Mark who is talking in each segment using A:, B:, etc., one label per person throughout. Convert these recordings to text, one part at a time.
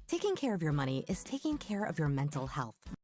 A: Taking care of your money is taking care of your mental health.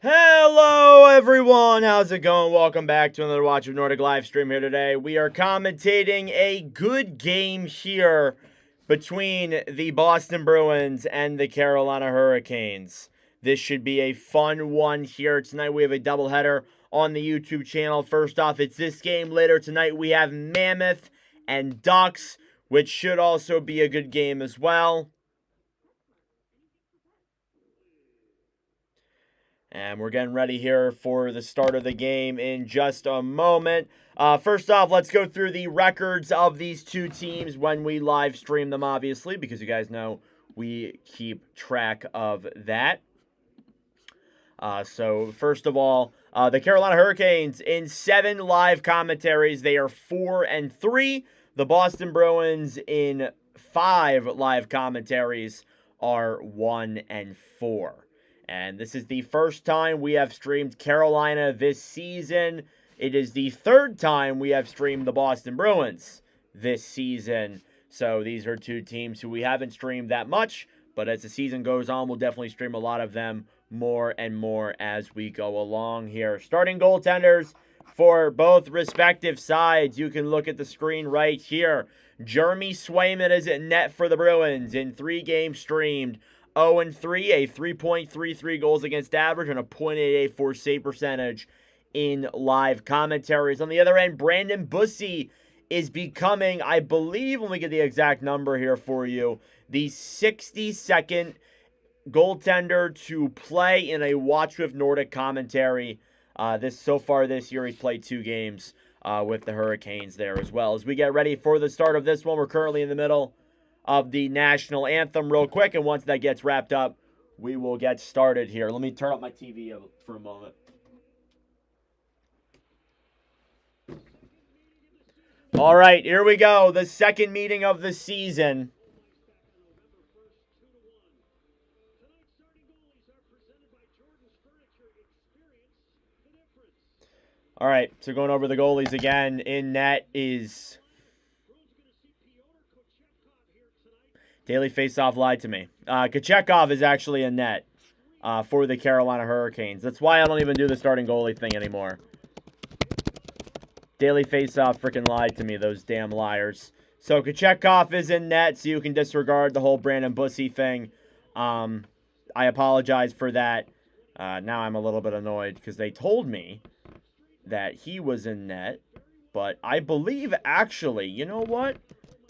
B: Hello everyone, how's it going? Welcome back to another Watch of Nordic live stream here today. We are commentating a good game here between the Boston Bruins and the Carolina Hurricanes. This should be a fun one here. Tonight we have a doubleheader on the YouTube channel. First off, it's this game. Later tonight we have Mammoth and Ducks, which should also be a good game as well. And we're getting ready here for the start of the game in just a moment. First off, let's go through the records of these two teams when we live stream them, obviously, because you guys know we keep track of that. So first of all, the Carolina Hurricanes in 7 live commentaries, they are 4-3. The Boston Bruins in 5 live commentaries are 1-4. And this is the first time we have streamed Carolina this season. It is the 3rd time we have streamed the Boston Bruins this season. So these are two teams who we haven't streamed that much, but as the season goes on, we'll definitely stream a lot of them more and more as we go along here. Starting goaltenders for both respective sides. You can look at the screen right here. Jeremy Swayman is at net for the Bruins in 3 games streamed. 0-3, a 3.33 goals against average and a .884 save percentage in live commentaries. On the other end, Brandon Bussi is becoming, I believe, let me get the exact number here for you, the 62nd goaltender to play in a Watch with Nordic commentary. So far this year, he's played 2 games with the Hurricanes there as well. As we get ready for the start of this one, we're currently in the middle of the national anthem real quick, and once that gets wrapped up, we will get started here. Let me turn up my TV for a moment. All right, here we go. The second meeting of the season. All right, so going over the goalies again. In net is Daily Faceoff lied to me. Kachekov is actually in net for the Carolina Hurricanes. That's why I don't even do the starting goalie thing anymore. Daily Faceoff freaking lied to me, those damn liars. So Kachekov is in net, so you can disregard the whole Brandon Bussi thing. I apologize for that. Now I'm a little bit annoyed because they told me that he was in net. But I believe, actually, you know what?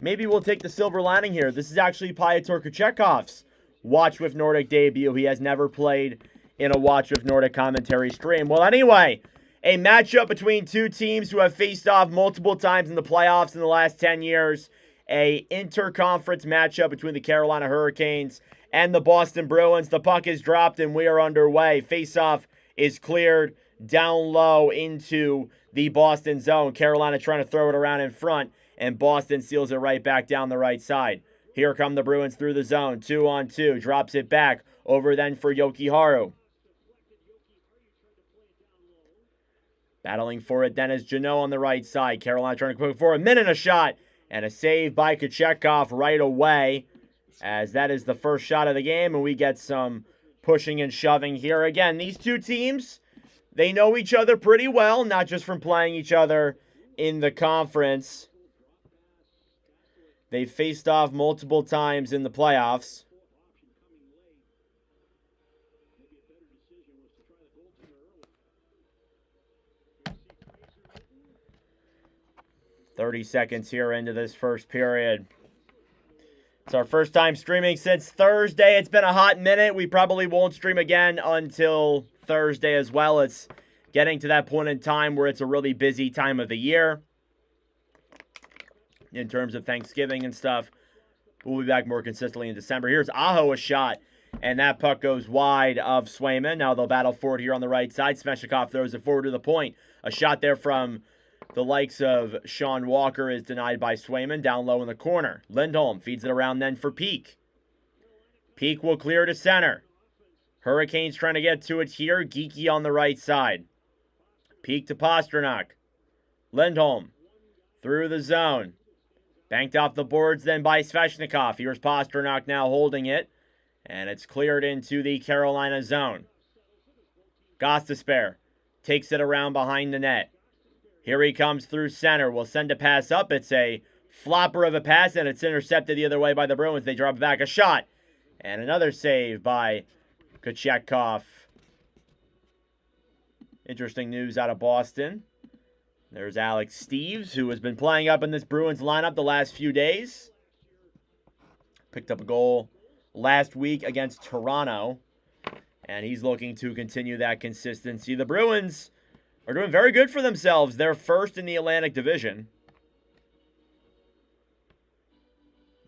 B: Maybe we'll take the silver lining here. This is actually Pyotr Kachekov's Watch with Nordic debut. He has never played in a Watch with Nordic commentary stream. Well, anyway, a matchup between two teams who have faced off multiple times in the playoffs in the last 10 years. A interconference matchup between the Carolina Hurricanes and the Boston Bruins. The puck is dropped and we are underway. Face-off is cleared down low into the Boston zone. Carolina trying to throw it around in front, and Boston seals it right back down the right side. Here come the Bruins through the zone. 2-on-2. Drops it back. Over then for Jokiharju. Battling for it then is Janot on the right side. Carolina trying to quick for a minute and a shot. And a save by Kachekov right away, as that is the first shot of the game. And we get some pushing and shoving here. Again, these two teams, they know each other pretty well. Not just from playing each other in the conference. They've faced off multiple times in the playoffs. "30 seconds here into this first period. It's our first time streaming since Thursday. It's been a hot minute. We probably won't stream again until Thursday as well. It's getting to that point in time where it's a really busy time of the year in terms of Thanksgiving and stuff. We'll be back more consistently in December. Here's Aho, a shot, and that puck goes wide of Swayman. Now they'll battle forward here on the right side. Svechnikov throws it forward to the point. A shot there from the likes of Sean Walker is denied by Swayman down low in the corner. Lindholm feeds it around then for Peak. Peak will clear to center. Hurricanes trying to get to it here. Geeky on the right side. Peak to Pasternak. Lindholm through the zone. Banked off the boards then by Svechnikov. Here's Pasternak now holding it. And it's cleared into the Carolina zone. Gostisbehere takes it around behind the net. Here he comes through center. Will send a pass up. It's a flopper of a pass, and it's intercepted the other way by the Bruins. They drop back a shot. And another save by Kochetkov. Interesting news out of Boston. There's Alex Steves, who has been playing up in this Bruins lineup the last few days. Picked up a goal last week against Toronto. And he's looking to continue that consistency. The Bruins are doing very good for themselves. They're first in the Atlantic Division.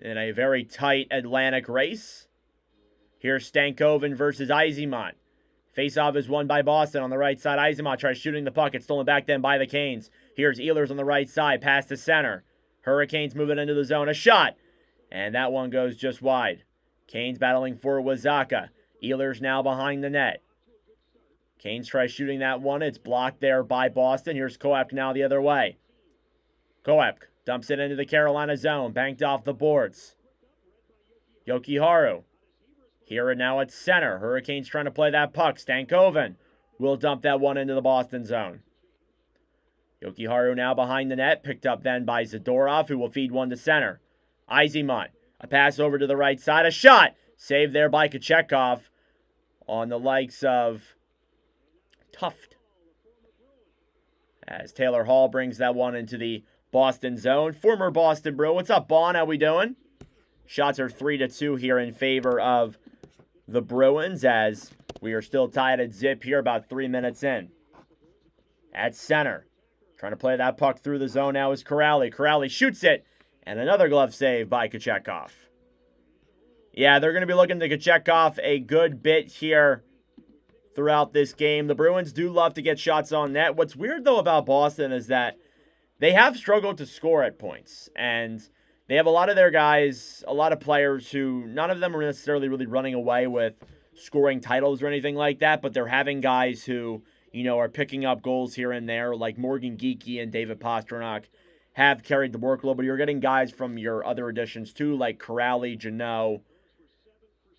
B: In a very tight Atlantic race. Here's Stankoven versus Yzerman. Faceoff is won by Boston on the right side. Yzerman tries shooting the puck. It's stolen back then by the Canes. Here's Ehlers on the right side. Pass to center. Hurricanes moving into the zone. A shot. And that one goes just wide. Canes battling for Wazaka. Ehlers now behind the net. Canes try shooting that one. It's blocked there by Boston. Here's Koepka now the other way. Koepka dumps it into the Carolina zone. Banked off the boards. Jokiharju. Here and now at center. Hurricanes trying to play that puck. Stankoven will dump that one into the Boston zone. Jokiharju now behind the net. Picked up then by Zadorov, who will feed one to center. Yzerman. A pass over to the right side. A shot. Saved there by Kochetkov on the likes of Tuft. As Taylor Hall brings that one into the Boston zone. Former Boston Bruin. What's up, Bon? How we doing? Shots are 3-2 here in favor of the Bruins as we are still tied at zip here about 3 minutes in. At center. Trying to play that puck through the zone now is Corrali. Corrali shoots it. And another glove save by Kochetkov. Yeah, they're going to be looking to Kochetkov a good bit here throughout this game. The Bruins do love to get shots on net. What's weird, though, about Boston is that they have struggled to score at points. And they have a lot of their guys, a lot of players who none of them are necessarily really running away with scoring titles or anything like that, but they're having guys who, are picking up goals here and there, like Morgan Geekie and David Pastrnak have carried the workload, but you're getting guys from your other additions too, like Corrali, Janot,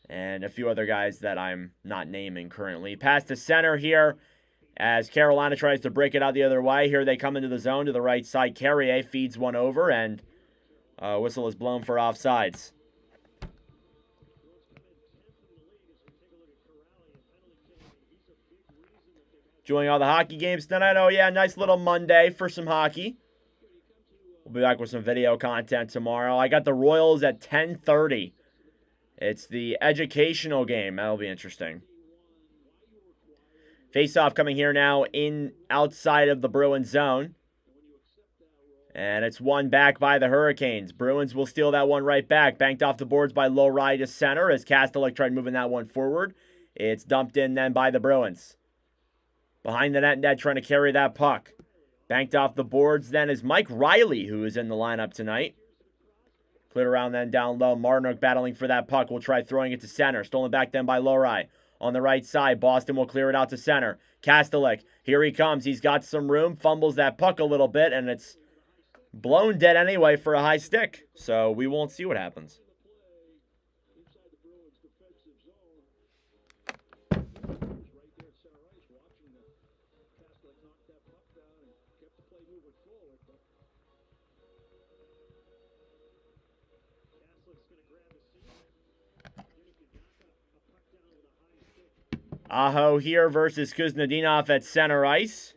B: and a few other guys that I'm not naming currently. Pass to center here as Carolina tries to break it out the other way. Here they come into the zone to the right side. Carrier feeds one over, and whistle is blown for offsides. Enjoying all the hockey games tonight? Oh, yeah, nice little Monday for some hockey. We'll be back with some video content tomorrow. I got the Royals at 10:30. It's the educational game. That'll be interesting. Face-off coming here now in outside of the Bruins zone. And it's won back by the Hurricanes. Bruins will steal that one right back. Banked off the boards by Lowry to center as Kastelik tried moving that one forward. It's dumped in then by the Bruins. Behind the net, Ned trying to carry that puck. Banked off the boards then is Mike Riley, who is in the lineup tonight. Cleared around then down low. Martinook battling for that puck. Will try throwing it to center. Stolen back then by Lowry. On the right side, Boston will clear it out to center. Kastelik, here he comes. He's got some room. Fumbles that puck a little bit, and it's blown dead anyway for a high stick. So we won't see what happens. Aho here versus Kuznetsov at center ice.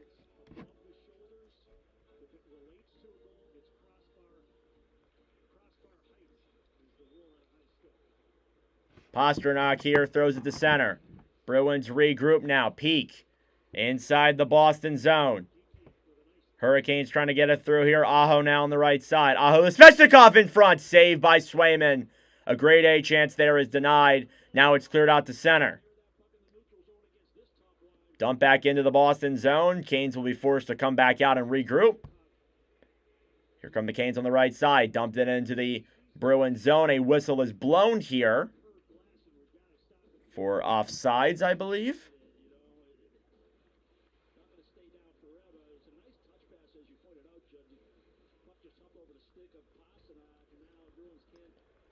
B: Pastrnak here throws it to center. Bruins regroup now. Peak inside the Boston zone. Hurricanes trying to get it through here. Aho now on the right side. Aho to Svechnikov in front. Saved by Swayman. A grade A chance there is denied. Now it's cleared out to center. Dump back into the Boston zone. Canes will be forced to come back out and regroup. Here come the Canes on the right side. Dumped it into the Bruins zone. A whistle is blown here for offsides, I believe.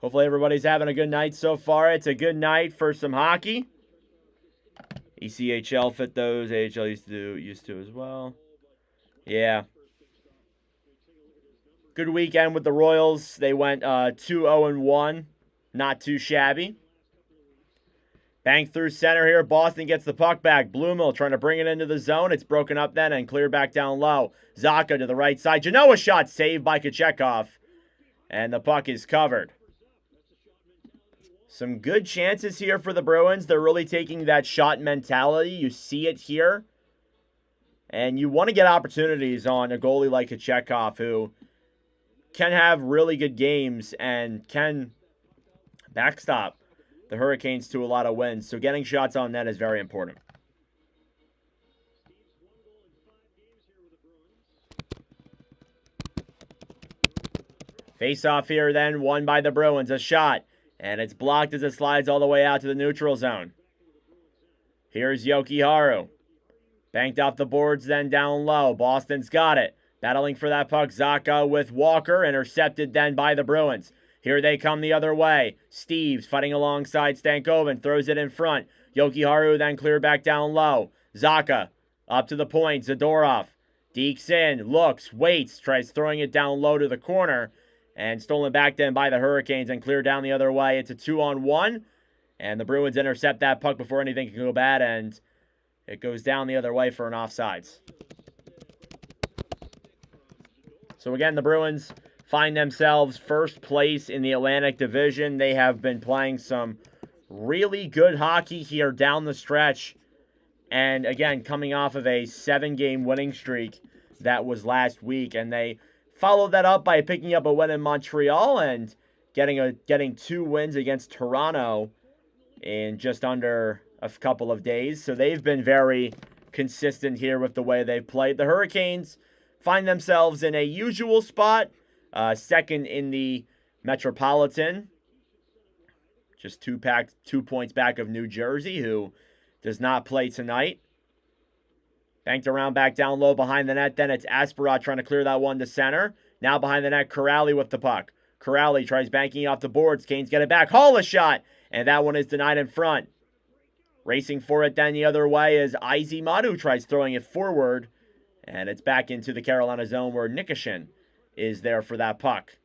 B: Hopefully everybody's having a good night so far. It's a good night for some hockey. ECHL fit those. AHL used to as well. Yeah. Good weekend with the Royals. They went 2-0-1. Not too shabby. Bank through center here. Boston gets the puck back. Blumel trying to bring it into the zone. It's broken up then and cleared back down low. Zacha to the right side. Genoa shot saved by Kochetkov. And the puck is covered. Some good chances here for the Bruins. They're really taking that shot mentality. You see it here. And you want to get opportunities on a goalie like Kochetkov, who can have really good games and can backstop the Hurricanes to a lot of wins. So getting shots on net is very important. Face off here then, won by the Bruins. A shot. And it's blocked as it slides all the way out to the neutral zone. Here's Jokiharju. Banked off the boards then down low. Boston's got it. Battling for that puck. Zacha with Walker. Intercepted then by the Bruins. Here they come the other way. Steves fighting alongside Stankoven. Throws it in front. Jokiharju then cleared back down low. Zacha up to the point. Zadorov dekes in. Looks. Waits. Tries throwing it down low to the corner. And stolen back then by the Hurricanes and cleared down the other way. It's a 2-on-1. And the Bruins intercept that puck before anything can go bad. And it goes down the other way for an offsides. So again, the Bruins find themselves first place in the Atlantic Division. They have been playing some really good hockey here down the stretch. And again, coming off of a 7-game winning streak that was last week. And they followed that up by picking up a win in Montreal and getting 2 wins against Toronto in just under a couple of days. So they've been very consistent here with the way they've played. The Hurricanes find themselves in a usual spot, second in the Metropolitan, just 2 points back of New Jersey, who does not play tonight. Banked around back down low behind the net. Then it's Asperat trying to clear that one to center. Now behind the net, Corrali with the puck. Corrali tries banking off the boards. Canes get it back. Hall a shot. And that one is denied in front. Racing for it then the other way is Izzy Madu tries throwing it forward. And it's back into the Carolina zone where Nikishin is there for that puck.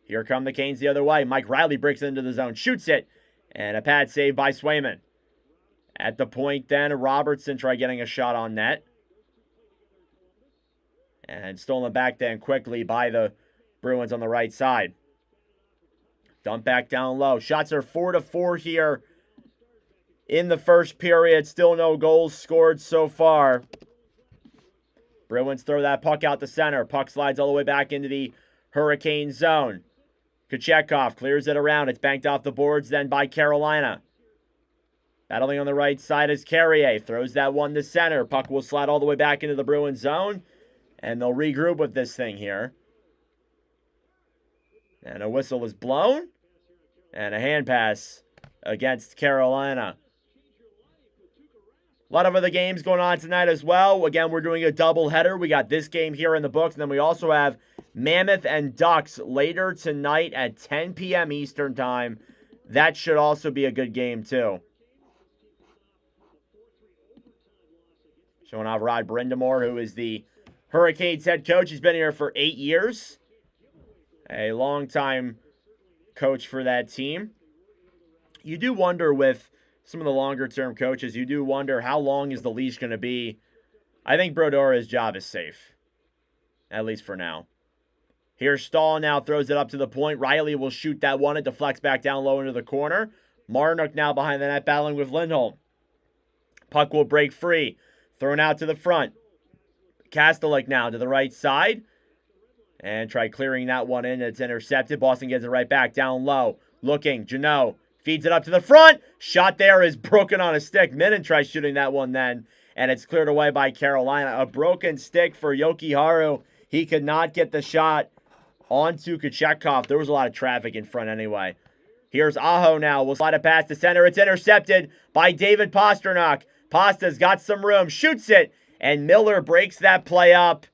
B: Here come the Canes the other way. Mike Riley breaks into the zone. Shoots it. And a pad save by Swayman. At the point then, Robertson try getting a shot on net. And stolen back then quickly by the Bruins on the right side. Dump back down low. Shots are 4-4 here in the first period. Still no goals scored so far. Bruins throw that puck out the center. Puck slides all the way back into the Hurricane zone. Kochetkov clears it around. It's banked off the boards then by Carolina. Battling on the right side is Carrier. Throws that one to center. Puck will slide all the way back into the Bruins zone. And they'll regroup with this thing here. And a whistle is blown. And a hand pass against Carolina. A lot of other games going on tonight as well. Again, we're doing a doubleheader. We got this game here in the books. And then we also have Mammoth and Ducks later tonight at 10 p.m. Eastern Time. That should also be a good game too. Showing off Rod Brindamore, who is the Hurricanes head coach. He's been here for 8 years. A long-time coach for that team. You do wonder with some of the longer-term coaches, you do wonder how long is the leash going to be. I think Brodora's job is safe, at least for now. Here's Stahl now, throws it up to the point. Riley will shoot that one. It deflects back down low into the corner. Marnook now behind the net battling with Lindholm. Puck will break free. Thrown out to the front. Kastelik now to the right side. And try clearing that one in. It's intercepted. Boston gets it right back down low. Looking. Janot feeds it up to the front. Shot there is broken on a stick. Minnan tries shooting that one then. And it's cleared away by Carolina. A broken stick for Jokiharju. He could not get the shot onto Kochetkov. There was a lot of traffic in front anyway. Here's Aho now. We'll slide it past the center. It's intercepted by David Pastrnak. Pasta's got some room. Shoots it. And Miller breaks that play up.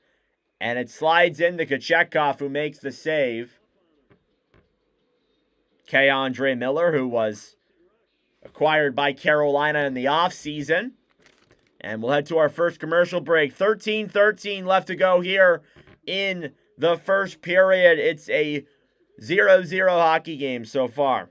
B: And it slides into Kochetkov, who makes the save. K. Andre Miller, who was acquired by Carolina in the offseason. And we'll head to our first commercial break. 13-13 left to go here in the first period. It's a 0-0 hockey game so far.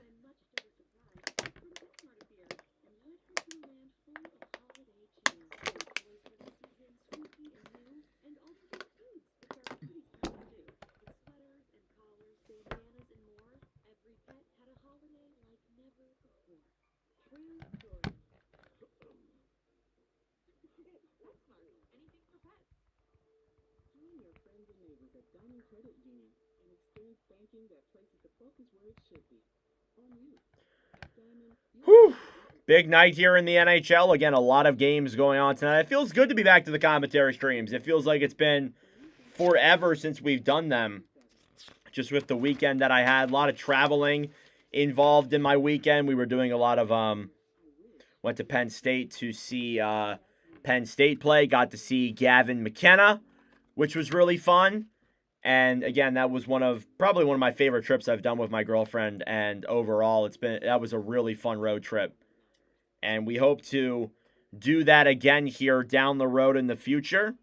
B: Whew. Big night here in the NHL. Again, a lot of games going on tonight. It feels good to be back to the commentary streams. It feels like it's been forever since we've done them. Just with the weekend that I had. A lot of traveling involved in my weekend. We were doing a lot of, went to Penn State to see Penn State play. Got to see Gavin McKenna, which was really fun. And again, that was probably one of my favorite trips I've done with my girlfriend. And overall, that was a really fun road trip. And we hope to do that again here down the road in the future.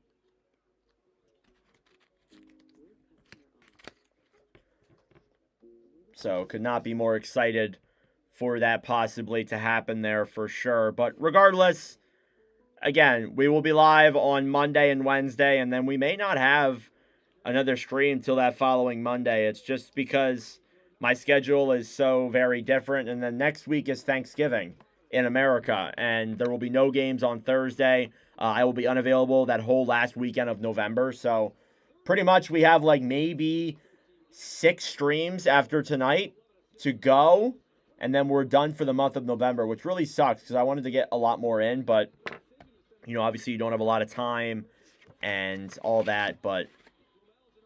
B: So could not be more excited for that possibly to happen there for sure. But regardless, again, we will be live on Monday and Wednesday, and then we may not have another stream till that following Monday. It's just because my schedule is so very different, and then next week is Thanksgiving in America, and there will be no games on Thursday. I will be unavailable that whole last weekend of November, so pretty much we have like maybe 6 streams after tonight to go, and then we're done for the month of November, which really sucks because I wanted to get a lot more in, but obviously you don't have a lot of time and all that, but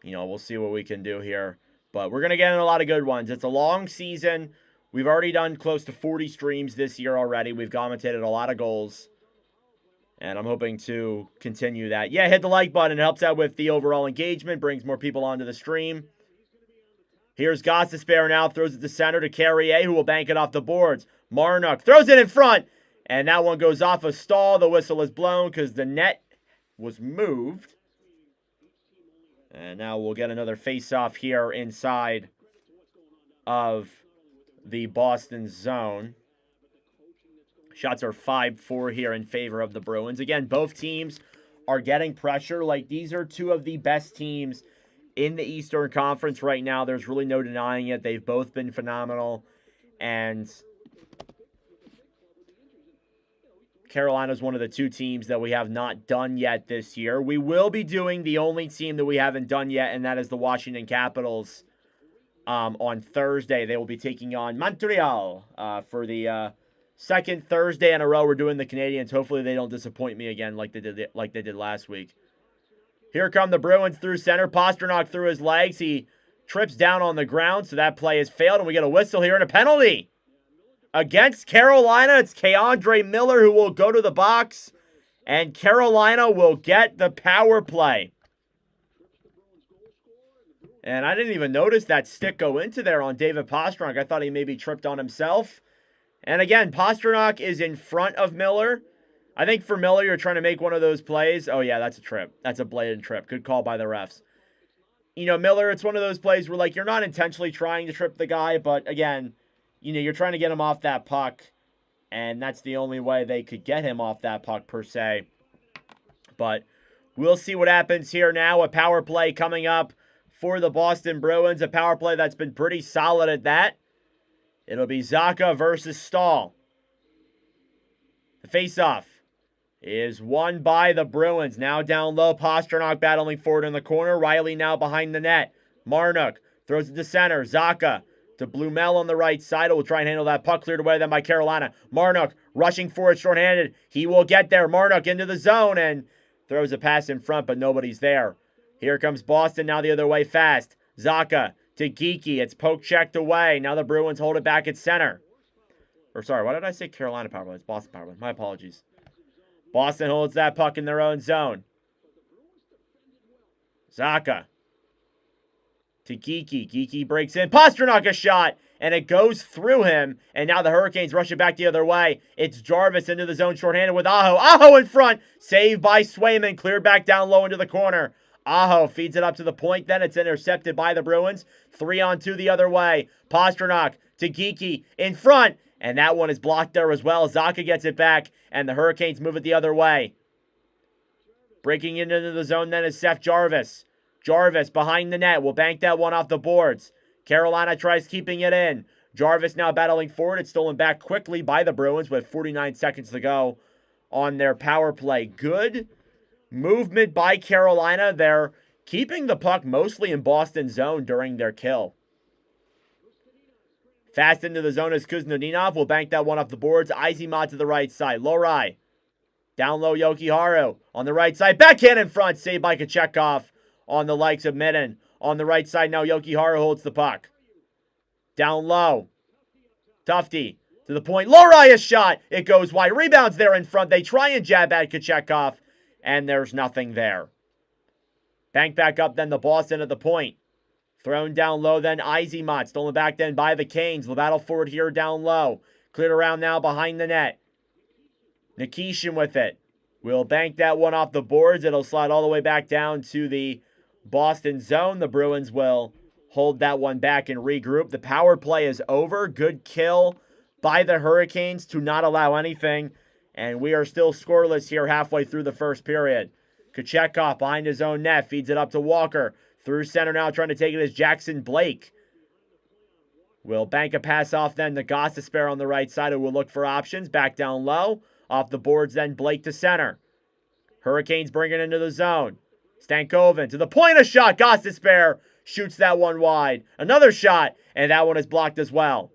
B: we'll see what we can do here. But we're going to get in a lot of good ones. It's a long season. We've already done close to 40 streams this year already. We've commentated a lot of goals. And I'm hoping to continue that. Yeah, hit the like button. It helps out with the overall engagement. Brings more people onto the stream. Here's Gostisbehere now. Throws it to center to Carrier, who will bank it off the boards. Marnock throws it in front. And that one goes off a stall. The whistle is blown because the net was moved. And now we'll get another face-off here inside of the Boston zone. Shots are 5-4 here in favor of the Bruins. Again, both teams are getting pressure. Like, these are two of the best teams in the Eastern Conference right now. There's really no denying it. They've both been phenomenal. And Carolina's one of the 2 teams that we have not done yet this year. We will be doing the only team that we haven't done yet, and that is the Washington Capitals. On Thursday, they will be taking on Montreal for the second Thursday in a row. We're doing the Canadiens. Hopefully they don't disappoint me again like they did last week. Here come the Bruins through center. Pastrnak through his legs. He trips down on the ground, so that play has failed, and we get a whistle here and a penalty. Against Carolina, it's Keandre Miller who will go to the box, and Carolina will get the power play. And I didn't even notice that stick go into there on David Pastrnak. I thought he maybe tripped on himself. And again, Pastrnak is in front of Miller. I think for Miller, you're trying to make one of those plays. Oh, yeah, that's a trip. That's a blatant trip. Good call by the refs. Miller, it's one of those plays where, you're not intentionally trying to trip the guy, but again, you're trying to get him off that puck, and that's the only way they could get him off that puck, per se. But we'll see what happens here now. A power play coming up for the Boston Bruins, a power play that's been pretty solid at that. It'll be Zacha versus Stahl. The face-off is won by the Bruins. Now down low, Pastrnak battling forward in the corner. Riley now behind the net. Marnock throws it to center. Zacha to Blumel on the right side. Will try and handle that puck, cleared away then by Carolina. Marnock rushing forward shorthanded. He will get there. Marnock into the zone and throws a pass in front, but nobody's there. Here comes Boston now the other way fast. Zacha to Geekie. It's poke checked away. Now the Bruins hold it back at center. Or sorry, why did I say Carolina power play? It's Boston power play. My apologies. Boston holds that puck in their own zone. Zacha to Geekie. Geekie breaks in. Pastrnak a shot. and it goes through him, and now the Hurricanes rush it back the other way. It's Jarvis into the zone, shorthanded with Aho. Aho in front, saved by Swayman, cleared back down low into the corner. Aho feeds it up to the point, then it's intercepted by the Bruins. 3-on-2 the other way. Pastrnak to Geekie in front, and that one is blocked there as well. Zacha gets it back, and the Hurricanes move it the other way. Breaking into the zone then is Seth Jarvis. Jarvis behind the net will bank that one off the boards. Carolina tries keeping it in. Jarvis now battling forward. It's stolen back quickly by the Bruins with 49 seconds to go on their power play. Good movement by Carolina. They're keeping the puck mostly in Boston zone during their kill. Fast into the zone is Kuznetsov. Will bank that one off the boards. Izemod to the right side. Lohrei. Down low, Jokiharju. On the right side. Backhand in front. Saved by Kochetkov on the likes of Midden. On the right side now, Jokiharju holds the puck. Down low. Tufte to the point. Lohrei a shot. It goes wide. Rebounds there in front. They try and jab at Kochetkov, and there's nothing there. Bank back up then the Boston at the point. Thrown down low then Izemod. Stolen back then by the Canes. The battle forward here down low. Cleared around now behind the net. Nikishin with it. Will bank that one off the boards. It'll slide all the way back down to the Boston zone. The Bruins will hold that one back and regroup. The power play is over. Good kill by the Hurricanes to not allow anything. And we are still scoreless here halfway through the first period. Kochetkov behind his own net. Feeds it up to Walker. Through center now trying to take it is Jackson Blake. Will bank a pass off then to Gostisbehere on the right side, who will look for options. Back down low. Off the boards then Blake to center. Hurricanes bring it into the zone. Stankoven to the point, a shot. Gostisbehere shoots that one wide. Another shot, and that one is blocked as well.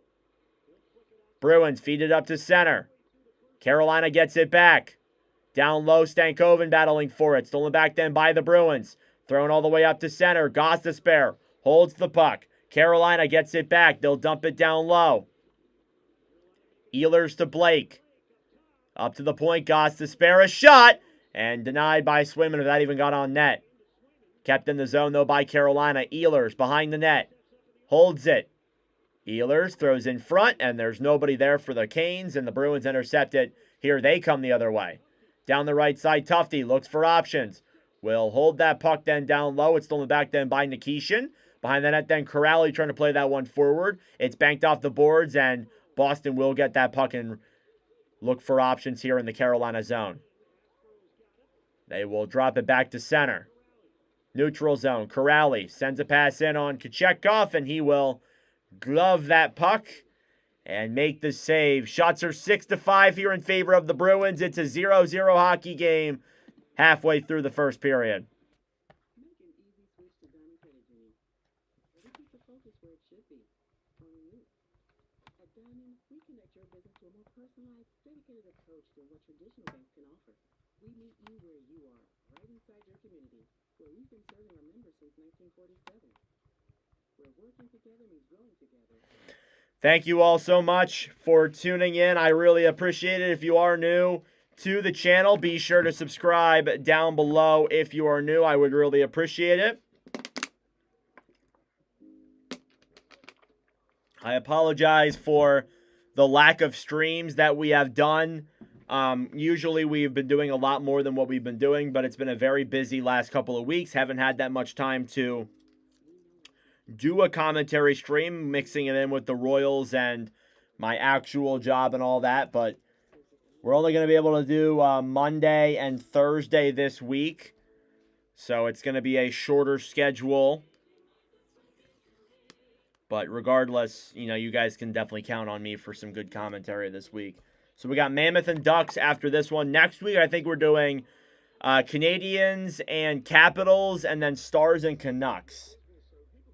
B: Bruins feed it up to center. Carolina gets it back. Down low, Stankoven battling for it. Stolen back then by the Bruins. Thrown all the way up to center. Gostisbehere holds the puck. Carolina gets it back. They'll dump it down low. Ehlers to Blake. Up to the point, Gostisbehere a shot. And denied by Swayman if that even got on net. Kept in the zone, though, by Carolina. Ehlers behind the net. Holds it. Ehlers throws in front, and there's nobody there for the Canes, and the Bruins intercept it. Here they come the other way. Down the right side, Tufte looks for options. Will hold that puck then down low. It's stolen back then by Nikishin. Behind the net then, Corrali trying to play that one forward. It's banked off the boards, and Boston will get that puck and look for options here in the Carolina zone. They will drop it back to center. Neutral zone. Corrali sends a pass in on Kochetkov, and he will glove that puck and make the save. Shots are 6-5 here in favor of the Bruins. It's a 0-0 hockey game halfway through the first period.
C: We meet you where you are, right inside your community, where we've been serving our members since 1947. Where working together means growing together.
B: Thank you all so much for tuning in. I really appreciate it. If you are new to the channel, be sure to subscribe down below if you are new. I would really appreciate it. I apologize for the lack of streams that we have done. Usually we've been doing a lot more than what we've been doing, but it's been a very busy last couple of weeks. Haven't had that much time to do a commentary stream, mixing it in with the Royals and my actual job and all that. But we're only going to be able to do Monday and Thursday this week. So it's going to be a shorter schedule. But regardless, you know, you guys can definitely count on me for some good commentary this week. So we got Mammoth and Ducks after this one. Next week, I think we're doing Canadians and Capitals, and then Stars and Canucks.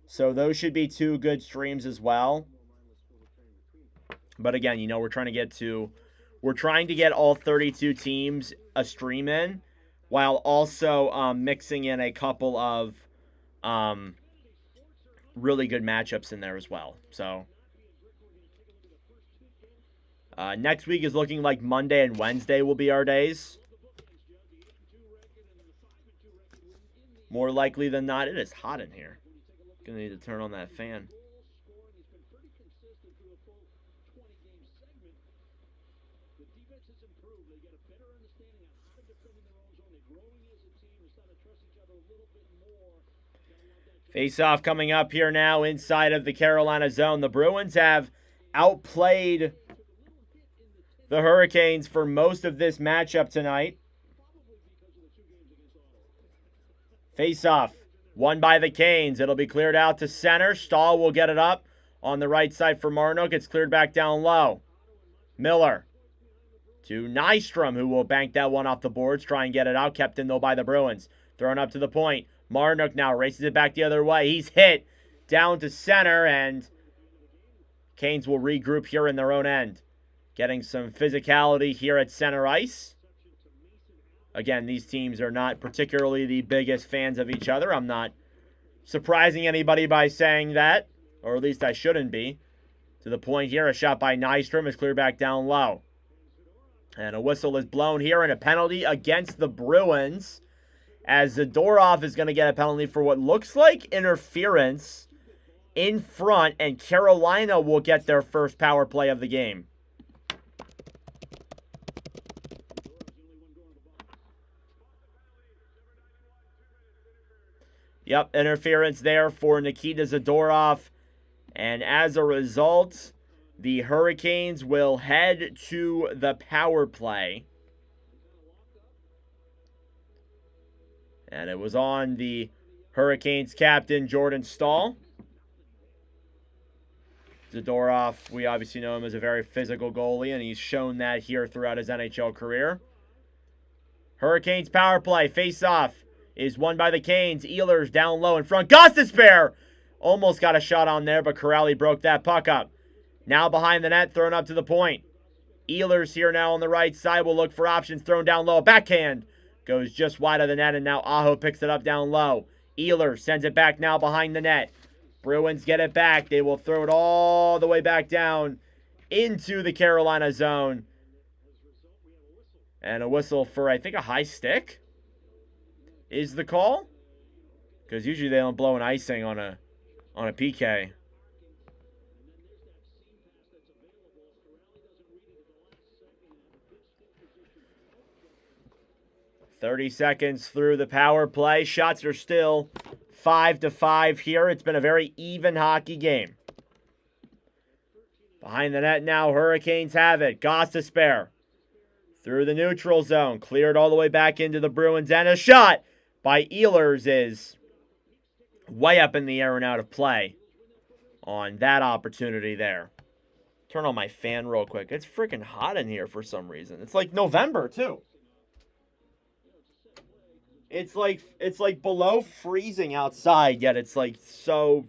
B: So those should be two good streams as well. But again, you know, we're trying to get all 32 teams a stream in, while also mixing in a couple of really good matchups in there as well. So next week is looking like Monday and Wednesday will be our days. More likely than not. It is hot in here. Gonna need to turn on that fan. Face-off coming up here now inside of the Carolina zone. The Bruins have outplayed the Hurricanes for most of this matchup tonight. Face-off, won by the Canes. It'll be cleared out to center. Stahl will get it up on the right side for Marnook. It's cleared back down low. Miller to Nystrom, who will bank that one off the boards, try and get it out. Kept in, though, by the Bruins. Thrown up to the point. Marnook now races it back the other way. He's hit down to center, and Canes will regroup here in their own end. Getting some physicality here at center ice. Again, these teams are not particularly the biggest fans of each other. I'm not surprising anybody by saying that, or at least I shouldn't be. To the point here, a shot by Nystrom is cleared back down low. And a whistle is blown here, and a penalty against the Bruins, as Zadorov is going to get a penalty for what looks like interference in front, and Carolina will get their first power play of the game. Yep, interference there for Nikita Zadorov. And as a result, the Hurricanes will head to the power play. And it was on the Hurricanes captain, Jordan Stahl. Zadorov, we obviously know him as a very physical goalie, and he's shown that here throughout his NHL career. Hurricanes power play, face-off, is won by the Canes. Ehlers down low in front. Gostisbehere almost got a shot on there, but Corrali broke that puck up. Now behind the net, thrown up to the point. Ehlers here now on the right side will look for options, thrown down low. Backhand goes just wide of the net, and now Aho picks it up down low. Ehlers sends it back now behind the net. Bruins get it back. They will throw it all the way back down into the Carolina zone. And a whistle for, I think, a high stick is the call. Because usually they don't blow an icing on a PK. .30 seconds through the power play. Shots are still 5-5 here. It's been a very even hockey game. Behind the net now, Hurricanes have it. Gostisbehere through the neutral zone. Cleared all the way back into the Bruins. And a shot by Ehlers is way up in the air and out of play on that opportunity there. Turn on my fan real quick. It's freaking hot in here for some reason. It's like November, too. It's like below freezing outside, yet it's like so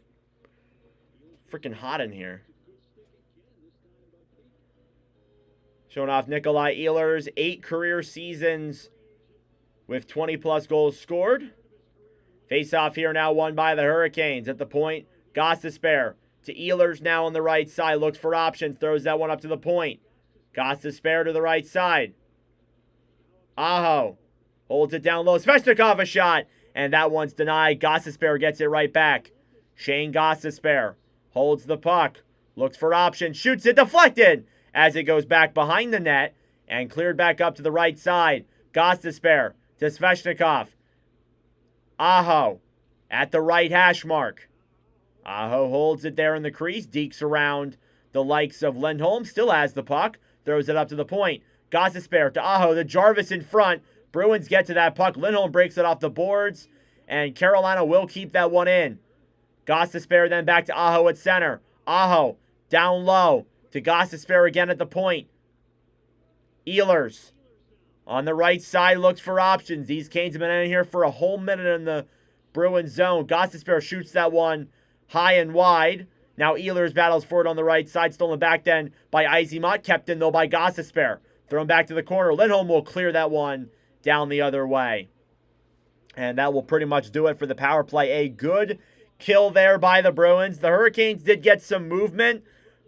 B: freaking hot in here. Showing off Nikolai Ehlers, 8 career seasons with 20-plus goals scored. Face-off here now won by the Hurricanes. At the point, Gostisbehere to Ehlers now on the right side. Looks for options, throws that one up to the point. Gostisbehere to the right side. Aho holds it down low. Svechnikov a shot. And that one's denied. Gostisbehere gets it right back. Shane Gostisbehere holds the puck. Looks for options. Shoots it. Deflected as it goes back behind the net. And cleared back up to the right side. Gostisbehere to Svechnikov. Aho at the right hash mark. Aho holds it there in the crease. Dekes around the likes of Lindholm. Still has the puck. Throws it up to the point. Gostisbehere to Aho. The Jarvis in front. Bruins get to that puck. Lindholm breaks it off the boards. And Carolina will keep that one in. Gostisbehere then back to Aho at center. Aho down low to Gostisbehere again at the point. Ehlers on the right side looks for options. These Canes have been in here for a whole minute in the Bruins zone. Gostisbehere shoots that one high and wide. Now Ehlers battles for it on the right side. Stolen back then by Izemont. Kept in though by Gostisbehere. Thrown back to the corner. Lindholm will clear that one down the other way. And that will pretty much do it for the power play. A good kill there by the Bruins. The Hurricanes did get some movement,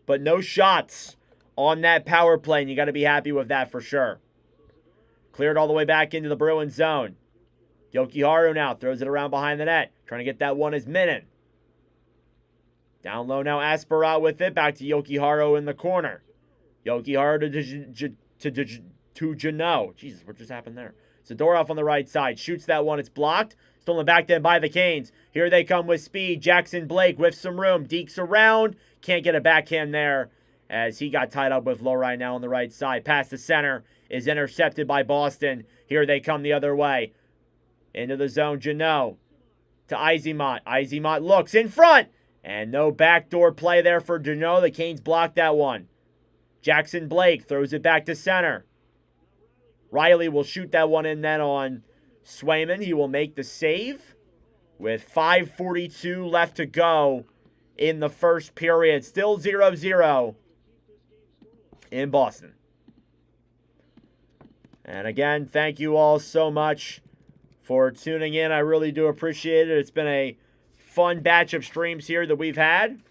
B: but no shots on that power play. And you got to be happy with that for sure. Cleared all the way back into the Bruins zone. Jokiharju now throws it around behind the net. Trying to get that one is Minnan. Down low now Asparat with it. Back to Jokiharju in the corner. Jokiharju to to Janot. Jesus, what just happened there? Zadorov on the right side. Shoots that one. It's blocked. Stolen back then by the Canes. Here they come with speed. Jackson Blake with some room. Dekes around. Can't get a backhand there as he got tied up with Lowry now on the right side. Pass to center is intercepted by Boston. Here they come the other way. Into the zone. Janot to Izemont. Izemont looks in front. And no backdoor play there for Janot. The Canes blocked that one. Jackson Blake throws it back to center. Riley will shoot that one in then on Swayman. He will make the save with 5:42 left to go in the first period. Still 0-0 in Boston. And again, thank you all so much for tuning in. I really do appreciate it. It's been a fun batch of streams here that we've had.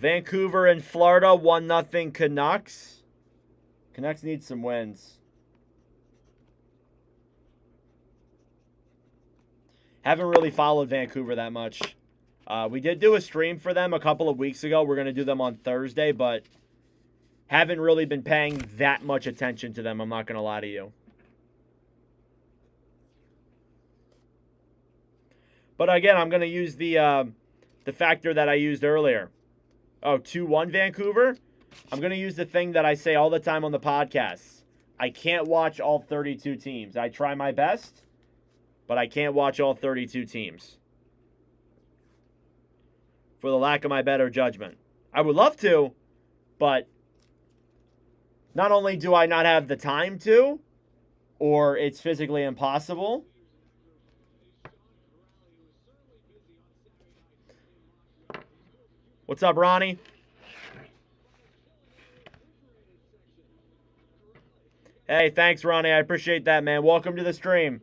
B: Vancouver and Florida, 1-0 Canucks. Canucks need some wins. Haven't really followed Vancouver that much. We did do a stream for them a couple of weeks ago. We're going to do them on Thursday, but haven't really been paying that much attention to them. I'm not going to lie to you. But again, I'm going to use the factor that I used earlier. Oh, 2-1 Vancouver? I'm going to use the thing that I say all the time on the podcast. I can't watch all 32 teams. I try my best, but I can't watch all 32 teams. For the lack of my better judgment. I would love to, but not only do I not have the time to, or it's physically impossible. What's up, Ronnie? Hey, thanks, Ronnie. I appreciate that, man. Welcome to the stream.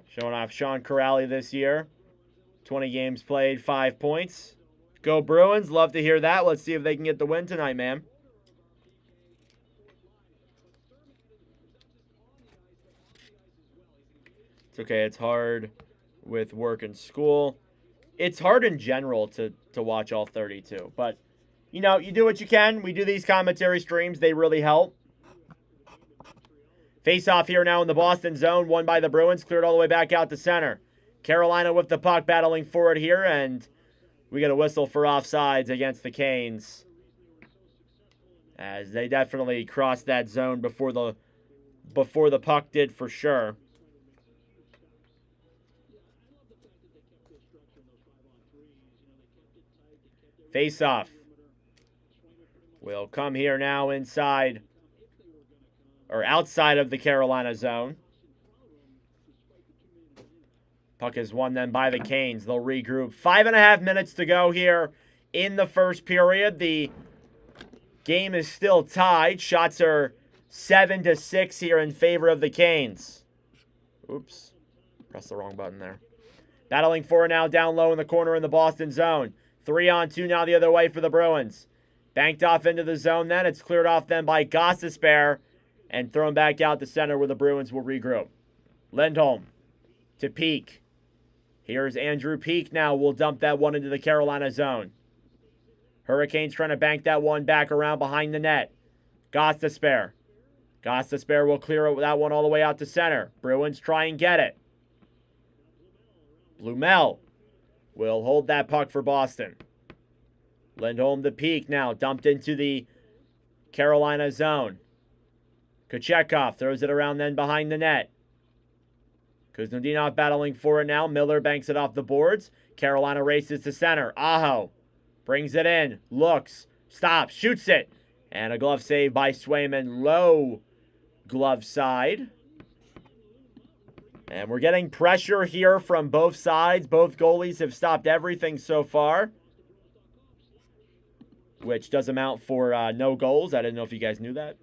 B: Showing off Sean Corrali this year. 20 games played, 5 points. Go Bruins. Love to hear that. Let's see if they can get the win tonight, man. It's okay. It's hard with work and school. It's hard in general to watch all 32. But, you know, you do what you can. We do these commentary streams. They really help. Face-off here now in the Boston zone. Won by the Bruins. Cleared all the way back out to center. Carolina with the puck battling for it here. And we get a whistle for offsides against the Canes. As they definitely crossed that zone before the puck did for sure. Face-off will come here now inside or outside of the Carolina zone. Puck is won then by the Canes. They'll regroup. 5.5 minutes to go here in the first period. The game is still tied. Shots are 7-6 here in favor of the Canes. Oops. Pressed the wrong button there. Battling for it now down low in the corner in the Boston zone. 3-on-2 now the other way for the Bruins. Banked off into the zone then. It's cleared off then by Gostisbehere and thrown back out to center where the Bruins will regroup. Lindholm to Peak. Here's Andrew Peak now. Will dump that one into the Carolina zone. Hurricanes trying to bank that one back around behind the net. Gostisbehere. Gostisbehere will clear that one all the way out to center. Bruins try and get it. Blumel will hold that puck for Boston. Lindholm to Peak now. Dumped into the Carolina zone. Kochetkov throws it around then behind the net. Kuznetsov battling for it now. Miller banks it off the boards. Carolina races to center. Aho brings it in. Looks. Stops. Shoots it. And a glove save by Swayman. Low glove side. And we're getting pressure here from both sides. Both goalies have stopped everything so far. which does amount for no goals. I didn't know if you guys knew that.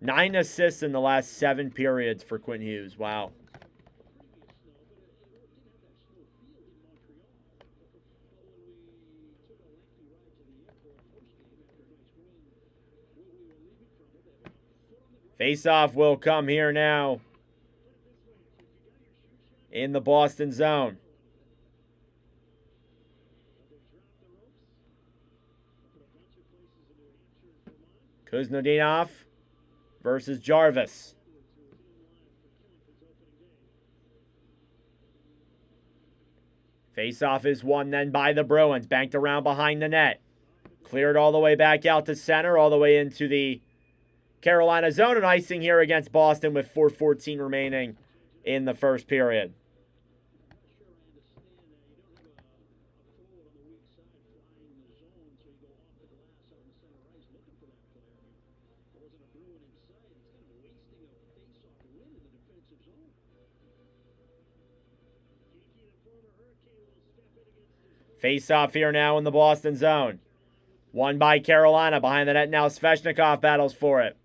B: 9 assists in the last 7 periods for Quinn Hughes. Wow. Face-off will come here now in the Boston zone. Kuznetsov versus Jarvis. Face-off is won then by the Bruins. Banked around behind the net. Cleared all the way back out to center, all the way into the Carolina zone, and icing here against Boston with 4:14 remaining in the first period. Face-off here now in the Boston zone. Won by Carolina. Behind the net now, Svechnikov battles for it.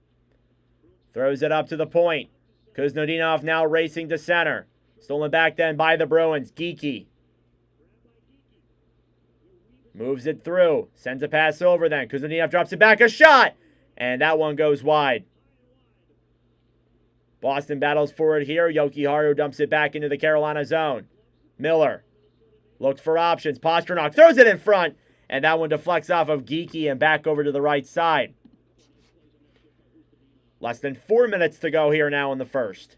B: Throws it up to the point. Kuznetsov now racing to center. Stolen back then by the Bruins. Geekie. Moves it through. Sends a pass over then. Kuznetsov drops it back. A shot! And that one goes wide. Boston battles for it here. Jokiharju dumps it back into the Carolina zone. Miller looked for options. Pastrnak throws it in front. And that one deflects off of Geekie and back over to the right side. Less than 4 minutes to go here now in the first.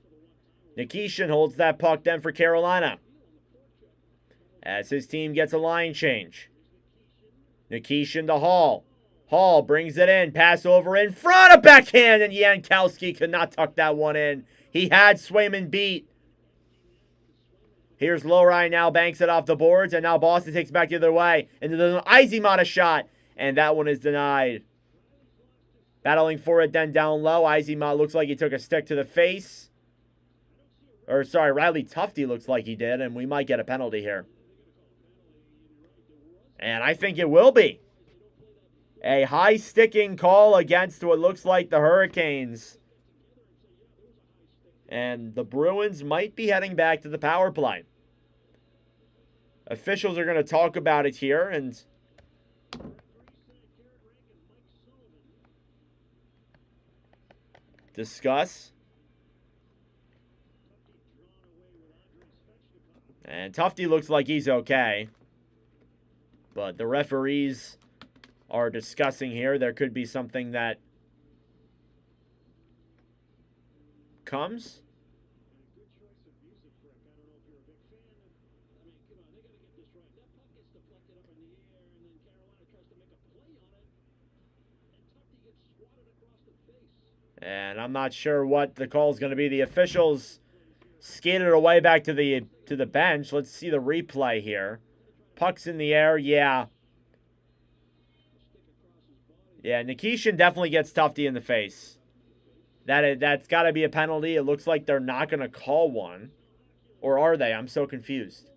B: Nikishin holds that puck then for Carolina, as his team gets a line change. Nikishin to Hall. Hall brings it in. Pass over in front. A backhand, and Jankowski could not tuck that one in. He had Swayman beat. Here's Lowry now, banks it off the boards, and now Boston takes it back the other way. And there's an Izemata shot, and that one is denied. Battling for it then down low. Izemata looks like he took a stick to the face. Or, sorry, Riley Tufte looks like he did, and we might get a penalty here. And I think it will be. A high-sticking call against what looks like the Hurricanes. And the Bruins might be heading back to the power play. Officials are going to talk about it here and discuss. And Tufte looks like he's okay. But the referees are discussing here. There could be something that comes. And I'm not sure what the call is going to be. The officials skated away back to the bench. Let's see the replay here. Puck's in the air. Yeah. Yeah, Nikishin definitely gets Tufte in the face. That's got to be a penalty. It looks like they're not going to call one. Or are they? I'm so confused.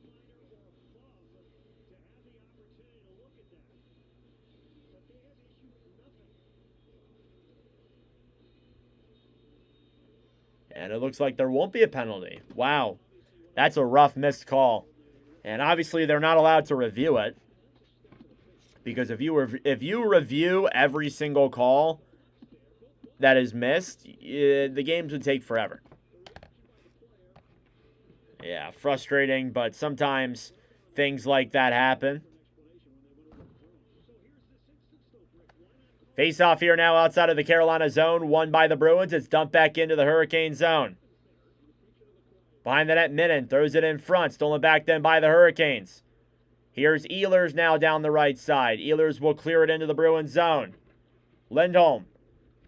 B: And it looks like there won't be a penalty. Wow. That's a rough missed call. And obviously they're not allowed to review it. Because if you review every single call that is missed, the games would take forever. Yeah, frustrating, but sometimes things like that happen. Face-off here now outside of the Carolina zone, won by the Bruins. It's dumped back into the Hurricane zone. Behind the net, Minnan throws it in front. Stolen back then by the Hurricanes. Here's Ehlers now down the right side. Ehlers will clear it into the Bruins zone. Lindholm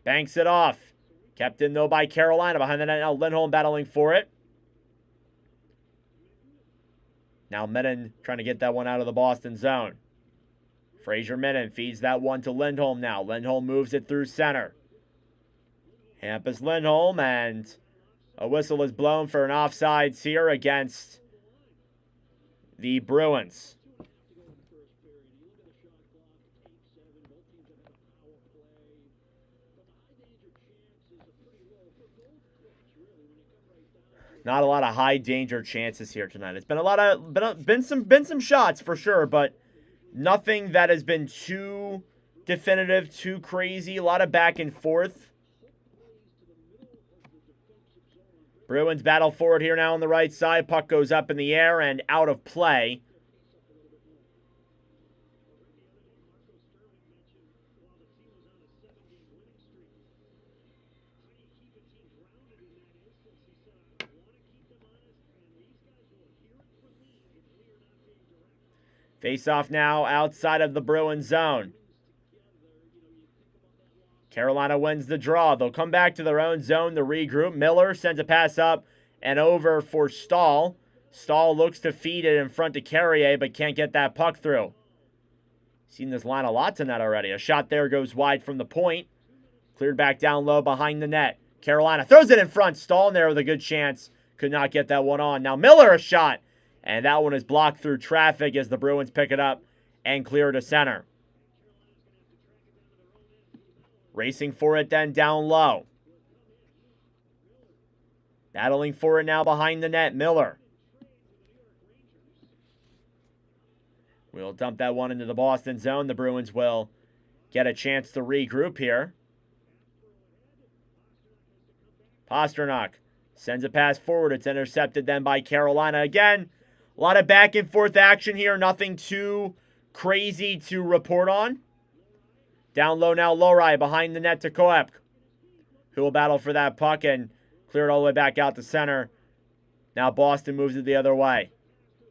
B: banks it off. Kept in, though, by Carolina. Behind the net now, Lindholm battling for it. Now Minnan trying to get that one out of the Boston zone. Fraser Minnan feeds that one to Lindholm now. Lindholm moves it through center. Hampus Lindholm, and a whistle is blown for an offsides here against the Bruins. Not a lot of high danger chances here tonight. It's been a lot of been some shots for sure, but nothing that has been too definitive, too crazy. A lot of back and forth. Bruins battle forward here now on the right side. Puck goes up in the air and out of play. Face off now outside of the Bruins zone. Carolina wins the draw. They'll come back to their own zone to regroup. Miller sends a pass up and over for Stahl. Stahl looks to feed it in front to Carrier, but can't get that puck through. Seen this line a lot tonight already. A shot there goes wide from the point. Cleared back down low behind the net. Carolina throws it in front. Stahl there with a good chance. Could not get that one on. Now Miller a shot. And that one is blocked through traffic as the Bruins pick it up and clear to center. Racing for it then down low. Battling for it now behind the net, Miller. We'll dump that one into the Boston zone. The Bruins will get a chance to regroup here. Pastrnak sends a pass forward. It's intercepted then by Carolina again. A lot of back and forth action here. Nothing too crazy to report on. Down low now, Lowry behind the net to Koep, who will battle for that puck and clear it all the way back out to center. Now Boston moves it the other way.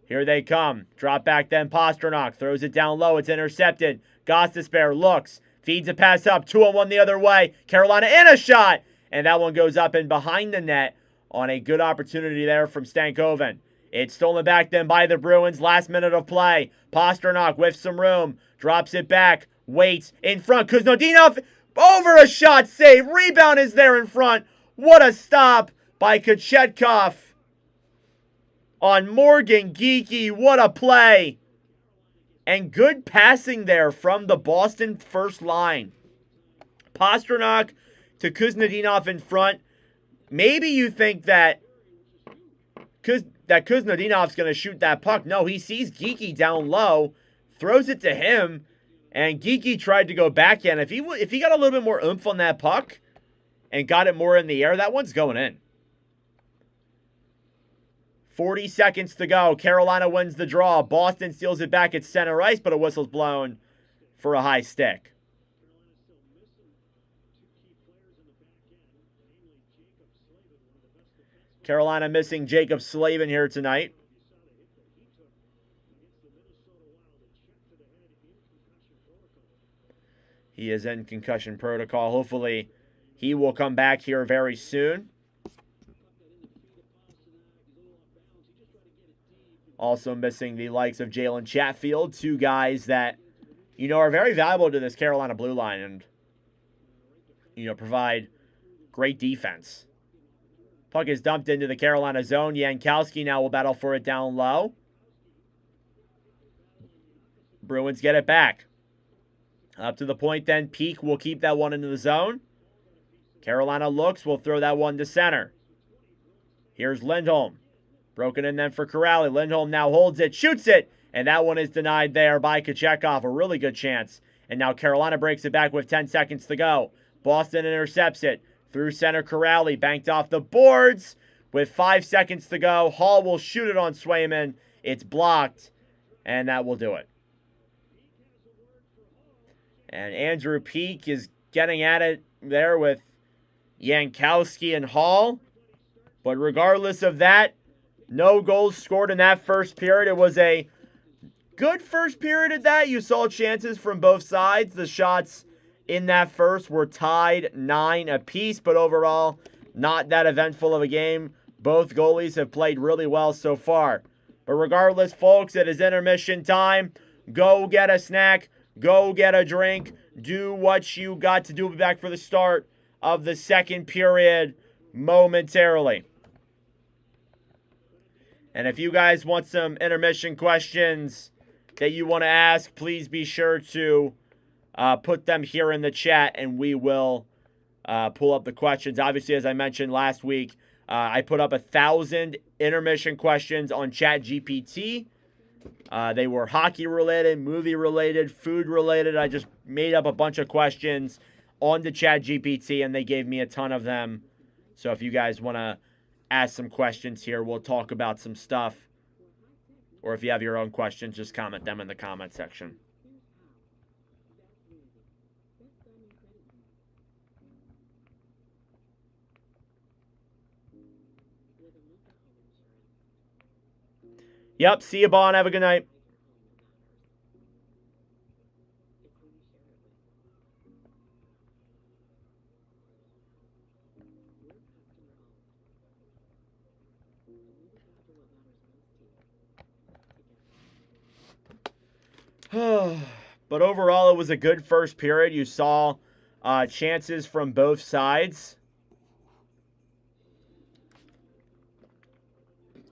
B: Here they come. Drop back then Pastrnak. Throws it down low. It's intercepted. Gostisbehere looks. Feeds a pass up. 2-on-1 the other way. Carolina in a shot. And that one goes up and behind the net on a good opportunity there from Stankoven. It's stolen back then by the Bruins. Last minute of play. Pastrnak with some room. Drops it back. Waits in front. Kuznetsov over a shot. Save. Rebound is there in front. What a stop by Kochetkov on Morgan Geekie. What a play. And good passing there from the Boston first line. Pastrnak to Kuznetsov in front. Maybe you think that Kuznetsov's going to shoot that puck. No, he sees Geekie down low, throws it to him, and Geekie tried to go backhand. If he got a little bit more oomph on that puck and got it more in the air, that one's going in. 40 seconds to go. Carolina wins the draw. Boston steals it back at center ice, but a whistle's blown for a high stick. Carolina missing Jacob Slavin here tonight. He is in concussion protocol. Hopefully, he will come back here very soon. Also missing the likes of Jalen Chatfield, two guys that, are very valuable to this Carolina blue line and, provide great defense. Puck is dumped into the Carolina zone. Jankowski now will battle for it down low. Bruins get it back. Up to the point then. Peak will keep that one into the zone. Carolina looks. Will throw that one to center. Here's Lindholm. Broken in then for Corrali. Lindholm now holds it. Shoots it. And that one is denied there by Kochetkov. A really good chance. And now Carolina breaks it back with 10 seconds to go. Boston intercepts it. Through center, Corrali banked off the boards with 5 seconds to go. Hall will shoot it on Swayman. It's blocked, and that will do it. And Andrew Peak is getting at it there with Jankowski and Hall. But regardless of that, no goals scored in that first period. It was a good first period at that. You saw chances from both sides. The shots in that first were tied 9 apiece, but overall, not that eventful of a game. Both goalies have played really well so far. But regardless, folks, it is intermission time. Go get a snack. Go get a drink. Do what you got to do. We'll be back for the start of the second period momentarily. And if you guys want some intermission questions that you want to ask, please be sure to put them here in the chat, and we will pull up the questions. Obviously, as I mentioned last week, I put up 1,000 intermission questions on ChatGPT. They were hockey related, movie related, food related. I just made up a bunch of questions on the ChatGPT, and they gave me a ton of them. So if you guys want to ask some questions here, we'll talk about some stuff. Or if you have your own questions, just comment them in the comment section. Yep, see you, Bon. Have a good night. But overall, it was a good first period. You saw chances from both sides.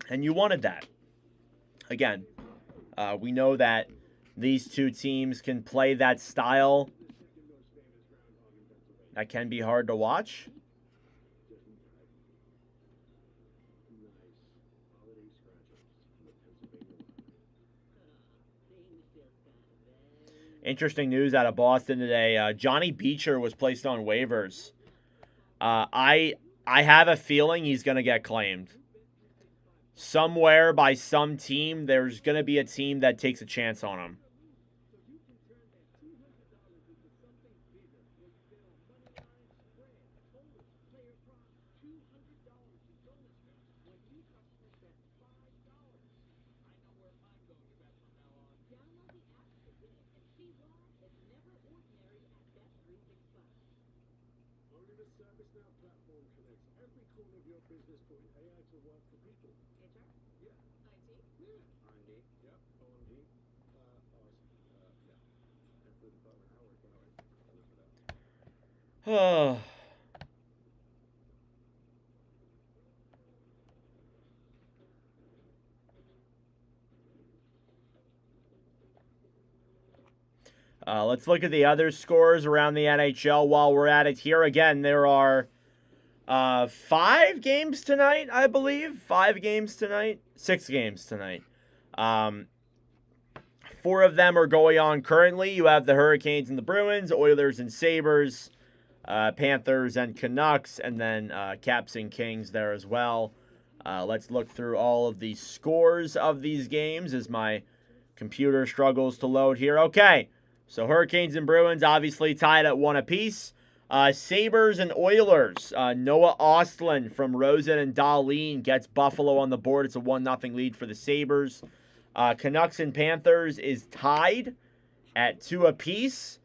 B: And you wanted that. Again, we know that these two teams can play that style. That can be hard to watch. Interesting news out of Boston today. Johnny Beecher was placed on waivers. I have a feeling he's going to get claimed. Somewhere by some team, there's going to be a team that takes a chance on him. Let's look at the other scores around the NHL while we're at it here. Again, there are 5 games tonight, I believe. 5 games tonight. 6 games tonight. 4 of them are going on currently. You have the Hurricanes and the Bruins, Oilers and Sabres, Panthers and Canucks, and then Caps and Kings there as well. Let's look through all of the scores of these games as my computer struggles to load here. Okay, so Hurricanes and Bruins obviously tied at 1 apiece. Sabres and Oilers. Noah Ostlund from Rosen and Dahlin gets Buffalo on the board. It's a 1-0 lead for the Sabres. Canucks and Panthers is tied at 2 apiece.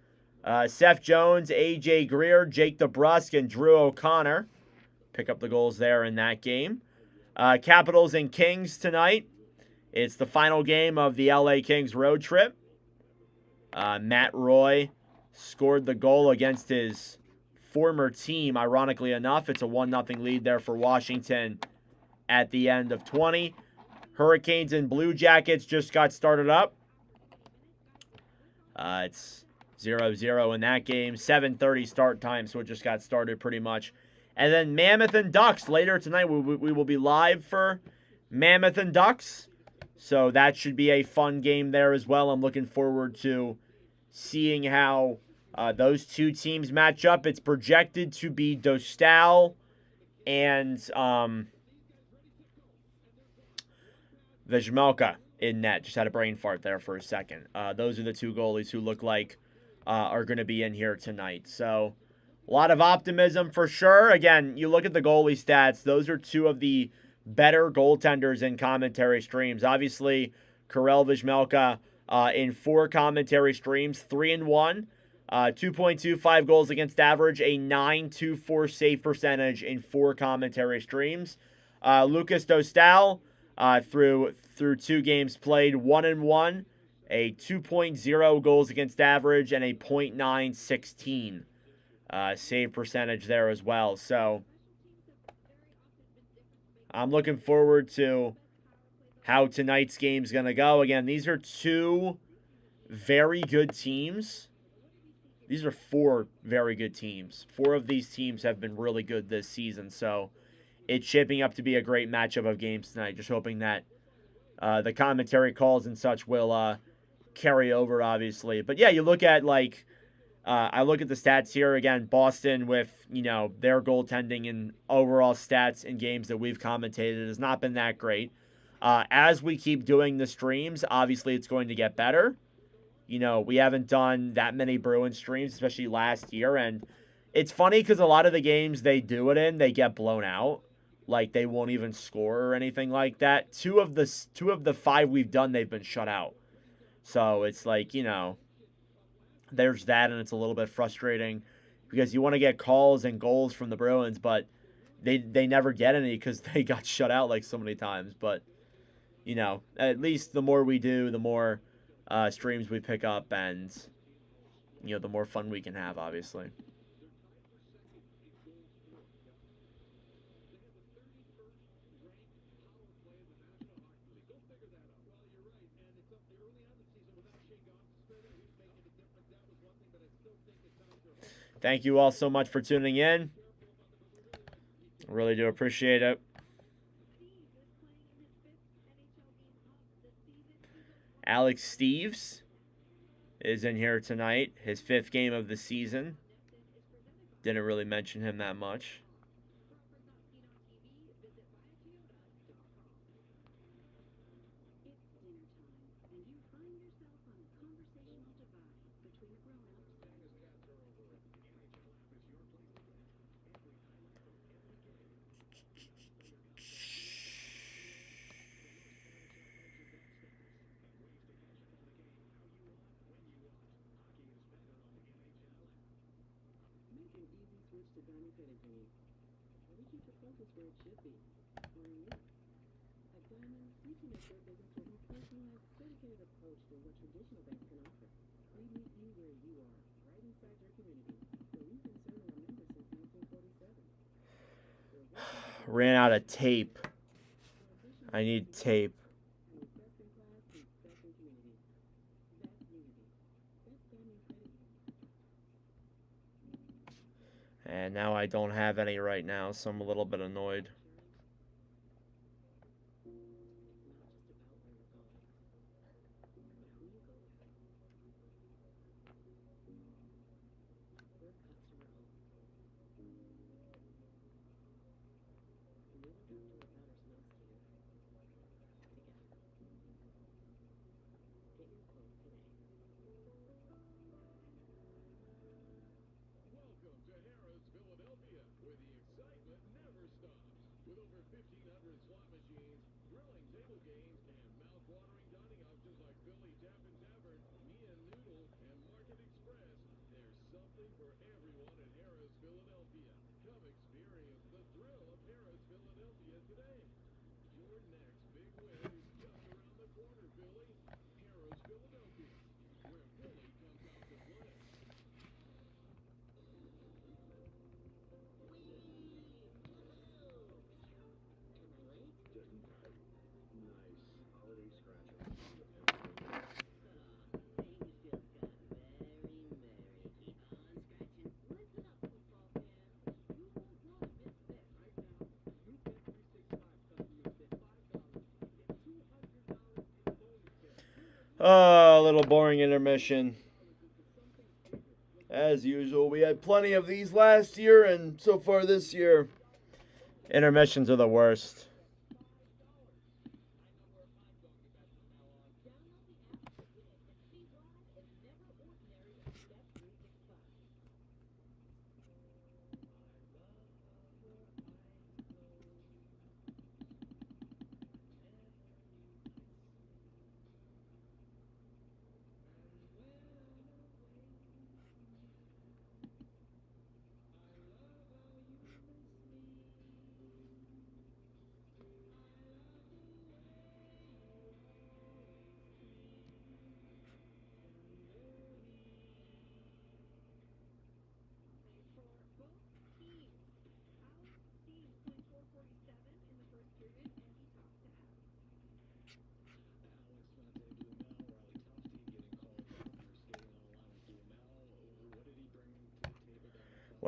B: Seth Jones, A.J. Greer, Jake DeBrusk, and Drew O'Connor pick up the goals there in that game. Capitals and Kings tonight. It's the final game of the L.A. Kings road trip. Matt Roy scored the goal against his former team, ironically enough. It's a 1-0 lead there for Washington at the end of 20. Hurricanes and Blue Jackets just got started up. It's 0-0 in that game. 7:30 start time, so it just got started pretty much. And then Mammoth and Ducks later tonight. We will be live for Mammoth and Ducks. So that should be a fun game there as well. I'm looking forward to seeing how those two teams match up. It's projected to be Dostal and Vejmelka in net. Just had a brain fart there for a second. Those are the two goalies who look like are going to be in here tonight. So a lot of optimism for sure. Again, you look at the goalie stats. Those are two of the better goaltenders in commentary streams. Obviously, Karel Vejmelka in 4 commentary streams, 3-1, 2.25 goals against average, a 9.24 save percentage in 4 commentary streams. Lucas Dostal through 2 games played, 1-1, a 2.0 goals against average, and a .916 save percentage there as well. So I'm looking forward to how tonight's game's going to go. Again, these are 2 very good teams. these are 4 very good teams. 4 of these teams have been really good this season, so it's shaping up to be a great matchup of games tonight. Just hoping that the commentary calls and such will carry over, obviously. But yeah, you look at I look at the stats here again. Boston with their goaltending and overall stats in games that we've commentated has not been that great. As we keep doing the streams, obviously it's going to get better. We haven't done that many Bruins streams, especially last year, and it's funny because a lot of the games they do it in, they get blown out. Like they won't even score or anything like that. Two of the 5 we've done, they've been shut out. So it's there's that, and it's a little bit frustrating because you want to get calls and goals from the Bruins, but they never get any because they got shut out like so many times. But at least the more we do, the more streams we pick up, and the more fun we can have, obviously. Thank you all so much for tuning in. I really do appreciate it. Alex Steves is in here tonight. His 5th game of the season. Didn't really mention him that much.
C: Switch to commentating. Or we keep the focus where it should be, or in you. At Diamond, we can make your business a more personalized, dedicated approach to what traditional banks can offer. We meet you where you are, right inside your community, where we've been serving our members since 1947.
B: Ran out of tape. I need tape. And now I don't have any right now, so I'm a little bit annoyed. Oh, a little boring intermission. As usual, we had plenty of these last year, and so far this year, intermissions are the worst.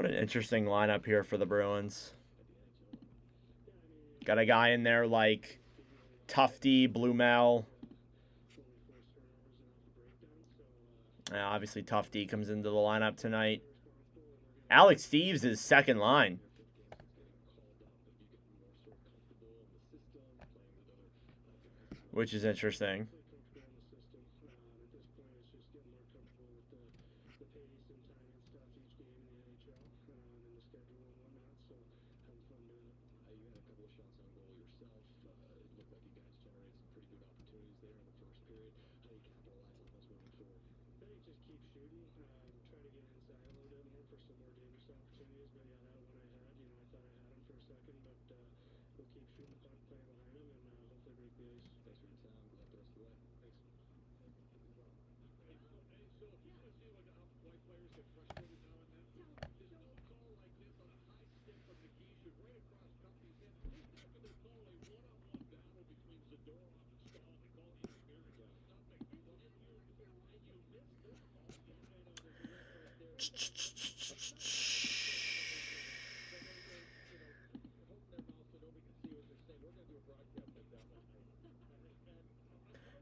B: What an interesting lineup here for the Bruins. Got a guy in there like Tufty, Blumel. Obviously, Tufty comes into the lineup tonight. Alex Steves is second line. Which is interesting.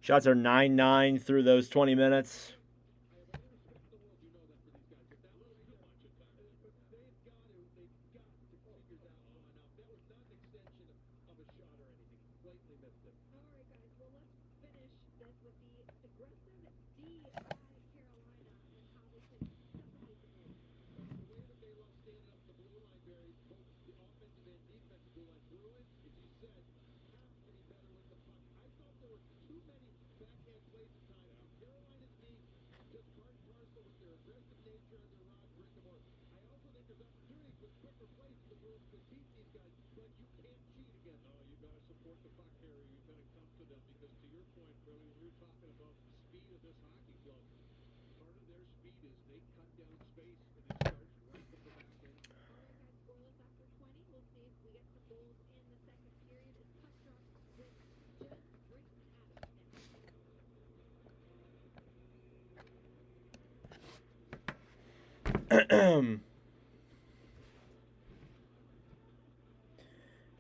B: Shots are 9-9 through those 20 minutes.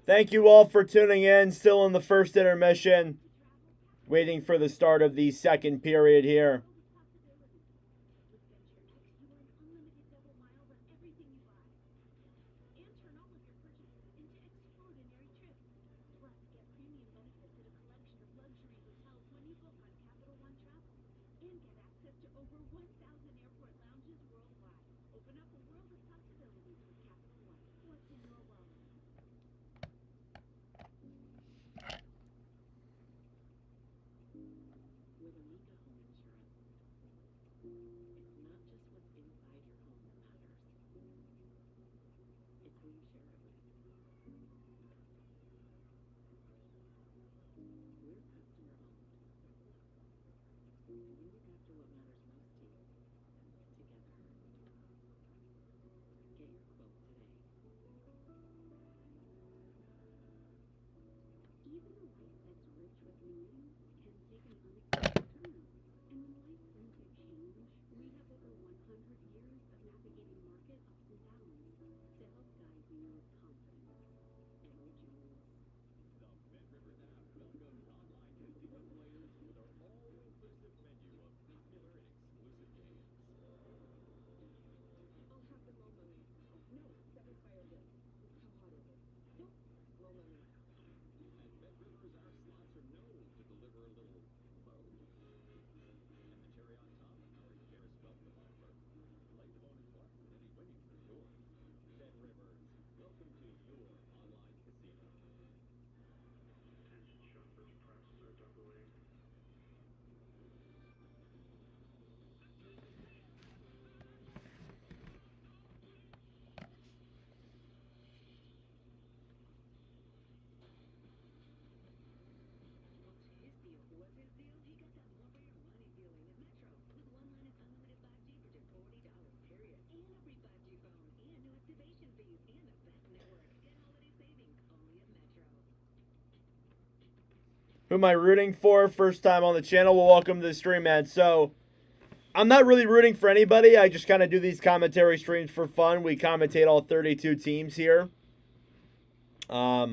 B: Thank you all for tuning in. Still in the first intermission. Waiting for the start of the second period here. Who am I rooting for? First time on the channel. Well, welcome to the stream, man. So, I'm not really rooting for anybody. I just kind of do these commentary streams for fun. We commentate all 32 teams here. I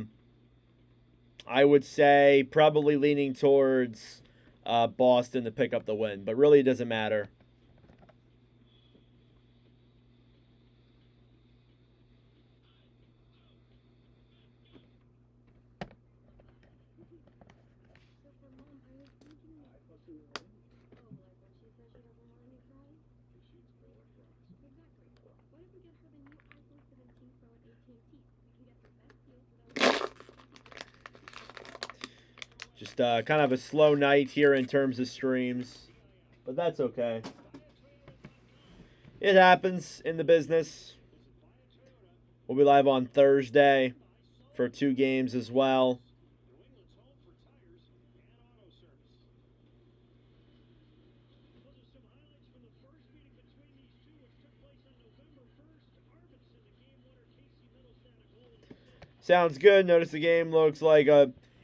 B: would say probably leaning towards Boston to pick up the win, but really it doesn't matter. Just kind of a slow night here in terms of streams, but that's okay. It happens in the business. We'll be live on Thursday for 2 games as well. Sounds good. Notice the game looks like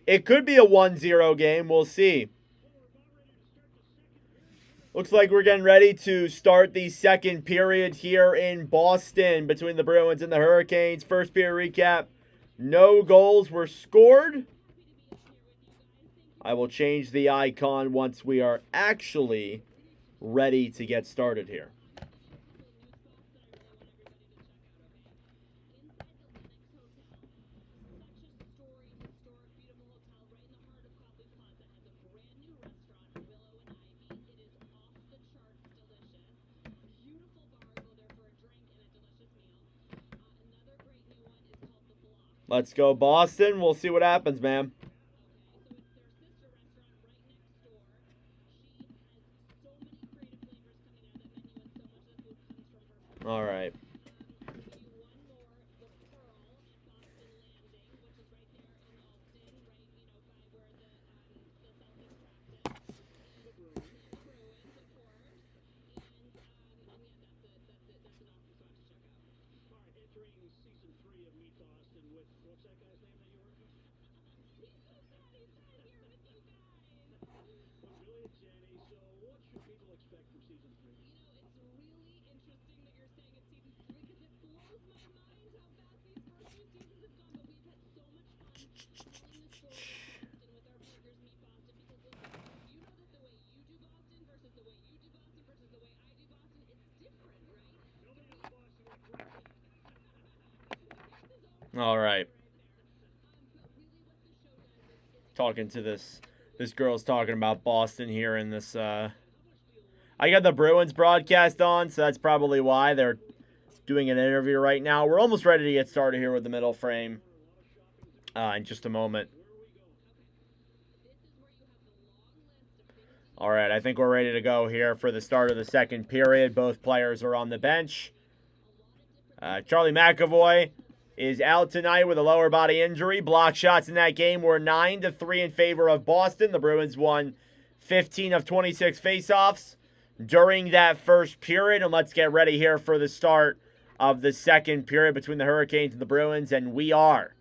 B: it could be a 1-0 game. We'll see. Looks like we're getting ready to start the second period here in Boston between the Bruins and the Hurricanes. First period recap. No goals were scored. I will change the icon once we are actually ready to get started here. Let's go, Boston. We'll see what happens, man. All right. All right. Talking to this girl's talking about Boston here in this I got the Bruins broadcast on, so that's probably why they're doing an interview right now. We're almost ready to get started here with the middle frame in just a moment. All right, I think we're ready to go here for the start of the second period. Both players are on the bench. Charlie McAvoy is out tonight with a lower body injury. Block shots in that game were 9-3 in favor of Boston. The Bruins won 15 of 26 faceoffs during that first period. And let's get ready here for the start of the second period between the Hurricanes and the Bruins. And we are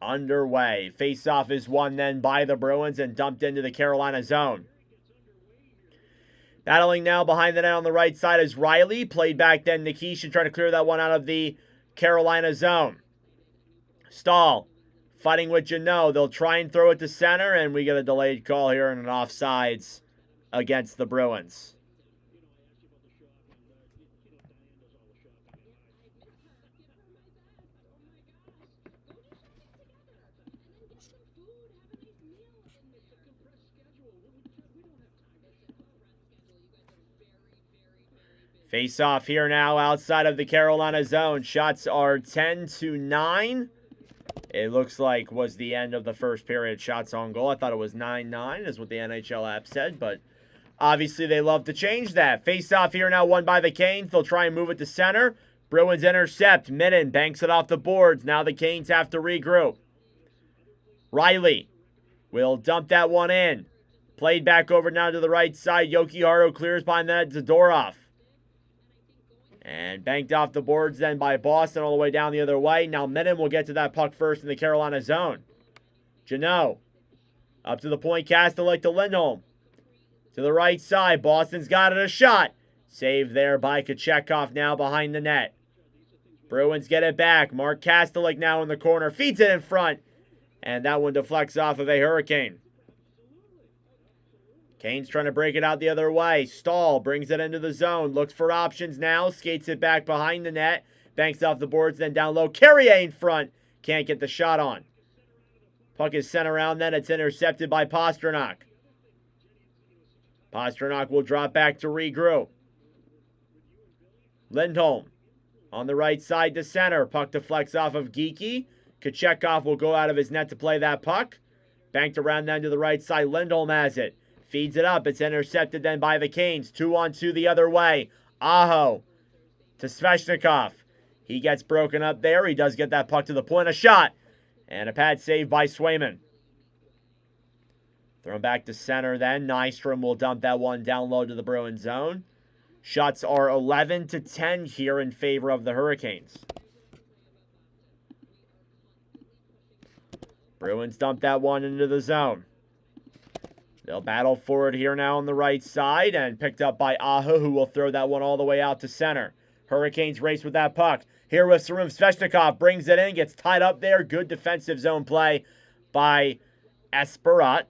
B: underway. Faceoff is won then by the Bruins and dumped into the Carolina zone. Battling now behind the net on the right side is Riley. Played back then Nikishin trying to clear that one out of the Carolina zone. Stahl fighting with Janot. They'll try and throw it to center, and we get a delayed call here and an offsides against the Bruins. Face off here now outside of the Carolina zone. Shots are 10-9. It looks like was the end of the first period. Shots on goal. I thought it was 9-9 is what the NHL app said, but obviously they love to change that. Face off here now won by the Canes. They'll try and move it to center. Bruins intercept. Midden banks it off the boards. Now the Canes have to regroup. Riley will dump that one in. Played back over now to the right side. Yoki clears behind that Zadorov. And banked off the boards then by Boston all the way down the other way. Now Midden will get to that puck first in the Carolina zone. Janot. Up to the point, Kastelik to Lindholm. To the right side, Boston's got it, a shot. Save there by Kochetkov now behind the net. Bruins get it back. Mark Kastelik now in the corner. Feeds it in front. And that one deflects off of a Hurricane. Canes trying to break it out the other way. Stahl brings it into the zone. Looks for options now. Skates it back behind the net. Banks off the boards, then down low. Carrier in front. Can't get the shot on. Puck is sent around then. It's intercepted by Pastrnak. Pastrnak will drop back to regroup. Lindholm on the right side to center. Puck deflects off of Geekie. Kochetkov will go out of his net to play that puck. Banked around then to the right side. Lindholm has it. Feeds it up. It's intercepted then by the Canes. 2-on-2 the other way. Aho to Svechnikov. He gets broken up there. He does get that puck to the point. A shot. And a pad save by Swayman. Thrown back to center then. Nystrom will dump that one down low to the Bruins zone. Shots are 11-10 here in favor of the Hurricanes. Bruins dump that one into the zone. They'll battle forward here now on the right side and picked up by Aho, who will throw that one all the way out to center. Hurricanes race with that puck. Here with Sarum. Svechnikov brings it in, gets tied up there. Good defensive zone play by Esperat.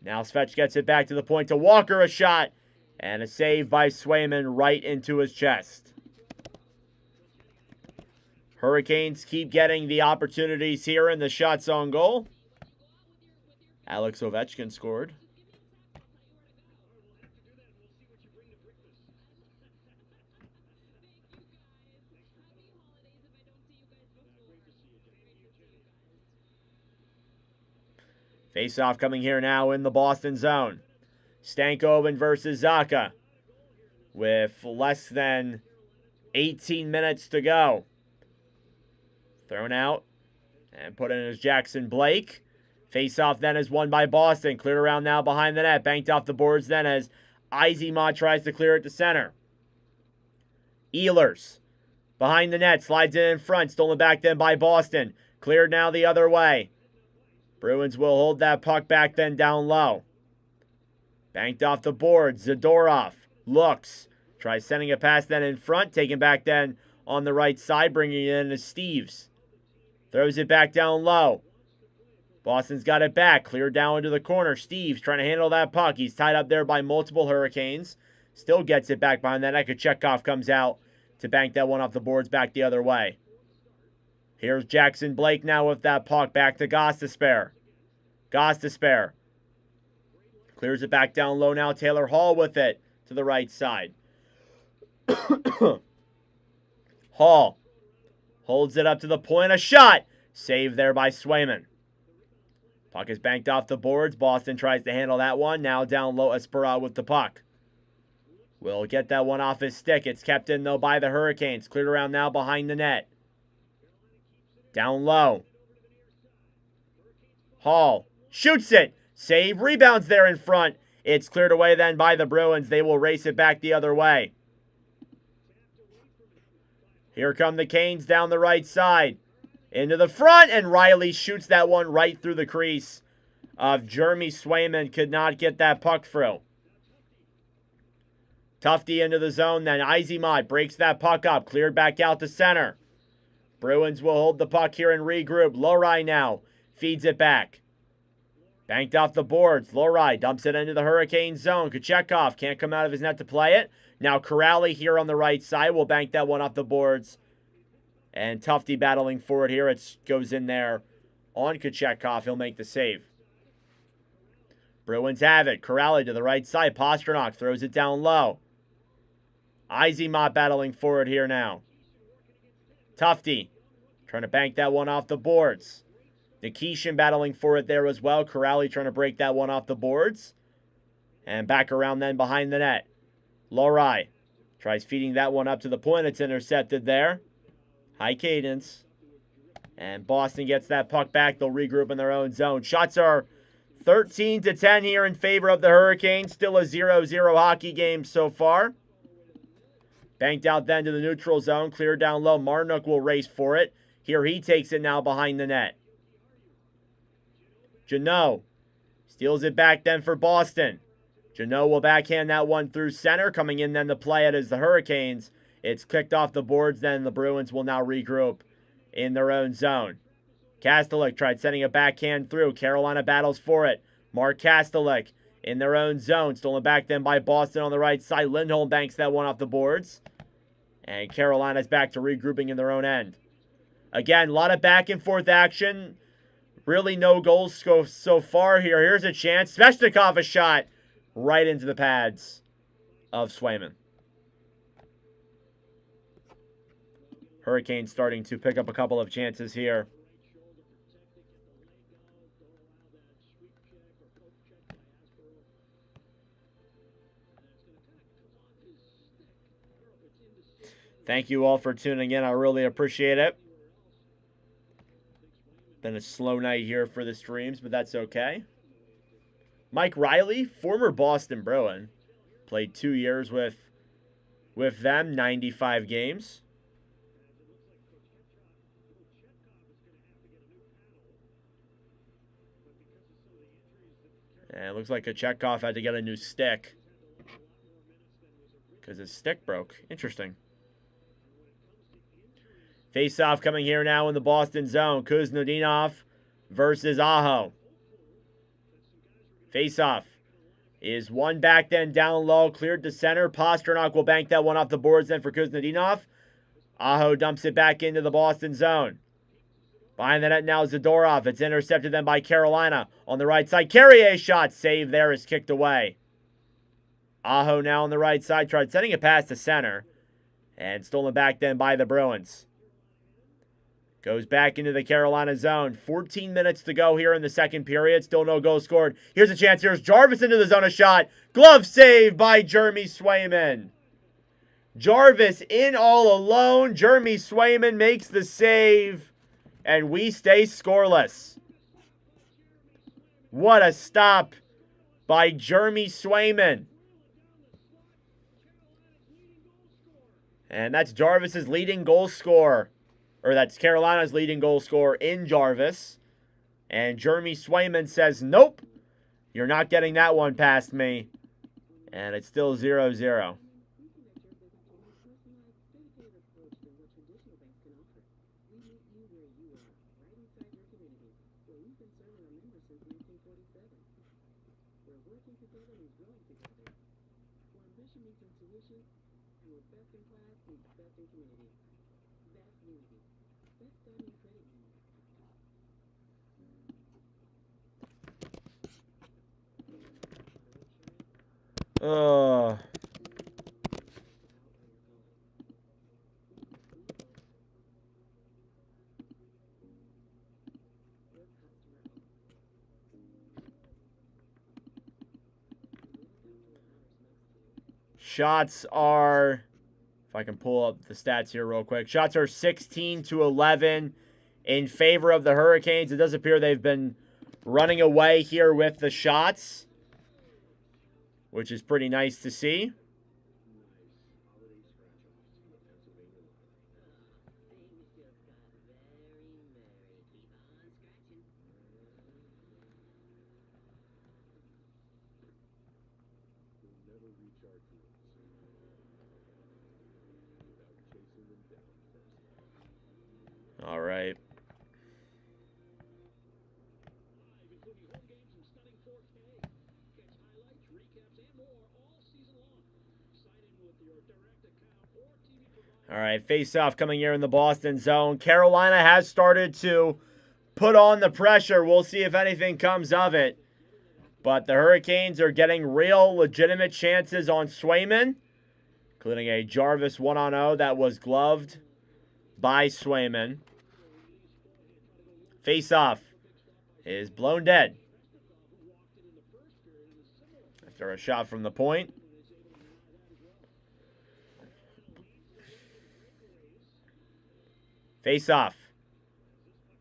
B: Now Svech gets it back to the point to Walker, a shot. And a save by Swayman right into his chest. Hurricanes keep getting the opportunities here in the shots on goal. Alex Ovechkin scored. Face-off coming here now in the Boston zone. Stankoven versus Zacha. With less than 18 minutes to go. Thrown out. And put in as Jackson Blake. Face-off then is won by Boston. Cleared around now behind the net. Banked off the boards then as Izima tries to clear it to center. Ehlers. Behind the net. Slides it in front. Stolen back then by Boston. Cleared now the other way. Bruins will hold that puck back then down low. Banked off the board. Zadorov looks. Tries sending a pass then in front. Taken back then on the right side. Bringing it in to Steves. Throws it back down low. Boston's got it back. Cleared down into the corner. Steves trying to handle that puck. He's tied up there by multiple Hurricanes. Still gets it back behind that. Kochetkov comes out to bank that one off the boards back the other way. Here's Jackson Blake now with that puck. Back to Gostisbehere. Gostisbehere. Clears it back down low now. Taylor Hall with it to the right side. Hall holds it up to the point. A shot. Saved there by Swayman. Puck is banked off the boards. Boston tries to handle that one. Now down low, Esperat with the puck. Will get that one off his stick. It's kept in, though, by the Hurricanes. Cleared around now behind the net. Down low. Hall shoots it. Save. Rebounds there in front. It's cleared away then by the Bruins. They will race it back the other way. Here come the Canes down the right side. Into the front, and Riley shoots that one right through the crease of Jeremy Swayman. Could not get that puck through. Tufte into the zone, then Izima breaks that puck up. Cleared back out to center. Bruins will hold the puck here and regroup. Lohrei now feeds it back. Banked off the boards. Lohrei dumps it into the Hurricane zone. Kochetkov can't come out of his net to play it. Now Corrali here on the right side will bank that one off the boards. And Tufte battling for it here. It goes in there on Kochetkov. He'll make the save. Bruins have it. Corrali to the right side. Pastrnak throws it down low. Izima battling for it here now. Tufte trying to bank that one off the boards. Nikishin battling for it there as well. Corrali trying to break that one off the boards. And back around then behind the net. Lohrei tries feeding that one up to the point. It's intercepted there. High cadence. And Boston gets that puck back. They'll regroup in their own zone. Shots are 13-10 here in favor of the Hurricanes. Still a 0-0 hockey game so far. Banked out then to the neutral zone. Cleared down low. Marnook will race for it. Here he takes it now behind the net. Janot steals it back then for Boston. Jeannot will backhand that one through center. Coming in then to play it is the Hurricanes. It's kicked off the boards. Then the Bruins will now regroup in their own zone. Kastelik tried sending a backhand through. Carolina battles for it. Mark Kastelik in their own zone. Stolen back then by Boston on the right side. Lindholm banks that one off the boards. And Carolina's back to regrouping in their own end. Again, a lot of back and forth action. Really no goals so far here. Here's a chance. Svechnikov a shot right into the pads of Swayman. Hurricanes starting to pick up a couple of chances here. Thank you all for tuning in. I really appreciate it. Been a slow night here for the streams, but that's okay. Mike Riley, former Boston Bruin, played 2 years with them, 95 games. And it looks like Kochetkov had to get a new stick because his stick broke. Interesting. Face-off coming here now in the Boston zone. Kuznetsov versus Aho. Face-off is one back then down low, cleared to center. Pastrnak will bank that one off the boards then for Kuznetsov. Aho dumps it back into the Boston zone. Behind the net now Zadorov. It's intercepted then by Carolina on the right side. Carrier's shot save there is kicked away. Aho now on the right side tried sending it past the center. And stolen back then by the Bruins. Goes back into the Carolina zone. 14 minutes to go here in the second period. Still no goal scored. Here's a chance. Here's Jarvis into the zone. A shot. Glove save by Jeremy Swayman. Jarvis in all alone. Jeremy Swayman makes the save. And we stay scoreless. What a stop by Jeremy Swayman. And that's Jarvis's leading goal scorer. Or that's Carolina's leading goal scorer in Jarvis. And Jeremy Swayman says, nope, you're not getting that one past me. And it's still 0-0. Shots are, if I can pull up the stats here real quick. Shots are 16-11 in favor of the Hurricanes. It does appear they've been running away here with the shots, which is pretty nice to see. All right. All right, face-off coming here in the Boston zone. Carolina has started to put on the pressure. We'll see if anything comes of it. But the Hurricanes are getting real legitimate chances on Swayman, including a Jarvis 1-on-0 that was gloved by Swayman. Face-off is blown dead after a shot from the point. Face-off.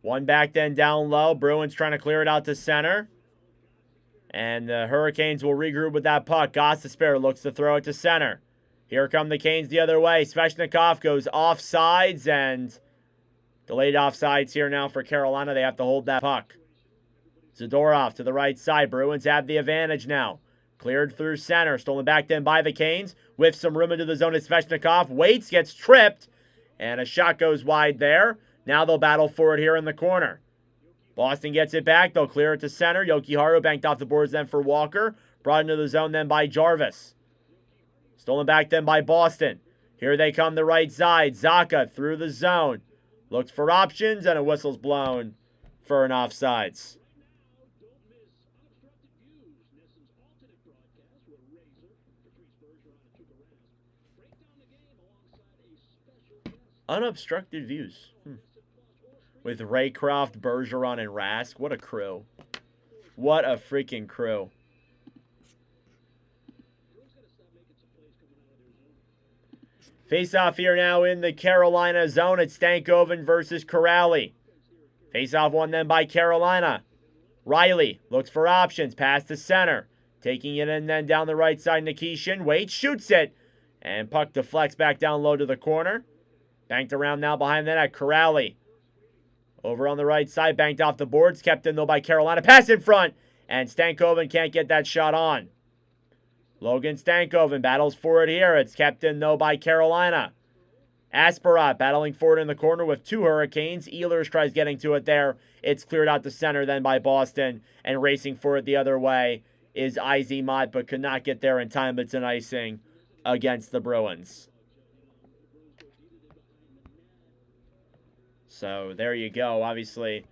B: One back then down low. Bruins trying to clear it out to center. And the Hurricanes will regroup with that puck. Gostisbehere looks to throw it to center. Here come the Canes the other way. Svechnikov goes offsides and delayed offsides here now for Carolina. They have to hold that puck. Zadorov to the right side. Bruins have the advantage now. Cleared through center. Stolen back then by the Canes. With some room into the zone is Svechnikov. Waits, gets tripped. And a shot goes wide there. Now they'll battle for it here in the corner. Boston gets it back. They'll clear it to center. Jokiharju banked off the boards then for Walker. Brought into the zone then by Jarvis. Stolen back then by Boston. Here they come the right side. Zacha through the zone. Looks for options and a whistle's blown for an offsides. Unobstructed views. With Raycroft, Bergeron, and Rask. What a crew. What a freaking crew. Face-off here now in the Carolina zone. It's Stankoven versus Corrali. Face-off won then by Carolina. Riley looks for options. Pass to center. Taking it in then down the right side. Nikishin waits, shoots it. And puck deflects back down low to the corner. Banked around now behind the net. Corrali. Over on the right side. Banked off the boards. Kept in though by Carolina. Pass in front. And Stankoven can't get that shot on. Logan Stankoven battles for it here. It's kept in, though, by Carolina. Asparat battling for it in the corner with two Hurricanes. Ehlers tries getting to it there. It's cleared out to center then by Boston. And racing for it the other way is Izzy Mott, but could not get there in time. It's an icing against the Bruins. So there you go. Obviously,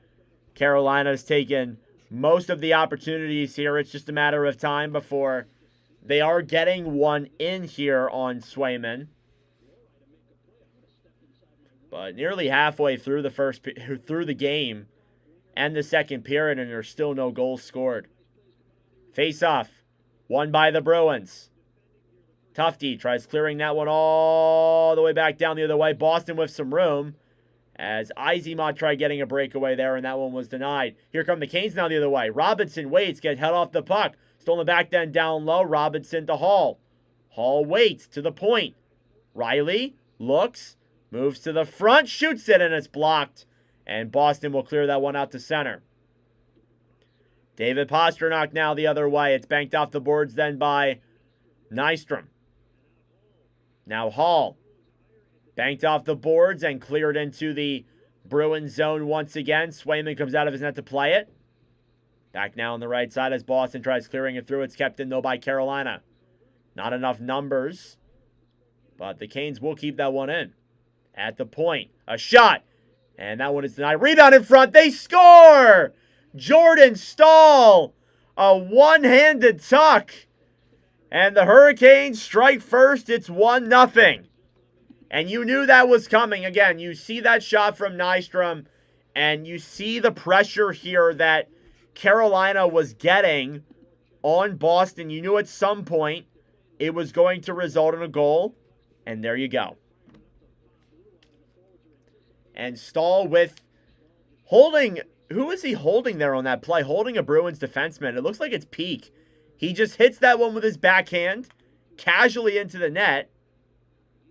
B: Carolina's taken most of the opportunities here. It's just a matter of time before they are getting one in here on Swayman. But nearly halfway through the game and the second period, and there's still no goals scored. Face-off, won by the Bruins. Tufte tries clearing that one all the way back down the other way. Boston with some room, as Izemont tried getting a breakaway there, and that one was denied. Here come the Canes now the other way. Robinson waits, gets held off the puck. Stolen back then down low. Robinson to Hall. Hall waits to the point. Riley looks, moves to the front, shoots it, and it's blocked. And Boston will clear that one out to center. David Pastrnak now the other way. It's banked off the boards then by Nystrom. Now Hall. Banked off the boards and cleared into the Bruins zone once again. Swayman comes out of his net to play it. Back now on the right side as Boston tries clearing it through. It's kept in, though, by Carolina. Not enough numbers, but the Canes will keep that one in. At the point, a shot, and that one is denied. Rebound in front, they score! Jordan Staal, a one-handed tuck. And the Hurricanes strike first. It's 1-0. And you knew that was coming. Again, you see that shot from Nystrom, and you see the pressure here that Carolina was getting on Boston. You knew at some point it was going to result in a goal. And there you go. And Staal with holding, who is he holding there on that play? Holding a Bruins defenseman. It looks like it's Peak. He just hits that one with his backhand, casually into the net.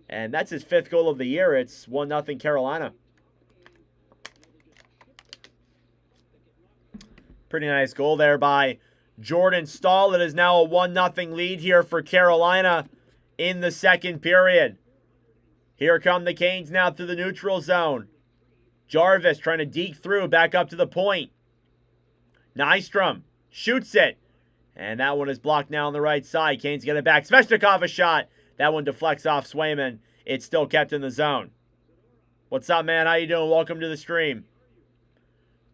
B: And that's his 5th goal of the year. It's 1-0 Carolina. Pretty nice goal there by Jordan Staal. It is now a 1-0 lead here for Carolina in the second period. Here come the Canes now through the neutral zone. Jarvis trying to deke through, back up to the point. Nystrom shoots it. And that one is blocked now on the right side. Canes get it back. Svechnikov a shot. That one deflects off Swayman. It's still kept in the zone. What's up, man? How you doing? Welcome to the stream.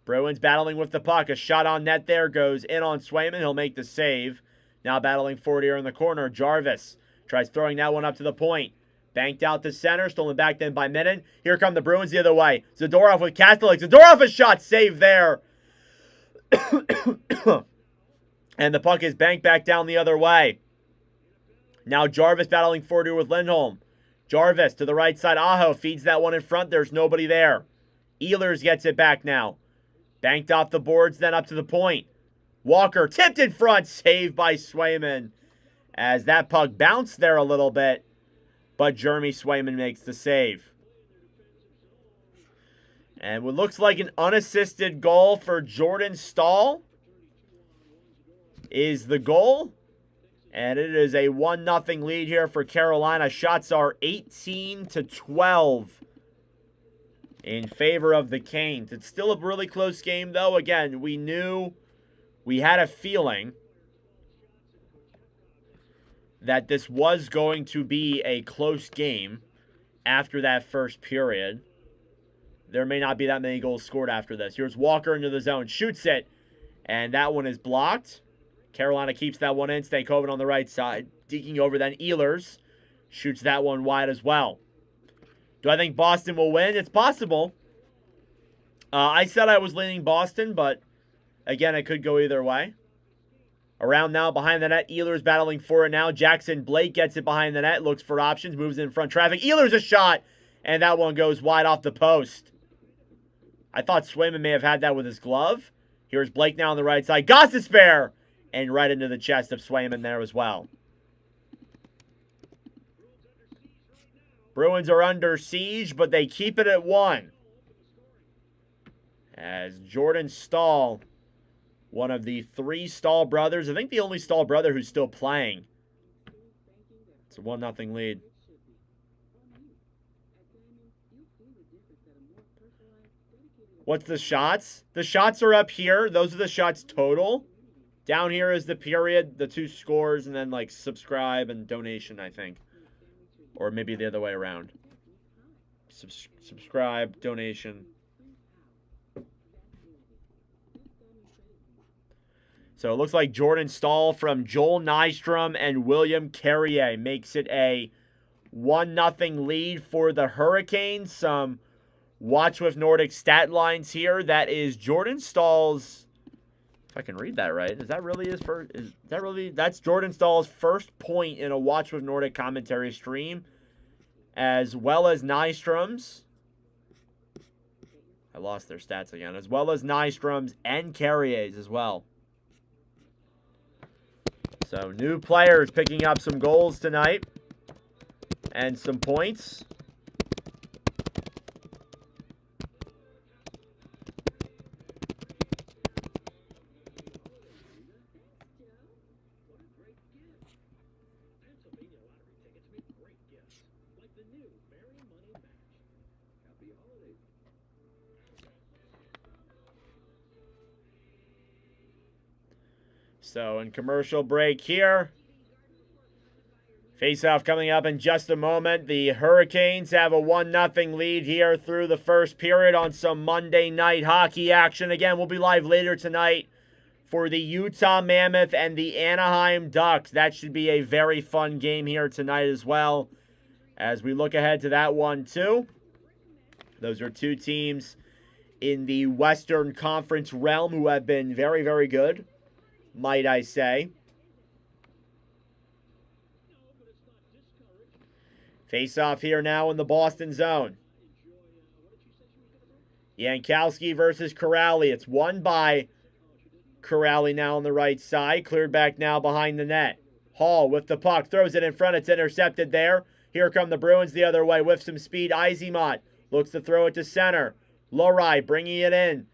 B: Bruins battling with the puck. A shot on net there goes in on Swayman. He'll make the save. Now battling forward here in the corner. Jarvis tries throwing that one up to the point. Banked out to center. Stolen back then by Minnan. Here come the Bruins the other way. Zadorov with Kastelik. Zadorov a shot. Save there. And the puck is banked back down the other way. Now Jarvis battling forward here with Lindholm. Jarvis to the right side. Aho feeds that one in front. There's nobody there. Ehlers gets it back now. Banked off the boards, then up to the point. Walker tipped in front. Saved by Swayman. As that puck bounced there a little bit. But Jeremy Swayman makes the save. And what looks like an unassisted goal for Jordan Staal is the goal. And it is a 1-0 lead here for Carolina. Shots are 18-12 in favor of the Canes. It's still a really close game, though. Again, we had a feeling that this was going to be a close game after that first period. There may not be that many goals scored after this. Here's Walker into the zone, shoots it, and that one is blocked. Carolina keeps that one in. Stankoven on the right side. Deking over then Ehlers. Shoots that one wide as well. Do I think Boston will win? It's possible. I said I was leaning Boston, but again, it could go either way. Around now, behind the net. Ehlers battling for it now. Jackson Blake gets it behind the net. Looks for options. Moves in front traffic. Ehlers a shot. And that one goes wide off the post. I thought Swayman may have had that with his glove. Here's Blake now on the right side. Gostisbehere! And right into the chest of Swayman there as well. Bruins are under siege, but they keep it at 1. As Jordan Stahl, one of the 3 Stahl brothers, I think the only Stahl brother who's still playing. It's a 1-0 lead. What's the shots? The shots are up here. Those are the shots total. Down here is the period, the 2 scores, and then like subscribe and donation, I think. Or maybe the other way around. Subscribe, donation. So it looks like Jordan Stahl from Joel Nystrom and William Carrier makes it a 1-0 lead for the Hurricanes. Some Watch with Nordic stat lines here. That is Jordan Stahl's, if I can read that right, is that really his first? Is that really? That's Jordan Stahl's first point in a Watch with Nordic commentary stream, as well as Nystrom's. I lost their stats again. As well as Nystrom's and Carrier's as well. So new players picking up some goals tonight and some points. So in commercial break here. Face-off coming up in just a moment. The Hurricanes have a 1-0 lead here through the first period on some Monday night hockey action. Again, we'll be live later tonight for the Utah Mammoth and the Anaheim Ducks. That should be a very fun game here tonight as well, as we look ahead to that one too. Those are 2 teams in the Western Conference realm who have been very, very good, might I say. Face-off here now in the Boston zone. Jankowski versus Corrali. It's won by Corrali now on the right side. Cleared back now behind the net. Hall with the puck. Throws it in front. It's intercepted there. Here come the Bruins the other way with some speed. Izemont looks to throw it to center. Lohrei bringing it in.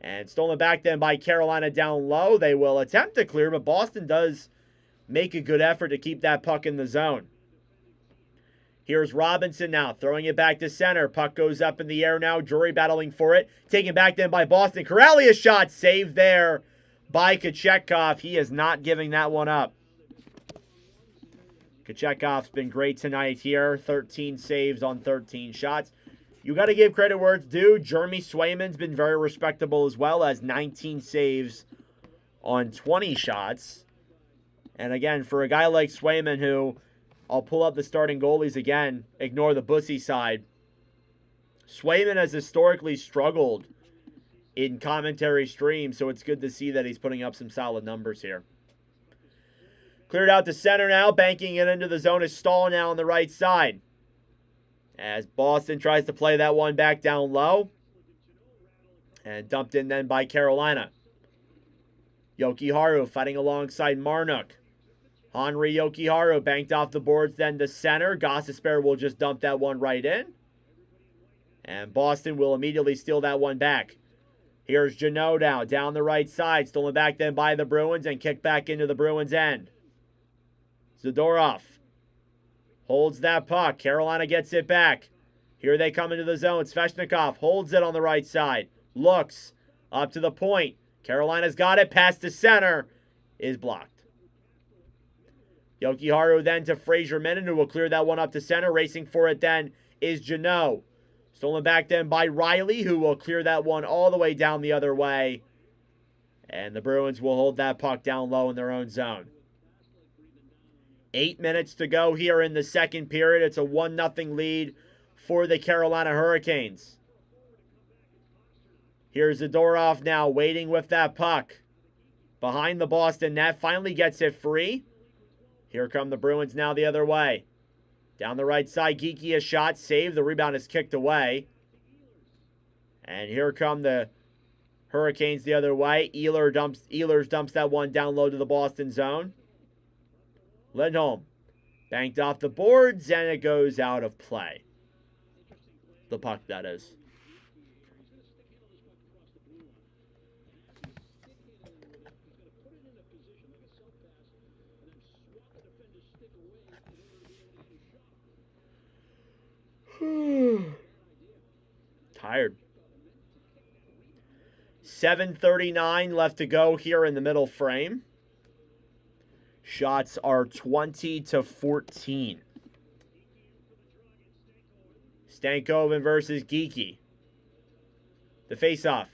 B: And stolen back then by Carolina down low. They will attempt to clear, but Boston does make a good effort to keep that puck in the zone. Here's Robinson now, throwing it back to center. Puck goes up in the air now. Drury battling for it. Taken back then by Boston. Corrali a shot saved there by Kochetkov. He is not giving that one up. Kochetkov's been great tonight here. 13 saves on 13 shots. You got to give credit where it's due. Jeremy Swayman's been very respectable as well, as 19 saves on 20 shots. And again, for a guy like Swayman, who, I'll pull up the starting goalies again, ignore the Bussy side. Swayman has historically struggled in commentary streams, so it's good to see that he's putting up some solid numbers here. Cleared out to center now, banking it into the zone is Stahl now on the right side. As Boston tries to play that one back down low. And dumped in then by Carolina. Jokiharju fighting alongside Marnook. Henri Jokiharju banked off the boards then to center. Gostisbehere will just dump that one right in. And Boston will immediately steal that one back. Here's Jeannot now down the right side. Stolen back then by the Bruins and kicked back into the Bruins' end. Zadorov holds that puck. Carolina gets it back. Here they come into the zone. Svechnikov holds it on the right side. Looks up to the point. Carolina's got it. Pass to center is blocked. Jokiharju then to Fraser Minnan, who will clear that one up to center. Racing for it then is Janot. Stolen back then by Riley, who will clear that one all the way down the other way. And the Bruins will hold that puck down low in their own zone. 8 minutes to go here in the second period. It's a 1-0 lead for the Carolina Hurricanes. Here's Zadorov now waiting with that puck. Behind the Boston net. Finally gets it free. Here come the Bruins now the other way. Down the right side, Geekie a shot. Saved. The rebound is kicked away. And here come the Hurricanes the other way. Ehlers dumps that one down low to the Boston zone. Lindholm banked off the boards, and it goes out of play. The puck, that is. Tired. 7:39 left to go here in the middle frame. Shots are 20-14. Stankoven versus Geekie. The faceoff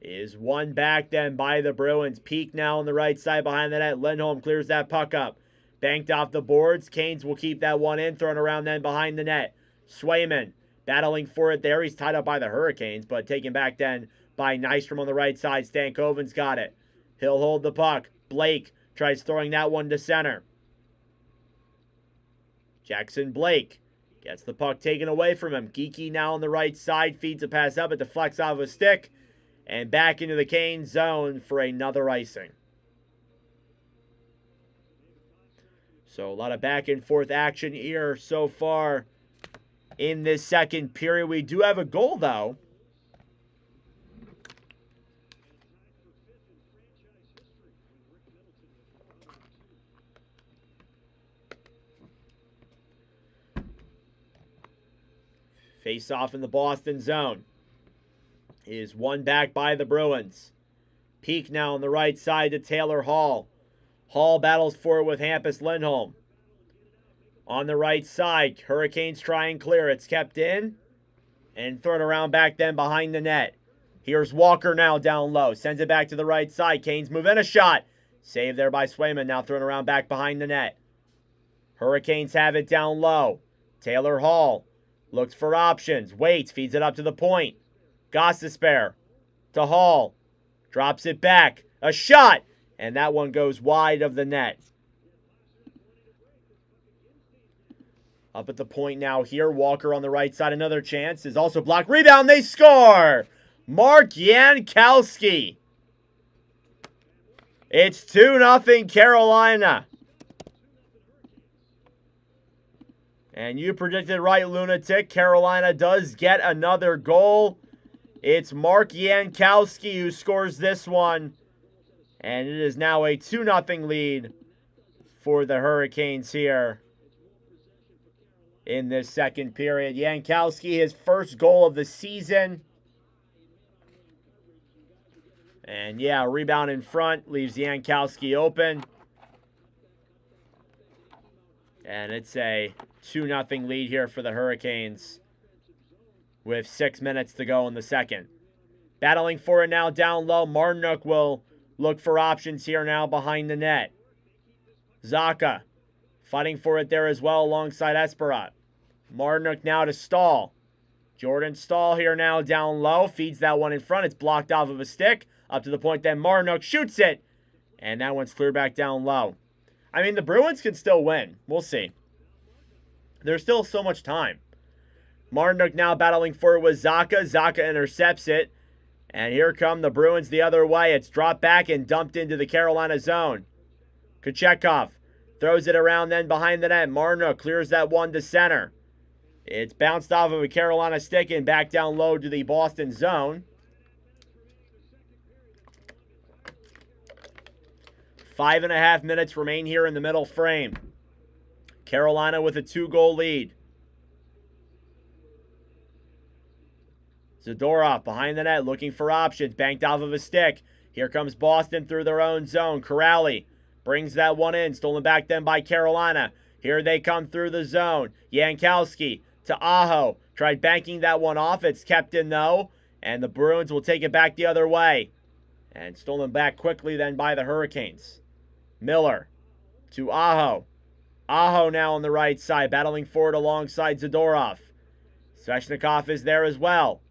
B: is won back then by the Bruins. Peak now on the right side behind the net. Lindholm clears that puck up. Banked off the boards. Canes will keep that one in. Thrown around then behind the net. Swayman battling for it there. He's tied up by the Hurricanes, but taken back then by Nystrom on the right side. Stankoven's got it. He'll hold the puck. Blake tries throwing that one to center. Jackson Blake gets the puck taken away from him. Geekie now on the right side. Feeds a pass up. It deflects off a stick. And back into the Canes zone for another icing. So a lot of back and forth action here so far in this second period. We do have a goal, though. Face off in the Boston zone. Is won back by the Bruins. Peak now on the right side to Taylor Hall. Hall battles for it with Hampus Lindholm. On the right side, Hurricanes try and clear. It's kept in and thrown around back then behind the net. Here's Walker now down low. Sends it back to the right side. Canes move in a shot. Saved there by Swayman. Now thrown around back behind the net. Hurricanes have it down low. Taylor Hall looks for options. Waits. Feeds it up to the point. Gostisbehere to Hall. Drops it back. A shot. And that one goes wide of the net. Up at the point now here. Walker on the right side. Another chance. Is also blocked. Rebound. They score. Mark Jankowski. It's 2-0 Carolina. And you predicted right, Lunatic. Carolina does get another goal. It's Mark Jankowski who scores this one. And it is now a 2-0 lead for the Hurricanes here in this second period. Jankowski, his first goal of the season. And yeah, rebound in front leaves Jankowski open. And it's a 2-0 lead here for the Hurricanes with 6 minutes to go in the second. Battling for it now down low. Martinook will look for options here now behind the net. Zacha fighting for it there as well alongside Esperat. Martinook now to Stahl. Jordan Stahl here now down low. Feeds that one in front. It's blocked off of a stick. Up to the point then Martinook shoots it. And that one's cleared back down low. I mean, the Bruins can still win. We'll see. There's still so much time. Martinook now battling for it with Zacha. Zacha intercepts it. And here come the Bruins the other way. It's dropped back and dumped into the Carolina zone. Kochetkov throws it around then behind the net. Martinook clears that one to center. It's bounced off of a Carolina stick and back down low to the Boston zone. 5.5 minutes remain here in the middle frame. Carolina with a 2-goal lead. Zadorov behind the net looking for options. Banked off of a stick. Here comes Boston through their own zone. Corrali brings that one in. Stolen back then by Carolina. Here they come through the zone. Jankowski to Aho. Tried banking that one off. It's kept in though. And the Bruins will take it back the other way. And stolen back quickly then by the Hurricanes. Miller to Aho. Aho now on the right side. Battling forward alongside Zadorov. Svechnikov is there as well.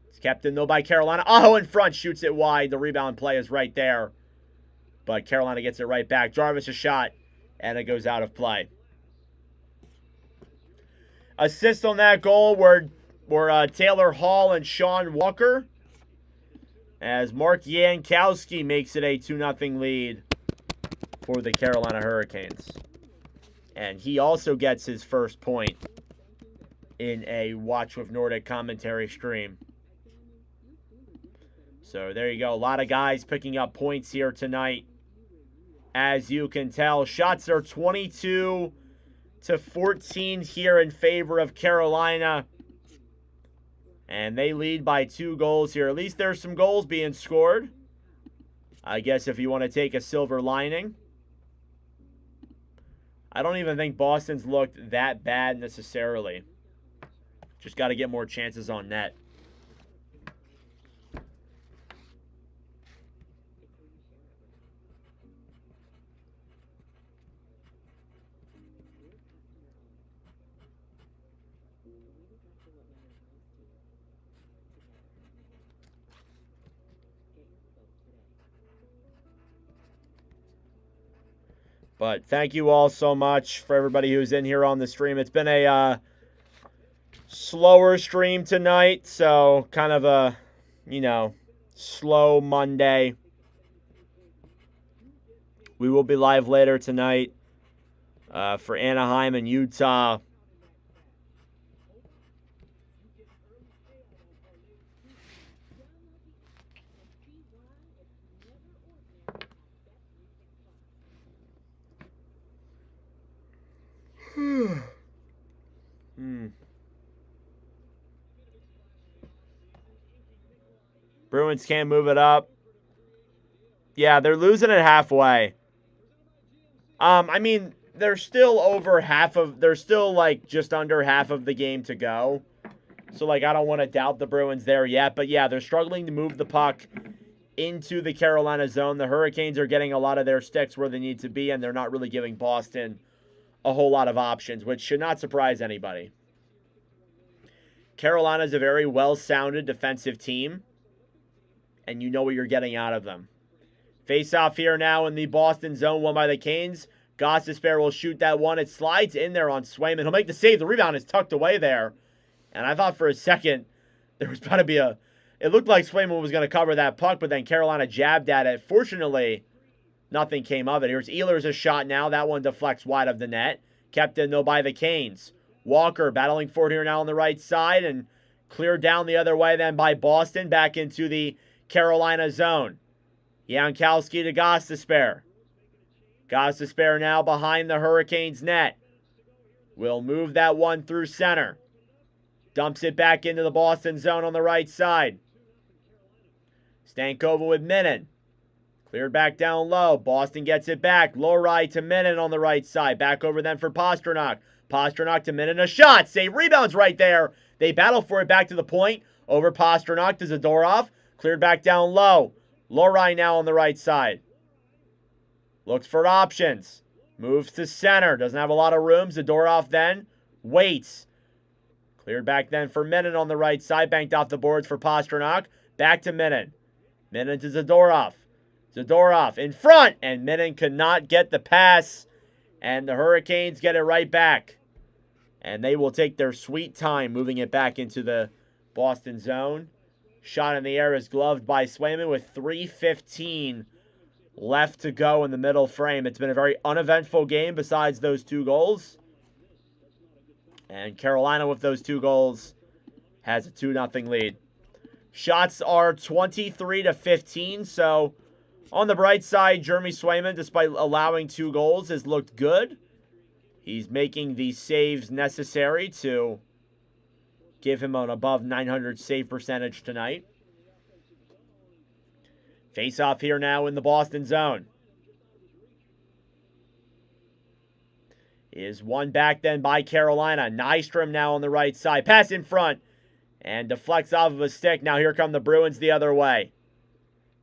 B: It's kept in though by Carolina. Aho in front. Shoots it wide. The rebound play is right there. But Carolina gets it right back. Jarvis a shot. And it goes out of play. Assists on that goal were Taylor Hall and Sean Walker. As Mark Jankowski makes it a 2-0 lead for the Carolina Hurricanes. And he also gets his first point in a Watch with Nordic commentary stream. So there you go. A lot of guys picking up points here tonight. As you can tell, shots are 22-14 here in favor of Carolina. And they lead by 2 goals here. At least there's some goals being scored. I guess if you want to take a silver lining. I don't even think Boston's looked that bad necessarily. Just got to get more chances on net. But thank you all so much for everybody who's in here on the stream. It's been a slower stream tonight, so kind of a, slow Monday. We will be live later tonight for Anaheim and Utah. Bruins can't move it up. Yeah, they're losing it halfway. I mean, they're still just under half of the game to go. So, I don't want to doubt the Bruins there yet. But, yeah, they're struggling to move the puck into the Carolina zone. The Hurricanes are getting a lot of their sticks where they need to be, and they're not really giving Boston a whole lot of options, which should not surprise anybody. Carolina's a very well-sounded defensive team, and you know what you're getting out of them. Face-off here now in the Boston zone, won by the Canes. Gostisbehere will shoot that one. It slides in there on Swayman. He'll make the save. The rebound is tucked away there. And I thought for a second there was about to be it looked like Swayman was going to cover that puck, but then Carolina jabbed at it. Fortunately, nothing came of it. Here's Ehlers' a shot now. That one deflects wide of the net. Kept in, though, by the Canes. Walker battling forward here now on the right side and cleared down the other way then by Boston back into the Carolina zone. Jankowski to Gostisbehere. Gostisbehere now behind the Hurricanes net. Will move that one through center. Dumps it back into the Boston zone on the right side. Stankova with Minnan. Cleared back down low. Boston gets it back. Lohrei to Minnan on the right side. Back over then for Pastrnak. Pastrnak to Minnan. A shot. Save. Rebounds right there. They battle for it back to the point. Over Pastrnak to Zadorov. Cleared back down low. Lohrei now on the right side. Looks for options. Moves to center. Doesn't have a lot of room. Zadorov then waits. Cleared back then for Minnan on the right side. Banked off the boards for Pastrnak. Back to Minnan. Minnan to Zadorov. Zadorov in front. And Minnan could not get the pass. And the Hurricanes get it right back. And they will take their sweet time moving it back into the Boston zone. Shot in the air is gloved by Swayman with 3:15 left to go in the middle frame. It's been a very uneventful game besides those 2 goals. And Carolina with those 2 goals has a 2-0 lead. Shots are 23-15, so On the bright side, Jeremy Swayman, despite allowing 2 goals, has looked good. He's making the saves necessary to give him an above 900 save percentage tonight. Face-off here now in the Boston zone. Is won back then by Carolina. Nystrom now on the right side. Pass in front. And deflects off of a stick. Now here come the Bruins the other way.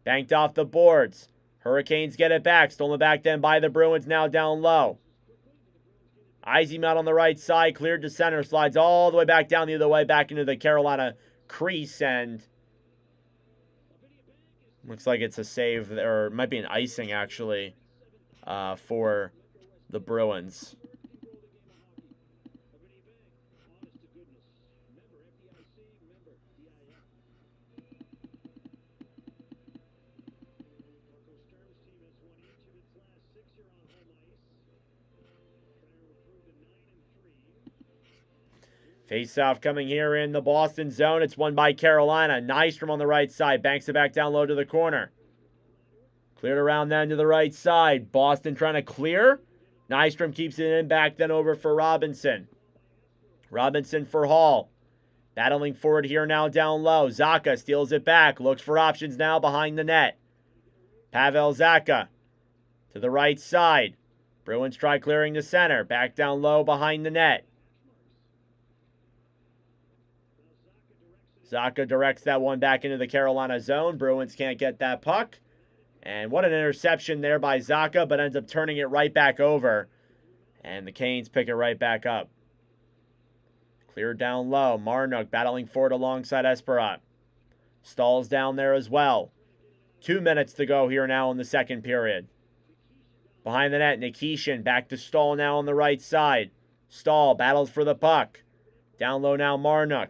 B: Banked off the boards. Hurricanes get it back. Stolen back then by the Bruins, now down low. Eisenman on the right side. Cleared to center. Slides all the way back down the other way. Back into the Carolina crease. And looks like it's a save. Or it might be an icing, actually, for the Bruins. Face-off coming here in the Boston zone. It's won by Carolina. Nystrom on the right side. Banks it back down low to the corner. Cleared around then to the right side. Boston trying to clear. Nystrom keeps it in. Back then over for Robinson. Robinson for Hall. Battling forward here now down low. Zacha steals it back. Looks for options now behind the net. Pavel Zacha to the right side. Bruins try clearing the center. Back down low behind the net. Zacha directs that one back into the Carolina zone. Bruins can't get that puck. And what an interception there by Zacha, but ends up turning it right back over. And the Canes pick it right back up. Cleared down low. Marnook battling forward alongside Esperat. Stahl's down there as well. 2 minutes to go here now in the second period. Behind the net, Nikishin back to Stahl now on the right side. Stahl battles for the puck. Down low now, Marnook.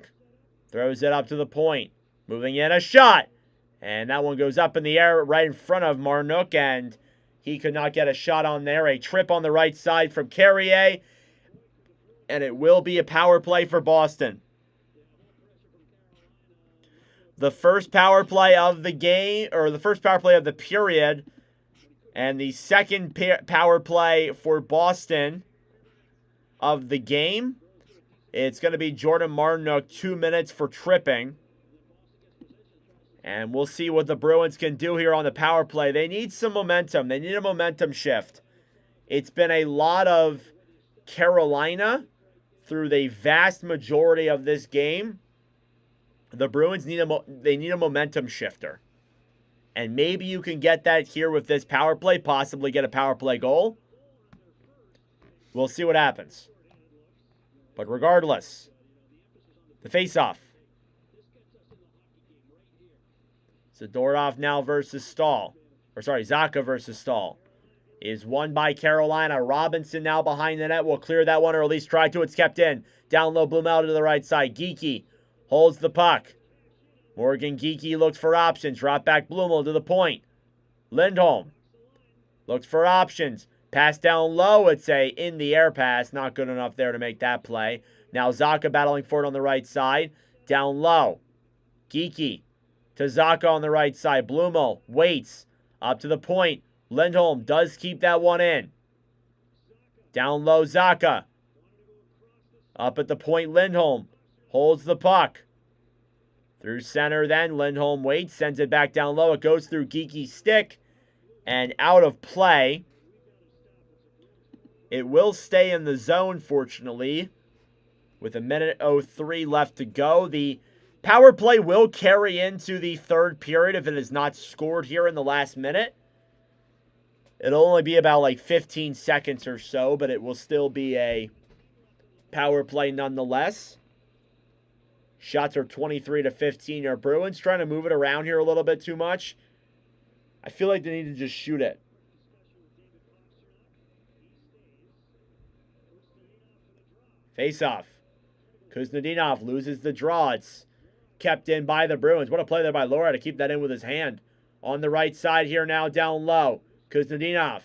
B: Throws it up to the point. Moving in, a shot. And that one goes up in the air right in front of Marnook, and he could not get a shot on there. A trip on the right side from Carrier. And it will be a power play for Boston. The first power play of the game, or the first power play of the period, and the second power play for Boston of the game. It's going to be Jordan Marnook, 2 minutes for tripping. And we'll see what the Bruins can do here on the power play. They need some momentum. They need a momentum shift. It's been a lot of Carolina through the vast majority of this game. The Bruins need a momentum shifter. And maybe you can get that here with this power play, possibly get a power play goal. We'll see what happens. But regardless, the face-off. Zadorov now versus Stahl. Zacha versus Stahl. Is won by Carolina. Robinson now behind the net. Will clear that one, or at least try to. It's kept in. Down low, Blumel to the right side. Geekie holds the puck. Morgan Geekie looks for options. Drop back Blumel to the point. Lindholm looks for options. Pass down low. It's a in-the-air pass. Not good enough there to make that play. Now Zacha battling for it on the right side. Down low. Geekie to Zacha on the right side. Blumel waits. Up to the point. Lindholm does keep that one in. Down low, Zacha. Up at the point, Lindholm holds the puck. Through center then, Lindholm waits, sends it back down low. It goes through Geekie's stick and out of play. It will stay in the zone, fortunately, with 1:03 left to go. The power play will carry into the third period if it is not scored here in the last minute. It'll only be about like 15 seconds or so, but it will still be a power play nonetheless. Shots are 23-15. Our Bruins trying to move it around here a little bit too much. I feel like they need to just shoot it. Face-off. Kuznetsov loses the draw. It's kept in by the Bruins. What a play there by Laura to keep that in with his hand. On the right side here now, down low. Kuznetsov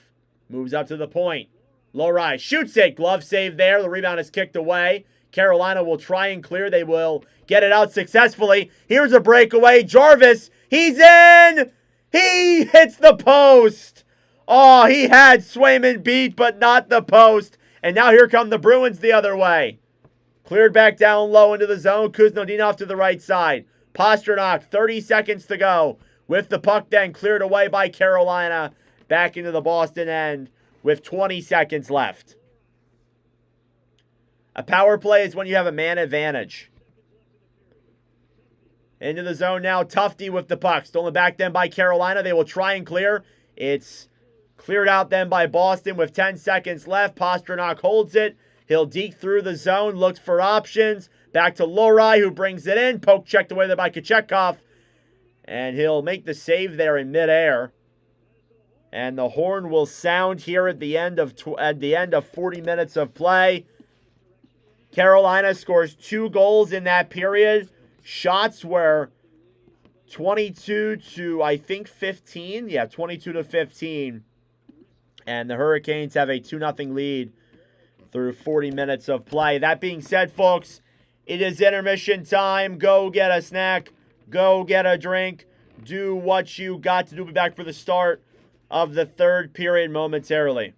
B: moves up to the point. Low rise. Shoots it. Glove save there. The rebound is kicked away. Carolina will try and clear. They will get it out successfully. Here's a breakaway. Jarvis. He's in. He hits the post. Oh, he had Swayman beat, but not the post. And now here come the Bruins the other way. Cleared back down low into the zone. Kuznetsov to the right side. Pastrnak, 30 seconds to go. With the puck then cleared away by Carolina. Back into the Boston end with 20 seconds left. A power play is when you have a man advantage. Into the zone now. Tufte with the puck. Stolen back then by Carolina. They will try and clear. It's cleared out then by Boston with 10 seconds left. Pastrnak holds it. He'll deke through the zone. Looks for options. Back to Lohrei, who brings it in. Poke checked away there by Kochetkov. And he'll make the save there in midair. And the horn will sound here at the end of 40 minutes of play. Carolina scores 2 goals in that period. Shots were 22 to, I think, 15. Yeah, 22 to 15. And the Hurricanes have a 2-0 lead through 40 minutes of play. That being said, folks, it is intermission time. Go get a snack. Go get a drink. Do what you got to do. Be back for the start of the third period momentarily.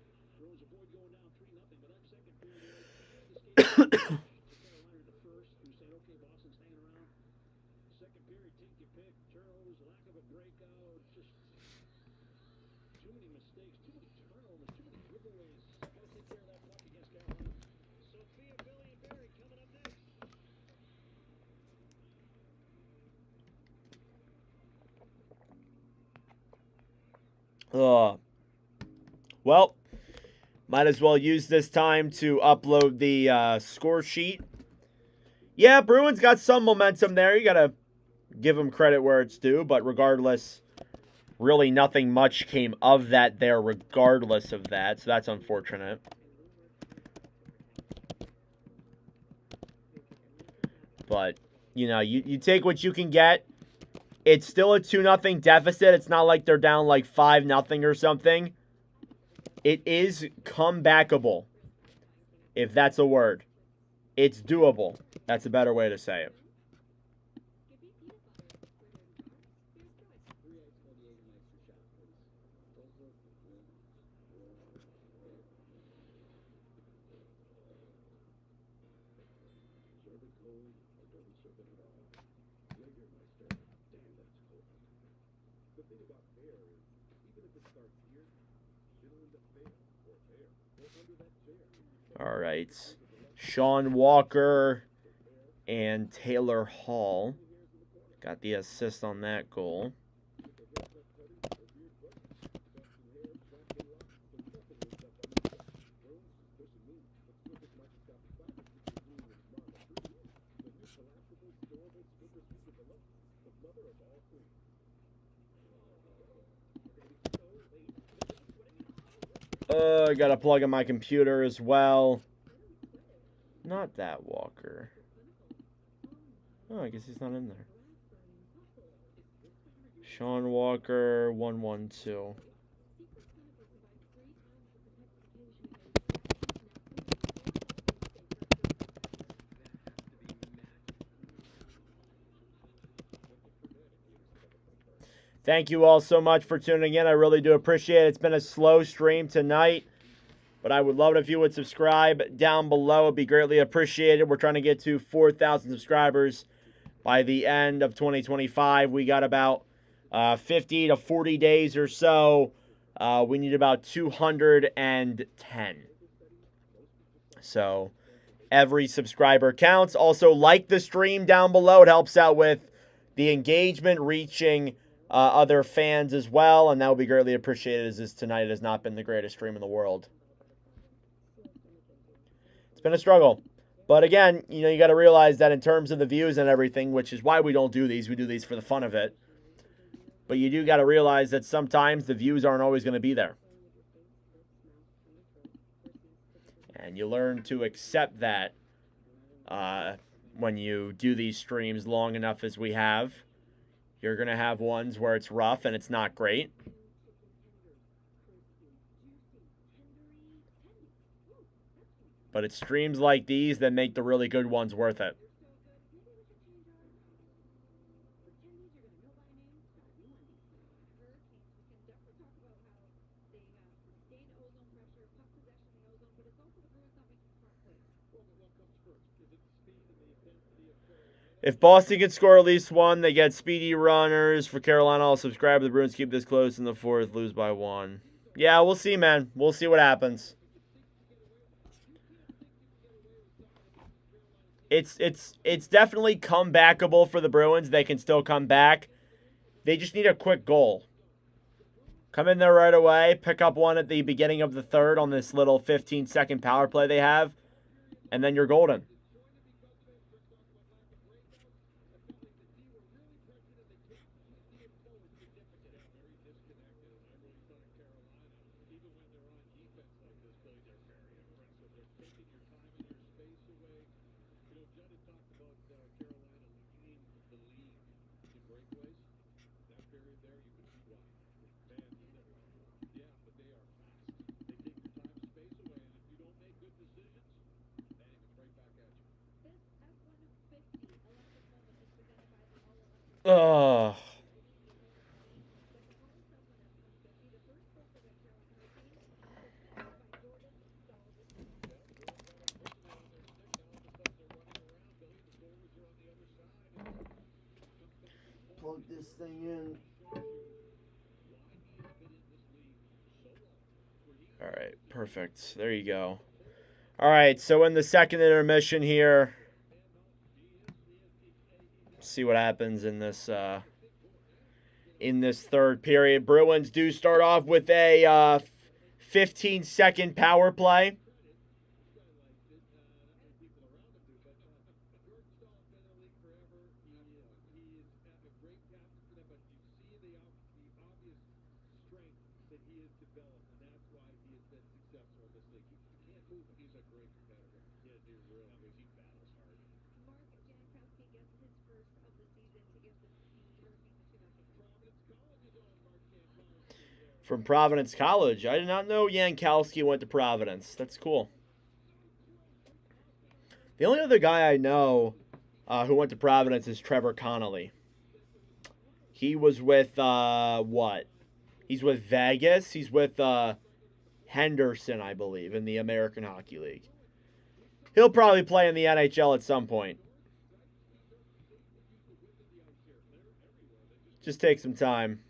B: Well, might as well use this time to upload the score sheet. Yeah, Bruins got some momentum there. You got to give them credit where it's due, but regardless, really nothing much came of that there regardless of that, so that's unfortunate. But, you know, you take what you can get. It's still a 2-0 deficit. It's not like they're down like 5-0 or something. It is comebackable, if that's a word. It's doable. That's a better way to say it. All right. Sean Walker and Taylor Hall got the assist on that goal. I gotta plug in my computer as well. Not that Walker. Oh, I guess he's not in there. Sean Walker, 112. Thank you all so much for tuning in. I really do appreciate it. It's been a slow stream tonight, but I would love it if you would subscribe down below. It'd be greatly appreciated. We're trying to get to 4,000 subscribers by the end of 2025. We got about 50 to 40 days or so. We need about 210. So every subscriber counts. Also, like the stream down below. It helps out with the engagement, reaching other fans as well, and that will be greatly appreciated, as this tonight has not been the greatest stream in the world. It's been a struggle. But again, you know, you got to realize that in terms of the views and everything, which is why we don't do these. We do these for the fun of it. But you do got to realize that sometimes the views aren't always going to be there. And you learn to accept that when you do these streams long enough as we have. You're going to have ones where it's rough and it's not great. But it's streams like these that make the really good ones worth it. If Boston can score at least one, they get speedy runners. For Carolina, I'll subscribe. The Bruins keep this close in the fourth, lose by one. Yeah, we'll see, man. We'll see what happens. It's definitely comebackable for the Bruins. They can still come back. They just need a quick goal. Come in there right away, pick up one at the beginning of the third on this little 15-second power play they have, and then you're golden. Ugh. Plug this thing in. All right, perfect. There you go. All right, so in the second intermission here, see what happens in this third period. Bruins do start off with a 15-second power play. From Providence College. I did not know Yankowski went to Providence. That's cool. The only other guy I know who went to Providence is Trevor Connolly. He was with, what? He's with Vegas. He's with Henderson, I believe, in the American Hockey League. He'll probably play in the NHL at some point. Just take some time.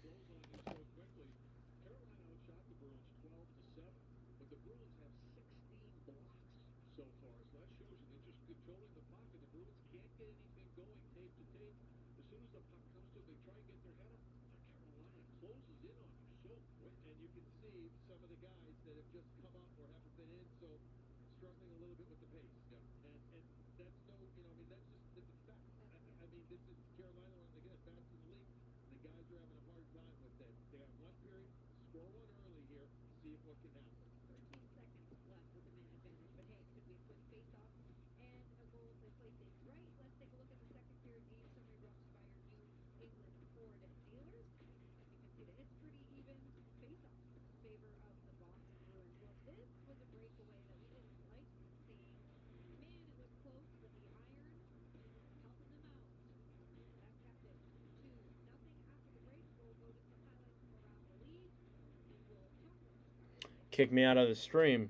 B: Kick me out of the stream.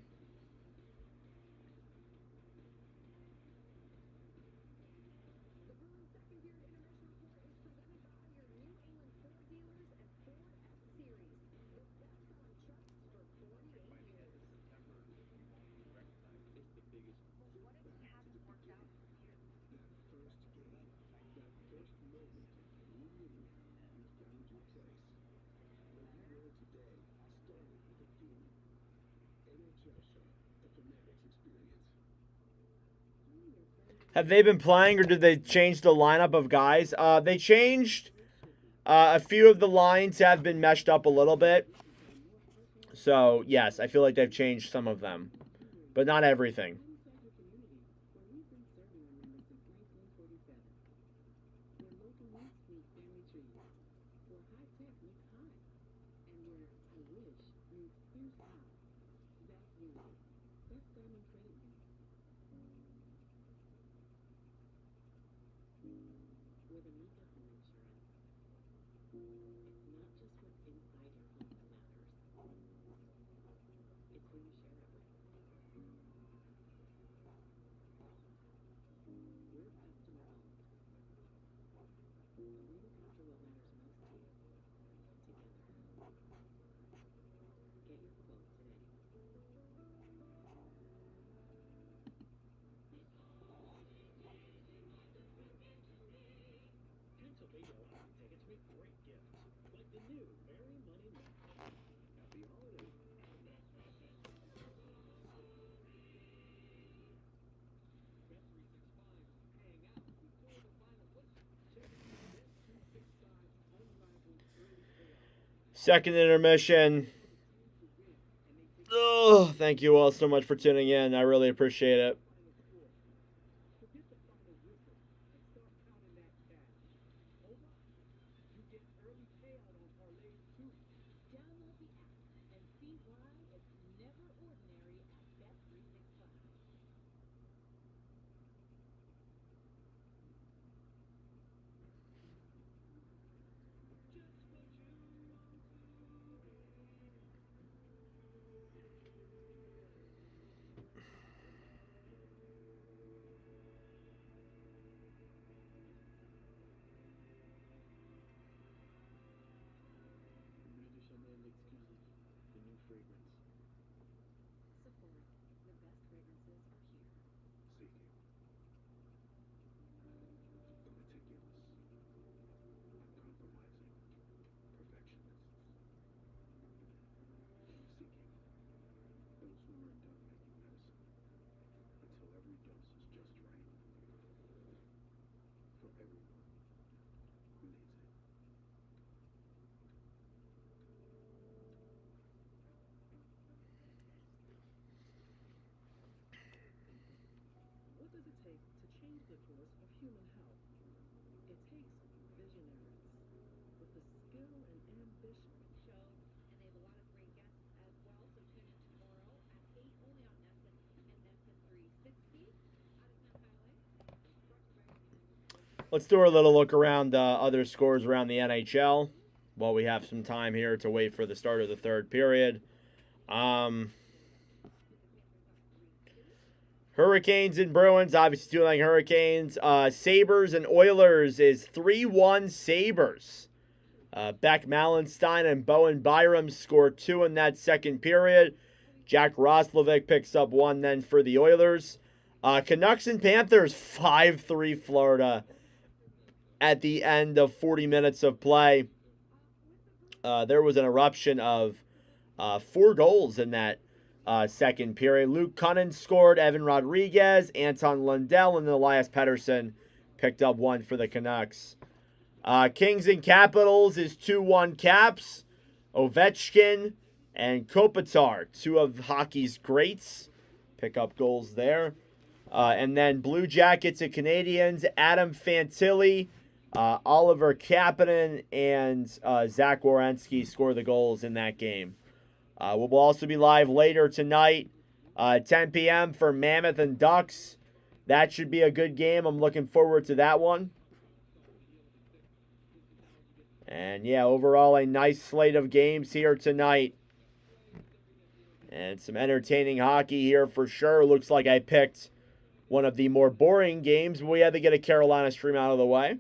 B: Have they been playing, or did they change the lineup of guys? They changed. A few of the lines have been meshed up a little bit. So, yes, I feel like they've changed some of them. But not everything. Second intermission. Oh, thank you all so much for tuning in. I really appreciate it.
C: Download the app and see why it's never ordinary at Bet365. Sephora, the best fragrances are here. What does it take to change the course of human health? It takes visionaries with the skill and ambition. Show, and they have a lot of great guests as well. So tune in tomorrow at 8 only on NESN and NESN 360. Out of 10 highlights.
B: Let's do a little look around other scores around the NHL while we have some time here to wait for the start of the third period. Hurricanes and Bruins, obviously 2-0 Hurricanes. Sabres and Oilers is 3-1 Sabres. Beck Malenstein and Bowen Byram score 2 in that second period. Jack Roslovic picks up 1 then for the Oilers. Canucks and Panthers 5-3 Florida at the end of 40 minutes of play. There was an eruption of 4 goals in that second period. Luke Cunnin scored, Evan Rodriguez, Anton Lundell, and Elias Pettersson picked up 1 for the Canucks. Kings and Capitals is 2-1 Caps. Ovechkin and Kopitar, 2 of hockey's greats, pick up goals there. And then Blue Jackets and Canadians, Adam Fantilli, Oliver Kapanen, and Zach Werenski score the goals in that game. We'll also be live later tonight, 10 p.m. for Mammoth and Ducks. That should be a good game. I'm looking forward to that one. And yeah, overall a nice slate of games here tonight. And some entertaining hockey here for sure. Looks like I picked one of the more boring games, but we had to get a Carolina stream out of the way.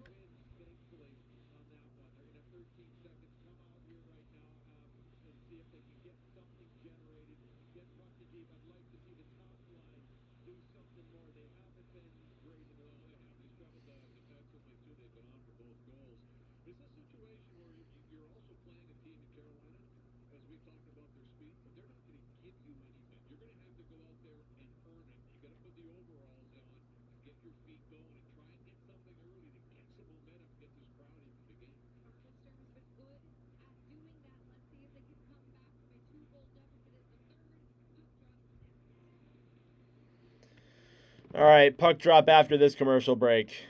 B: All right, puck drop after this commercial break.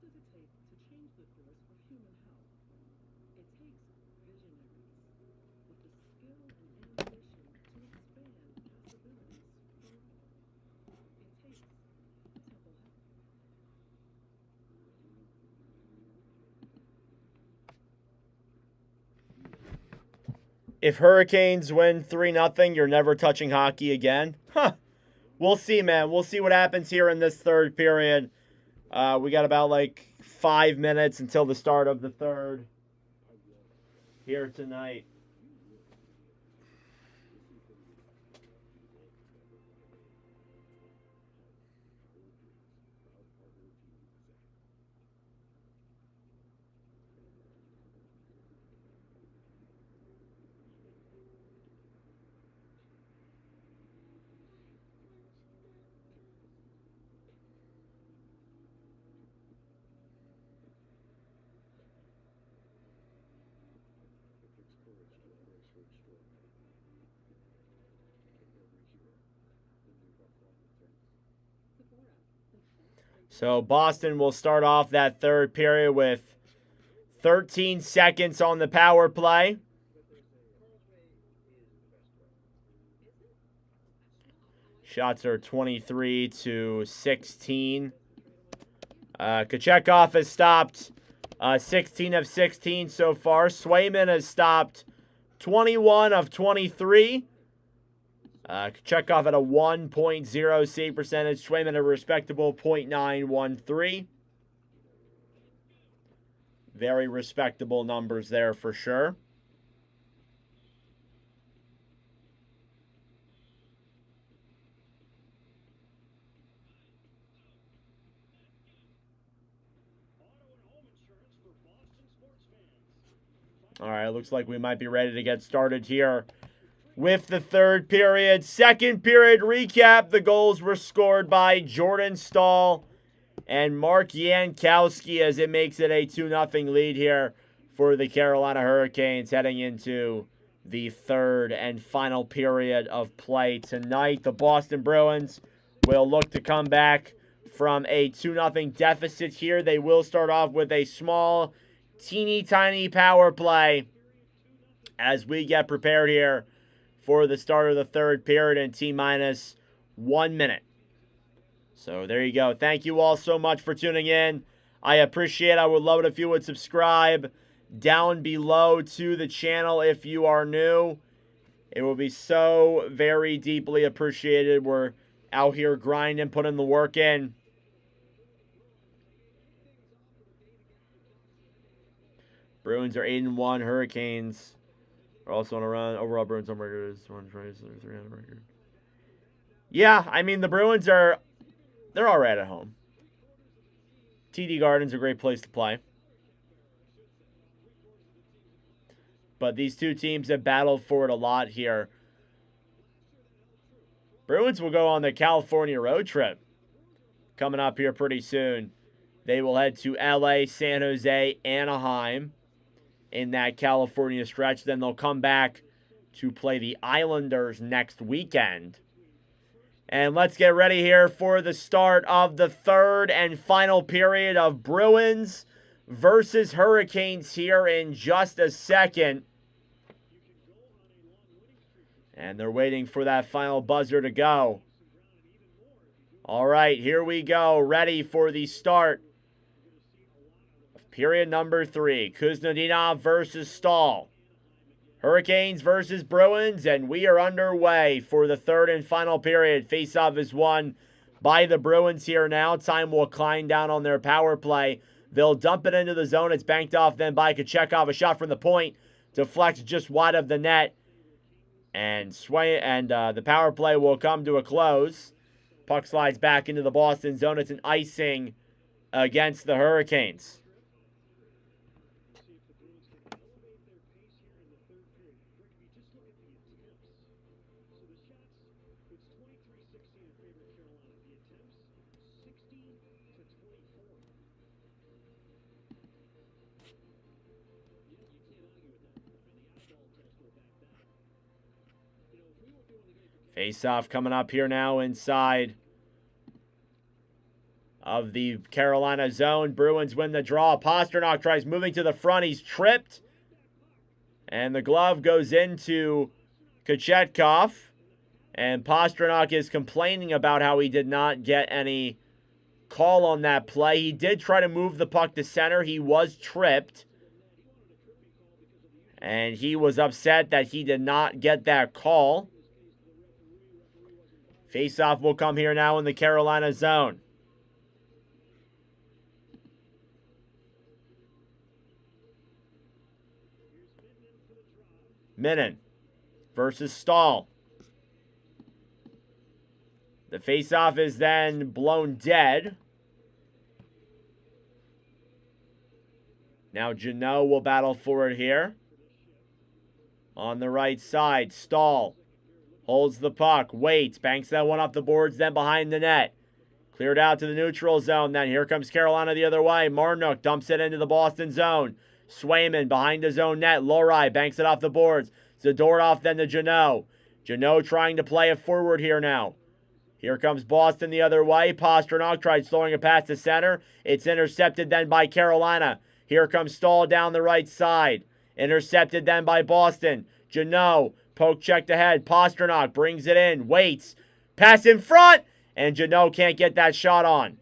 C: does it take to change the course for human health? It takes visionaries with the skill and ambition to expand possibilities for all. It takes Temple Health.
B: If Hurricanes win 3-0, you're never touching hockey again. Huh. We'll see, man. We'll see what happens here in this third period. We got about like 5 minutes until the start of the third here tonight. So Boston will start off that third period with 13 seconds on the power play. Shots are 23-16. Kochekov has stopped 16 of 16 so far. Swayman has stopped 21 of 23. Kochekov at a 1.0 save percentage. Swayman at a respectable .913. Very respectable numbers there for sure. All right, looks like we might be ready to get started here with the third period. Second period recap. The goals were scored by Jordan Stahl and Mark Jankowski as it makes it a 2-0 lead here for the Carolina Hurricanes heading into the third and final period of play tonight. The Boston Bruins will look to come back from a 2-0 deficit here. They will start off with a small, teeny tiny power play as we get prepared here for the start of the third period in T-minus 1 minute. So there you go. Thank you all so much for tuning in. I appreciate it. I would love it if you would subscribe down below to the channel if you are new. It will be so very deeply appreciated. We're out here grinding, putting the work in. Bruins are 8-1. Hurricanes are also on a run. Overall, Bruins on record is 123 on record. Yeah, I mean, the Bruins they're all right at home. TD Garden's a great place to play. But these two teams have battled for it a lot here. Bruins will go on the California road trip coming up here pretty soon. They will head to LA, San Jose, Anaheim in that California stretch. Then they'll come back to play the Islanders next weekend. And let's get ready here for the start of the third and final period of Bruins versus Hurricanes here in just a second. And they're waiting for that final buzzer to go. All right, here we go. Ready for the start of period number 3. Kuznetsov versus Stahl. Hurricanes versus Bruins, and we are underway for the third and final period. Faceoff is won by the Bruins here now. Time will climb down on their power play. They'll dump it into the zone. It's banked off then by Kochekov. A shot from the point. Deflects just wide of the net. And the power play will come to a close. Puck slides back into the Boston zone. It's an icing against the Hurricanes. Face-off coming up here now inside of the Carolina zone. Bruins win the draw. Pastrnak tries moving to the front. He's tripped. And the glove goes into Kochetkov. And Pastrnak is complaining about how he did not get any call on that play. He did try to move the puck to center. He was tripped. And he was upset that he did not get that call. Faceoff will come here now in the Carolina zone. Minnan versus Stahl. The faceoff is then blown dead. Now Jeannot will battle for it here. On the right side, Stahl holds the puck, waits, banks that one off the boards, then behind the net. Cleared out to the neutral zone, then here comes Carolina the other way. Marnook dumps it into the Boston zone. Swayman behind his own net. Lohrei banks it off the boards. Zadorov then to Jeannot. Jeannot trying to play it forward here now. Here comes Boston the other way. Pastrnak tried throwing a pass to center. It's intercepted then by Carolina. Here comes Stahl down the right side. Intercepted then by Boston. Jeannot, poke checked ahead. Pastrnak brings it in, waits. Pass in front, and Jeannot can't get that shot on.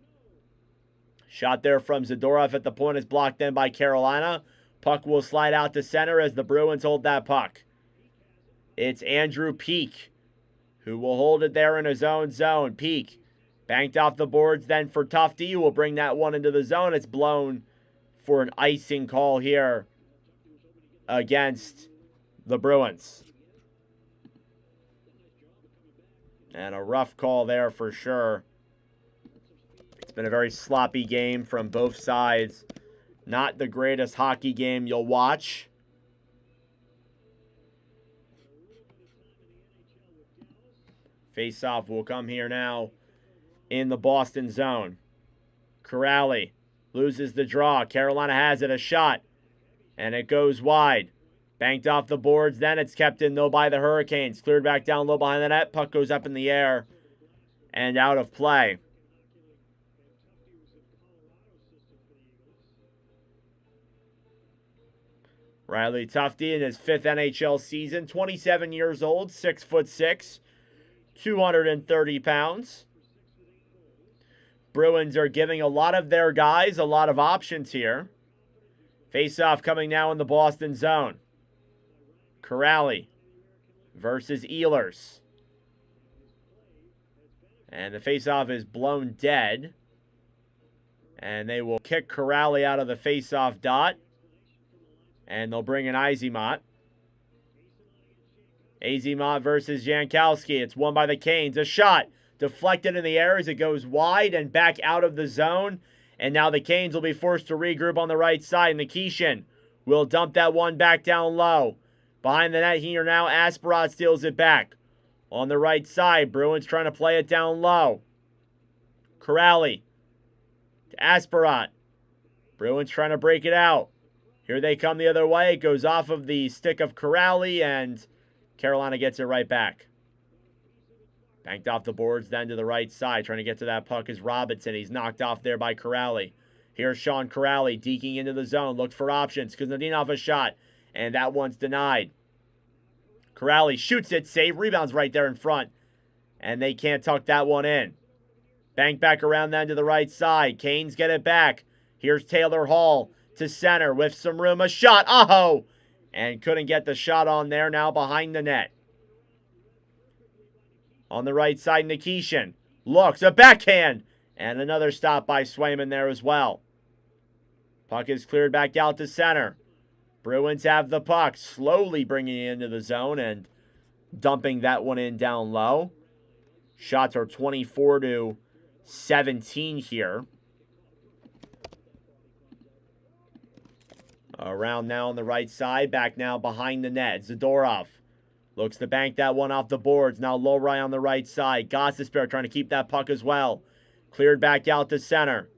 B: Shot there from Zadorov at the point is blocked in by Carolina. Puck will slide out to center as the Bruins hold that puck. It's Andrew Peeke who will hold it there in his own zone. Peeke banked off the boards then for Tufte, who will bring that one into the zone. It's blown for an icing call here against the Bruins. And a rough call there for sure. It's been a very sloppy game from both sides. Not the greatest hockey game you'll watch. Face-off will come here now in the Boston zone. Corrali loses the draw. Carolina has it, a shot. And it goes wide. Banked off the boards. Then it's kept in, though, by the Hurricanes. Cleared back down low behind the net. Puck goes up in the air and out of play. Riley Tufte in his 5th NHL season. 27 years old. 6'6", 230 pounds. Bruins are giving a lot of their guys a lot of options here. Face-off coming now in the Boston zone. Corrali versus Ehlers. And the face-off is blown dead. And they will kick Corrali out of the face-off dot. And they'll bring in Eyssimont. Eyssimont versus Jankowski. It's won by the Canes. A shot deflected in the air as it goes wide and back out of the zone. And now the Canes will be forced to regroup on the right side. Nikishin will dump that one back down low. Behind the net here now, Asparat steals it back. On the right side, Bruins trying to play it down low. Corrali to Asparat. Bruins trying to break it out. Here they come the other way. It goes off of the stick of Corrali, and Carolina gets it right back. Banked off the boards then to the right side. Trying to get to that puck is Robinson. He's knocked off there by Corrali. Here's Sean Corrali deking into the zone. Looked for options. Kuznetsov a shot. And that one's denied. Corrali shoots it. Save. Rebounds right there in front. And they can't tuck that one in. Bank back around then to the right side. Canes get it back. Here's Taylor Hall to center with some room. A shot. Oh! And couldn't get the shot on there. Now behind the net. On the right side, Nikishin looks. A backhand. And another stop by Swayman there as well. Puck is cleared back out to center. Bruins have the puck. Slowly bringing it into the zone and dumping that one in down low. Shots are 24-17 here. Around now on the right side. Back now behind the net. Zadorov looks to bank that one off the boards. Now Lohrei on the right side. Gostisbehere trying to keep that puck as well. Cleared back out to center.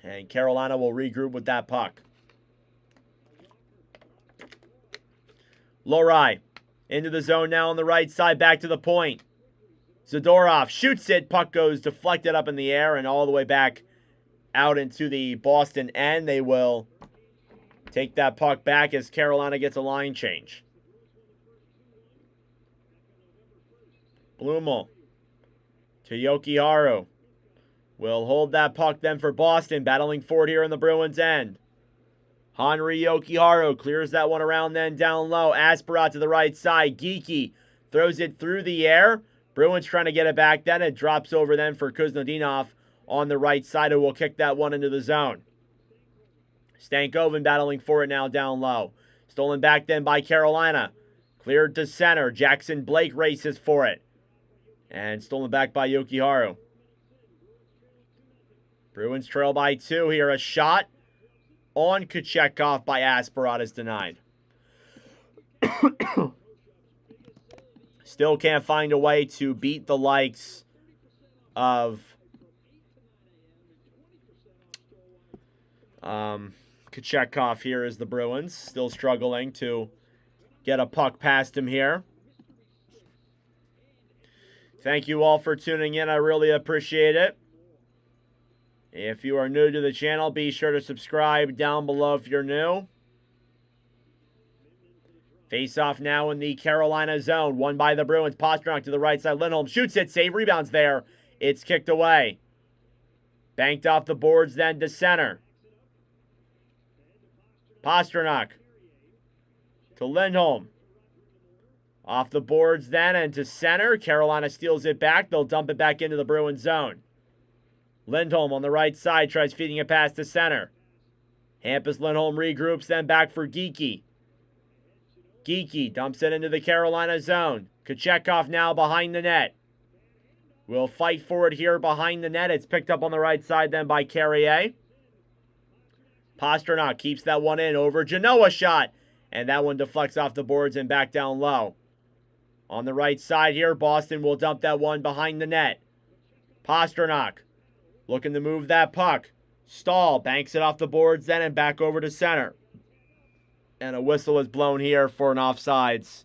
B: And Carolina will regroup with that puck. Lohrei into the zone now on the right side. Back to the point. Zadorov shoots it. Puck goes deflected up in the air and all the way back out into the Boston end. They will take that puck back as Carolina gets a line change. Blumel to Yokiharu. Will hold that puck then for Boston, battling for it here in the Bruins end. Henri Yokiharu clears that one around then down low. Asparat to the right side. Geeky throws it through the air. Bruins trying to get it back then. It drops over then for Kuznetsov on the right side, who will kick that one into the zone. Stankoven battling for it now down low. Stolen back then by Carolina. Cleared to center. Jackson Blake races for it. And stolen back by Yokiharu. Bruins trail by 2 here. A shot on Kochetkov by Asparat is denied. Still can't find a way to beat the likes of Kochetkov here as the Bruins. Still struggling to get a puck past him here. Thank you all for tuning in. I really appreciate it. If you are new to the channel, be sure to subscribe down below if you're new. Face off now in the Carolina zone. Won by the Bruins. Pastrnak to the right side. Lindholm shoots it. Save. Rebounds there. It's kicked away. Banked off the boards then to center. Pastrnak to Lindholm. Off the boards then and to center. Carolina steals it back. They'll dump it back into the Bruins zone. Lindholm on the right side tries feeding it past to center. Hampus Lindholm regroups, then back for Geeky. Geeky dumps it into the Carolina zone. Kochetkov now behind the net. Will fight for it here behind the net. It's picked up on the right side then by Carrier. Pastrnak keeps that one in over Genoa shot. And that one deflects off the boards and back down low. On the right side here, Boston will dump that one behind the net. Pastrnak looking to move that puck. Stahl banks it off the boards then and back over to center. And a whistle is blown here for an offsides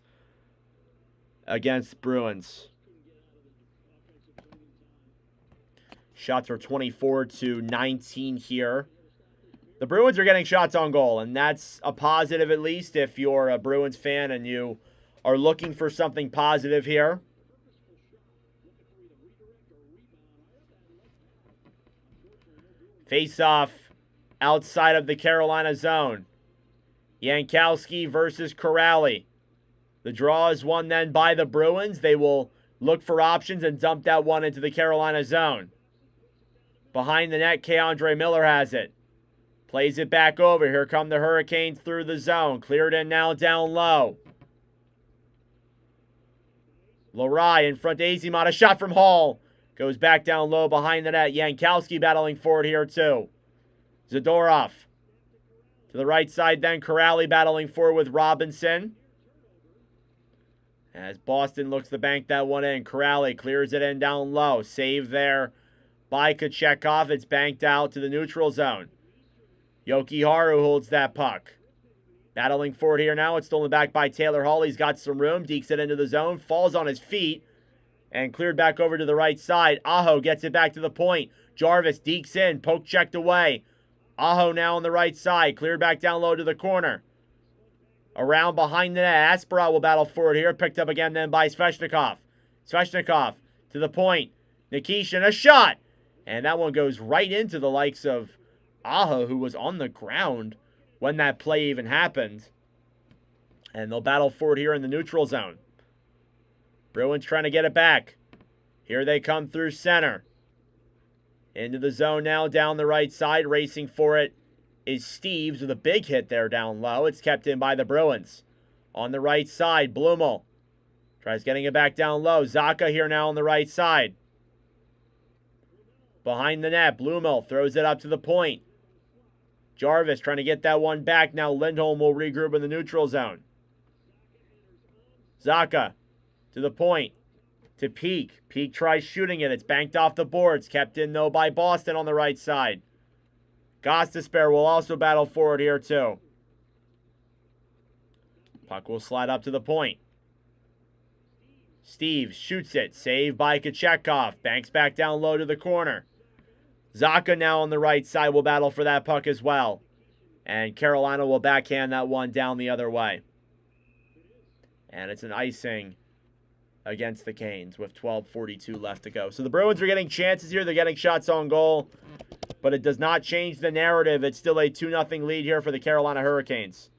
B: against Bruins. Shots are 24-19 here. The Bruins are getting shots on goal, and that's a positive at least if you're a Bruins fan and you are looking for something positive here. Face-off outside of the Carolina zone. Jankowski versus Corrali. The draw is won then by the Bruins. They will look for options and dump that one into the Carolina zone. Behind the net, K'Andre Miller has it. Plays it back over. Here come the Hurricanes through the zone. Cleared in now down low. Lorai in front to Azimot. A shot from Hall. Goes back down low behind the net. Jankowski battling for it here too. Zadorov. To the right side then. Corrali battling for it with Robinson. As Boston looks to bank that one in. Corrali clears it in down low. Save there by Kochetkov. It's banked out to the neutral zone. Yokiharu holds that puck. Battling for it here now. It's stolen back by Taylor Hall. He's got some room. Dekes it into the zone. Falls on his feet. And cleared back over to the right side. Aho gets it back to the point. Jarvis dekes in. Poke checked away. Aho now on the right side. Cleared back down low to the corner. Around behind the net. Asparat will battle for it here. Picked up again then by Svechnikov. Svechnikov to the point. Nikishin, a shot. And that one goes right into the likes of Aho, who was on the ground when that play even happened. And they'll battle for it here in the neutral zone. Bruins trying to get it back. Here they come through center. Into the zone now, down the right side. Racing for it is Steves with a big hit there down low. It's kept in by the Bruins. On the right side, Blumel tries getting it back down low. Zacha here now on the right side. Behind the net, Blumel throws it up to the point. Jarvis trying to get that one back. Now Lindholm will regroup in the neutral zone. Zacha to the point. To Peak. Peak tries shooting it. It's banked off the boards. Kept in, though, by Boston on the right side. Gostisbehere will also battle forward here, too. Puck will slide up to the point. Steve shoots it. Saved by Kochetkov. Banks back down low to the corner. Zaka now on the right side will battle for that puck as well. And Carolina will backhand that one down the other way. And it's an icing against the Canes with 12:42 left to go. So the Bruins are getting chances here. They're getting shots on goal. But it does not change the narrative. It's still a 2-0 lead here for the Carolina Hurricanes.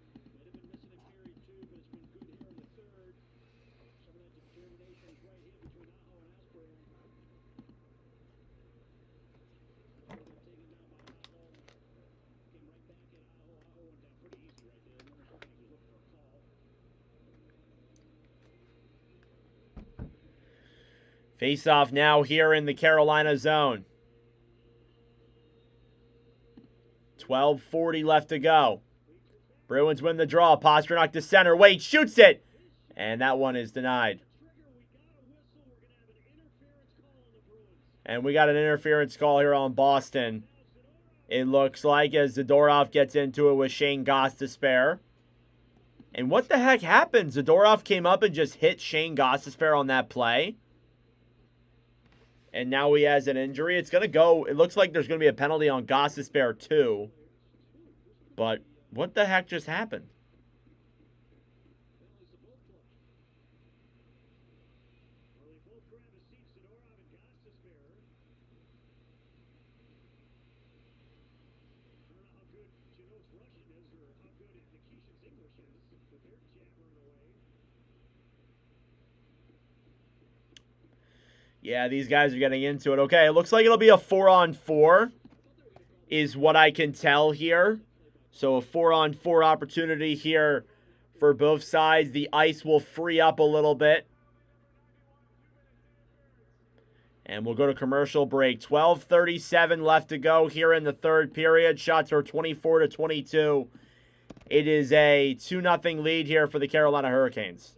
B: Face-off now here in the Carolina zone. 12:40 left to go. Bruins win the draw. Pastrnak to center. Wade shoots it. And that one is denied. And we got an interference call here on Boston. It looks like as Zadorov gets into it with Shane Gostisbehere. And what the heck happened? Zadorov came up and just hit Shane Gostisbehere on that play. And now he has an injury. It's going to go. It looks like there's going to be a penalty on Gostisbehere too. But what the heck just happened? Yeah, these guys are getting into it. Okay, it looks like it'll be a 4-on-4 is what I can tell here. So a 4-on-4 opportunity here for both sides. The ice will free up a little bit. And we'll go to commercial break. 12:37 left to go here in the third period. Shots are 24-22. It is a 2-0 lead here for the Carolina Hurricanes.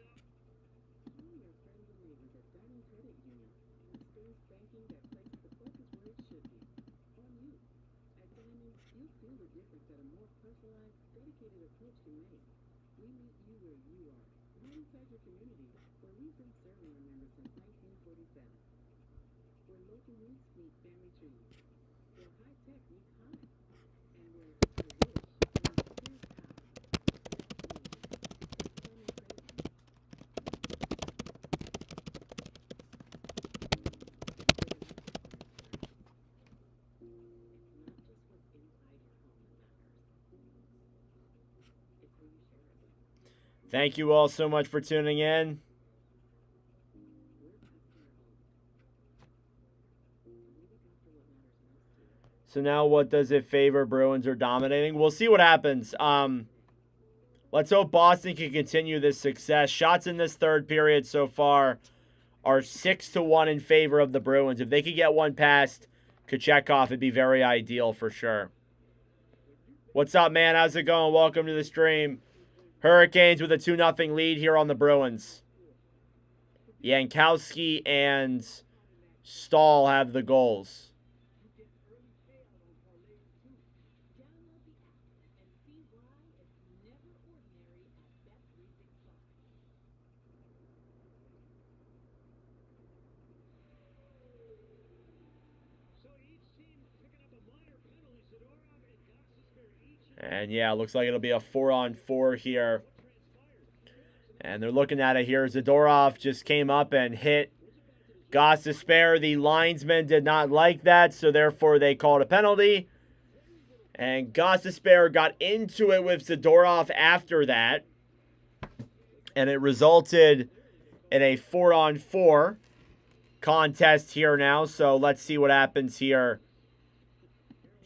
B: Thank you all so much for tuning in. So now what does it favor? Bruins are dominating. We'll see what happens. Let's hope Boston can continue this success. Shots in this third period so far are 6-1 in favor of the Bruins. If they could get one past Kochetkov, it'd be very ideal for sure. What's up, man? How's it going? Welcome to the stream. Hurricanes with a 2-0 lead here on the Bruins. Jankowski and Stahl have the goals. And yeah, looks like it'll be a 4-on-4 here. And they're looking at it here. Zadorov just came up and hit Gostisbehere. The linesman did not like that, so therefore they called a penalty. And Gostisbehere got into it with Zadorov after that. And it resulted in a 4-on-4 contest here now. So let's see what happens here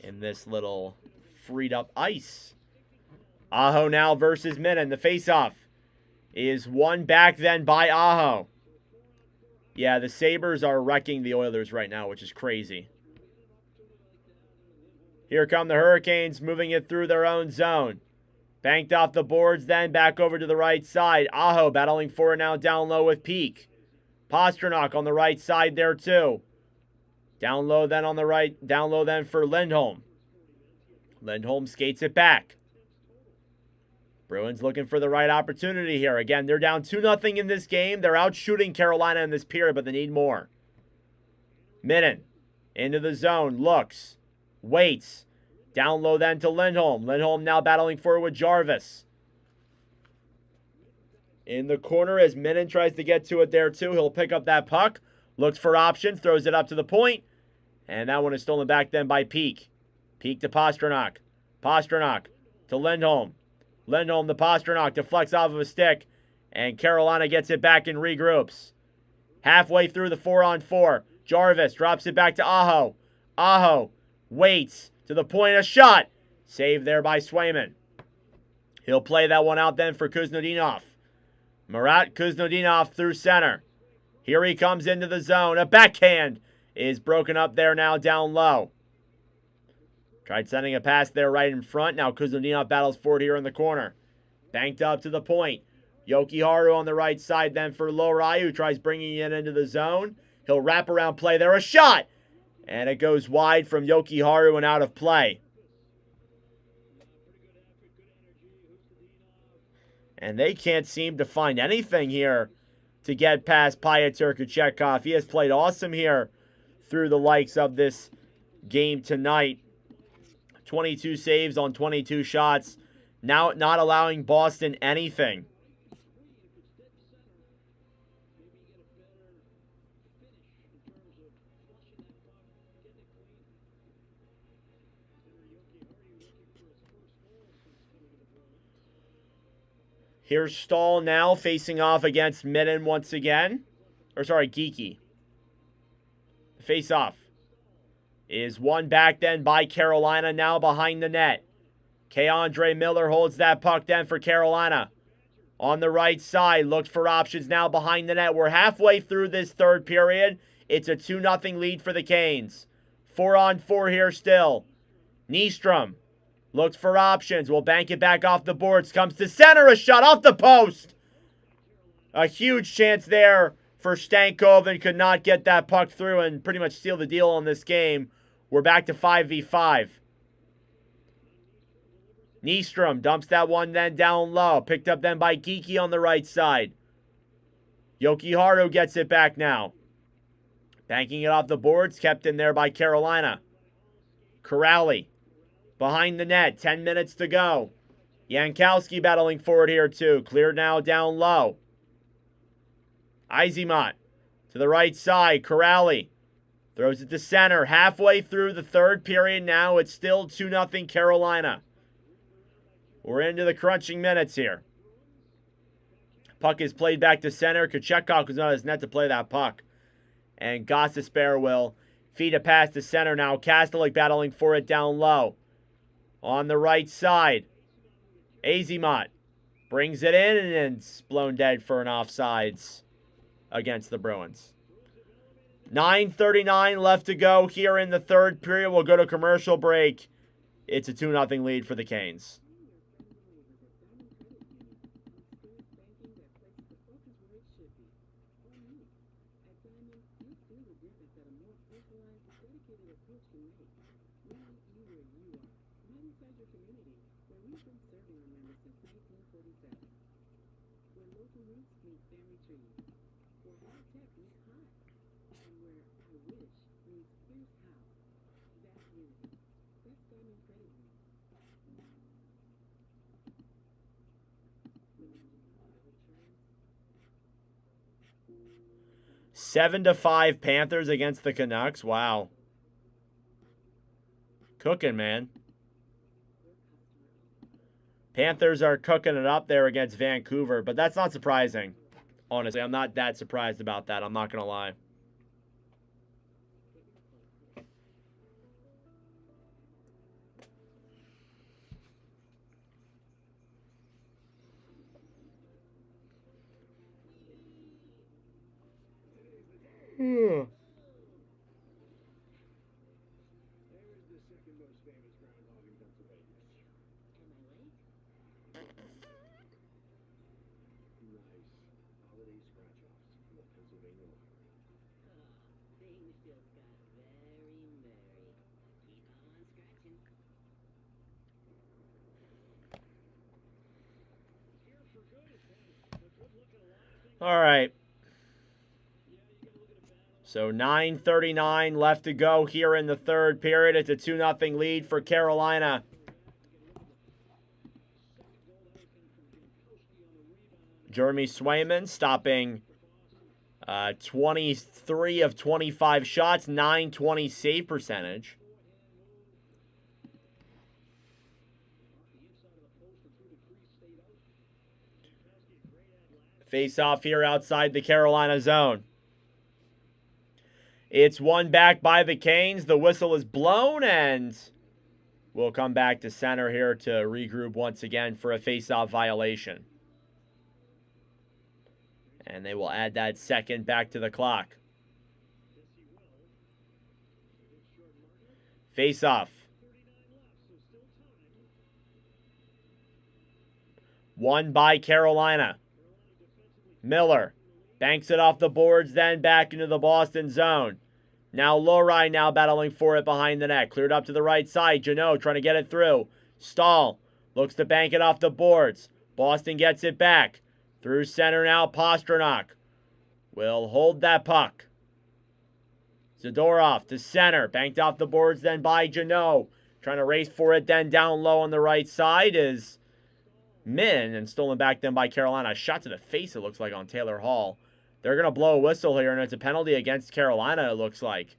B: in this little freed up ice. Aho now versus Minnan. The faceoff is won back then by Aho. Yeah, the Sabres are wrecking the Oilers right now, which is crazy. Here come the Hurricanes moving it through their own zone. Banked off the boards, then back over to the right side. Aho battling for it now down low with Peak. Pastrnak on the right side there too. Down low then on the right, down low then for Lindholm. Lindholm skates it back. Bruins looking for the right opportunity here. Again, they're down 2-0 in this game. They're out shooting Carolina in this period, but they need more. Minnin into the zone, looks, waits. Down low then to Lindholm. Lindholm now battling forward with Jarvis. In the corner as Minnin tries to get to it there too. He'll pick up that puck. Looks for options, throws it up to the point. And that one is stolen back then by Peak. Peak to Pastrnak. Pastrnak to Lindholm. Lindholm to Pastrnak. Deflects off of a stick. And Carolina gets it back and regroups. Halfway through the 4-on-4. Jarvis drops it back to Aho. Aho waits to the point, a shot. Saved there by Swayman. He'll play that one out then for Kuznetsov. Marat Kuznetsov through center. Here he comes into the zone. A backhand is broken up there now down low. Tried sending a pass there right in front. Now Kuznetsov battles forward here in the corner. Banked up to the point. Jokiharju on the right side then for Lorai, who tries bringing it into the zone. He'll wrap around play there. A shot! And it goes wide from Jokiharju and out of play. And they can't seem to find anything here to get past Pyotr Kochetkov. He has played awesome here through the likes of this game tonight. 22 saves on 22 shots. Now not allowing Boston anything. Here's Stahl now facing off against Minnin once again. Or sorry, Geeky. Face off is won back then by Carolina, now behind the net. K'Andre Miller holds that puck then for Carolina. On the right side, looks for options now behind the net. We're halfway through this third period. It's a 2-0 lead for the Canes. 4-on-4 here still. Nystrom looks for options. Will bank it back off the boards. Comes to center. A shot off the post. A huge chance there for Stankov and could not get that puck through and pretty much seal the deal on this game. We're back to 5v5. Nystrom dumps that one then down low. Picked up then by Geeky on the right side. Jokiharju gets it back now. Banking it off the boards. Kept in there by Carolina. Corrali behind the net. 10 minutes to go. Jankowski battling forward here too. Cleared now down low. Izemont to the right side. Corrali throws it to center. Halfway through the third period now. It's still 2-0 Carolina. We're into the crunching minutes here. Puck is played back to center. Kochetkov was on his net to play that puck. And Gostisbehere will feed a pass to center now. Kastelik battling for it down low. On the right side. Azemont brings it in and it's blown dead for an offsides against the Bruins. 9:39 left to go here in the third period. We'll go to commercial break. It's a 2-0 lead for the Canes. Seven to 5 Panthers against the Canucks. Wow. Cooking, man. Panthers are cooking it up there against Vancouver, but that's not surprising. Honestly, I'm not that surprised about that. I'm not going to lie. All right. So 9:39 left to go here in the third period. It's a 2-0 lead for Carolina. Jeremy Swayman stopping 23 of 25 shots, .920 save percentage. Face off here outside the Carolina zone. It's won back by the Canes. The whistle is blown, and we'll come back to center here to regroup once again for a face-off violation. And they will add that second back to the clock. Face-off. Won by Carolina. Miller banks it off the boards, then back into the Boston zone. Now Lowry now battling for it behind the net. Cleared up to the right side. Janot trying to get it through. Stahl looks to bank it off the boards. Boston gets it back. Through center now, Pastrnak will hold that puck. Zadorov to center. Banked off the boards then by Janot. Trying to race for it then down low on the right side is Min, and stolen back then by Carolina. A shot to the face, it looks like, on Taylor Hall. They're going to blow a whistle here, and it's a penalty against Carolina, it looks like.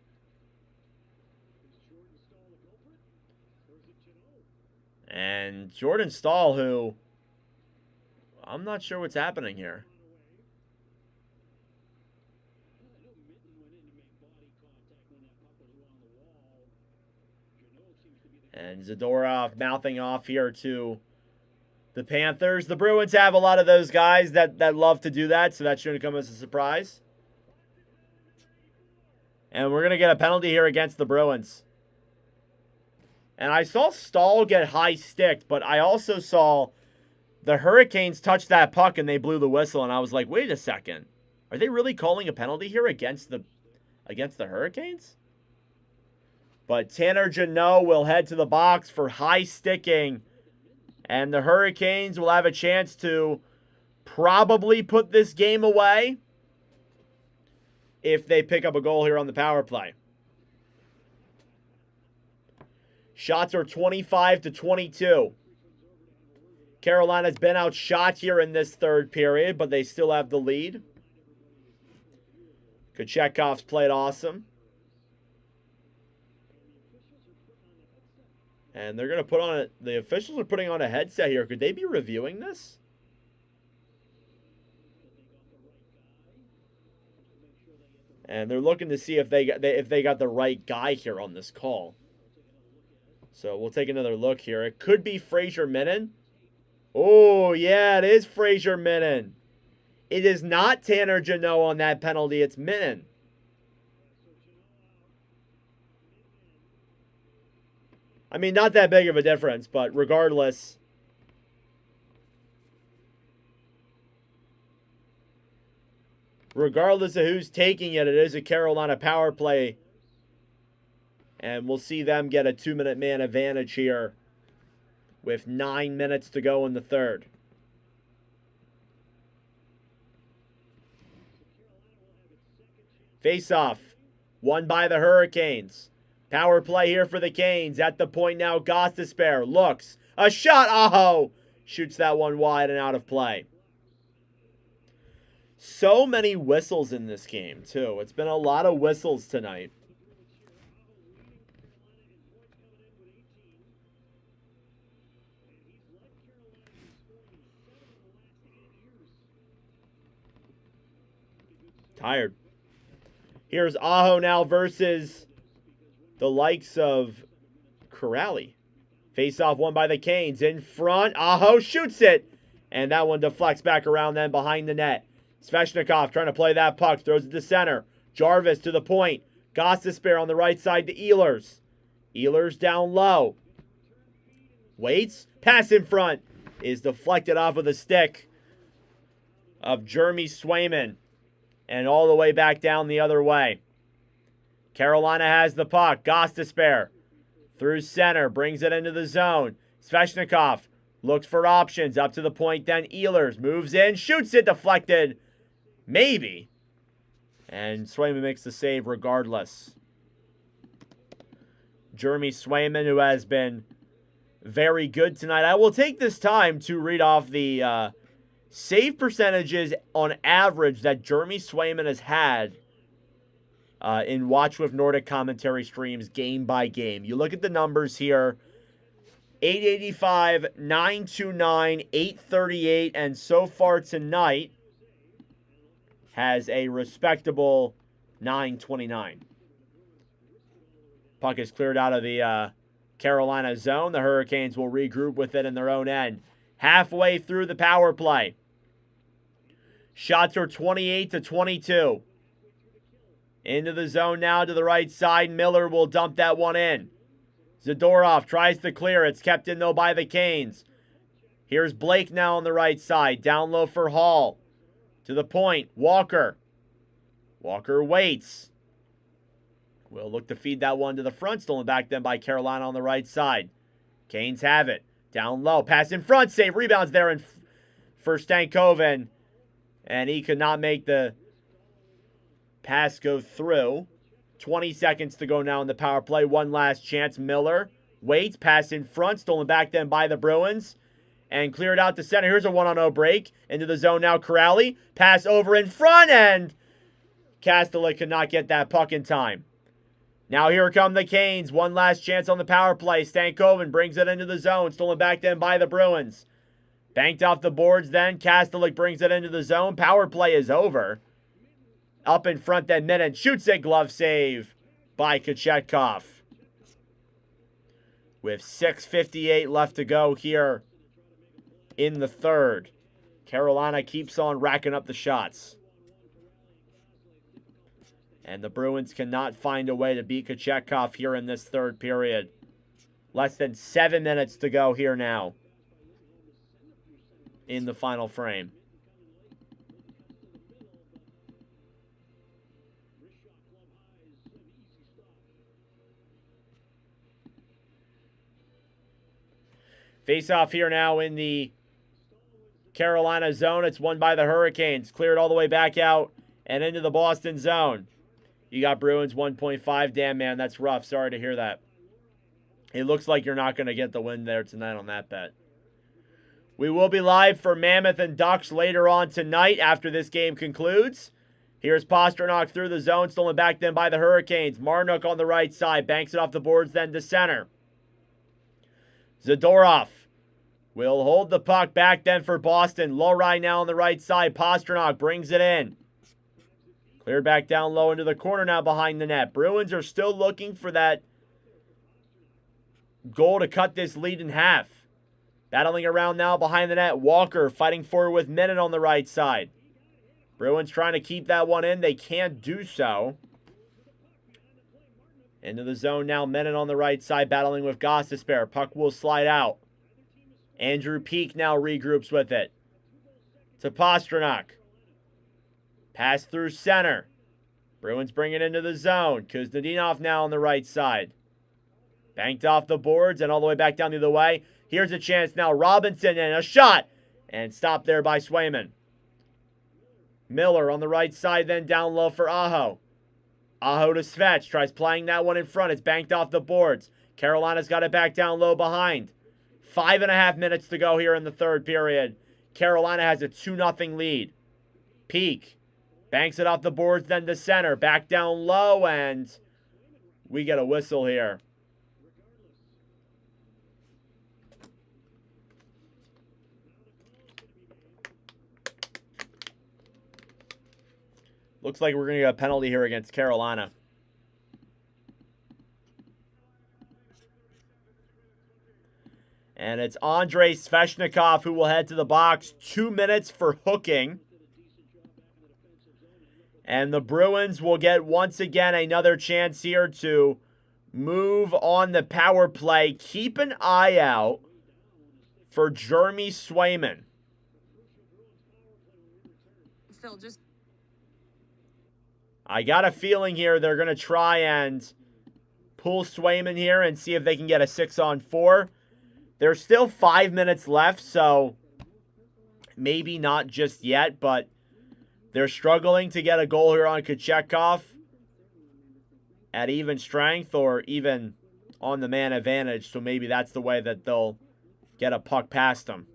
B: And Jordan Stahl, who I'm not sure what's happening here. And Zadorov mouthing off here to the Panthers. The Bruins have a lot of those guys that love to do that, so that shouldn't come as a surprise. And we're going to get a penalty here against the Bruins. And I saw Stahl get high sticked, but I also saw the Hurricanes touch that puck and they blew the whistle, and I was like, wait a second. Are they really calling a penalty here against the Hurricanes? But Tanner Janot will head to the box for high sticking, and the Hurricanes will have a chance to probably put this game away if they pick up a goal here on the power play. Shots are 25-22. Carolina's been outshot here in this third period, but they still have the lead. Kochekov's played awesome. And they're going to put on it. The officials are putting on a headset here. Could they be reviewing this? And they're looking to see if they got the right guy here on this call. So we'll take another look here. It could be Fraser Minnan. Oh, yeah, it is Fraser Minnan. It is not Tanner Janot on that penalty. It's Minnan. I mean, not that big of a difference, but regardless. Regardless of who's taking it, it is a Carolina power play. And we'll see them get a 2-minute man advantage here with 9 minutes to go in the third. Face-off, won by the Hurricanes. Power play here for the Canes. At the point now, Gostisbehere looks. A shot, Aho! Shoots that one wide and out of play. So many whistles in this game, too. It's been a lot of whistles tonight. Tired. Here's Aho now versus the likes of Corrali. Face-off won by the Canes. In front, Aho shoots it. And that one deflects back around then behind the net. Svechnikov trying to play that puck. Throws it to center. Jarvis to the point. Gostisbehere on the right side to Ehlers. Ehlers down low. Waits. Pass in front. Is deflected off with a stick of Jeremy Swayman. And all the way back down the other way. Carolina has the puck. Gostisbehere through center. Brings it into the zone. Svechnikov looks for options. Up to the point then. Ehlers moves in. Shoots it. Deflected Maybe. And Swayman makes the save regardless. Jeremy Swayman, who has been very good tonight. I will take this time to read off the save percentages on average that Jeremy Swayman has had in Watch with Nordic commentary streams game by game. You look at the numbers here. 885, 929, 838, and so far tonight has a respectable 929. Puck is cleared out of the Carolina zone. The Hurricanes will regroup with it in their own end. Halfway through the power play. Shots are 28-22. Into the zone now to the right side. Miller will dump that one in. Zadorov tries to clear. It's kept in, though, by the Canes. Here's Blake now on the right side. Down low for Hall. To the point. Walker. Walker waits. Will look to feed that one to the front. Stolen back then by Carolina on the right side. Canes have it. Down low. Pass in front. Save. Rebounds there for Stankoven. And he could not make the pass go through. 20 seconds to go now in the power play. One last chance. Miller waits. Pass in front. Stolen back then by the Bruins. And cleared out to center. Here's a 1-on-0 break. Into the zone now. Corrali. Pass over in front. And Kastelik could not get that puck in time. Now here come the Canes. One last chance on the power play. Stankoven brings it into the zone. Stolen back then by the Bruins. Banked off the boards then. Kastelik brings it into the zone. Power play is over. Up in front then, Minnan shoots a glove save by Kochetkov. With 6:58 left to go here in the third. Carolina keeps on racking up the shots. And the Bruins cannot find a way to beat Kochetkov here in this third period. Less than 7 minutes to go here now in the final frame. Face off here now in the Carolina zone. It's won by the Hurricanes. Cleared all the way back out and into the Boston zone. You got Bruins 1.5. Damn, man, that's rough. Sorry to hear that. It looks like you're not going to get the win there tonight on that bet. We will be live for Mammoth and Ducks later on tonight after this game concludes. Here's Pastrnak through the zone. Stolen back then by the Hurricanes. Marnook on the right side. Banks it off the boards then to center. Zadorov will hold the puck back then for Boston. Low right now on the right side. Pastrnak brings it in. Cleared back down low into the corner now behind the net. Bruins are still looking for that goal to cut this lead in half. Battling around now behind the net. Walker fighting forward with Minnan on the right side. Bruins trying to keep that one in. They can't do so. Into the zone now. Minnan on the right side battling with Gostisbehere. Puck will slide out. Andrew Peak now regroups with it. To Pastrnak. Pass through center. Bruins bring it into the zone. Kuznetsov now on the right side. Banked off the boards and all the way back down the other way. Here's a chance now. Robinson and a shot. And stopped there by Swayman. Miller on the right side then down low for Aho. Aho to Svech. Tries playing that one in front. It's banked off the boards. Carolina's got it back down low behind. 5.5 minutes to go here in the third period. Carolina has a 2-0 lead. Peak. Banks it off the boards then to center. Back down low and we get a whistle here. Looks like we're going to get a penalty here against Carolina. And it's Andrei Svechnikov who will head to the box. 2 minutes for hooking. And the Bruins will get once again another chance here to move on the power play. Keep an eye out for Jeremy Swayman.
D: Phil, just
B: I got a feeling here they're going to try and pull Swayman here and see if they can get a 6-on-4. There's still 5 minutes left, so maybe not just yet, but They're struggling to get a goal here on Kochetkov at even strength or even on the man advantage. So maybe that's the way that they'll get a puck past them.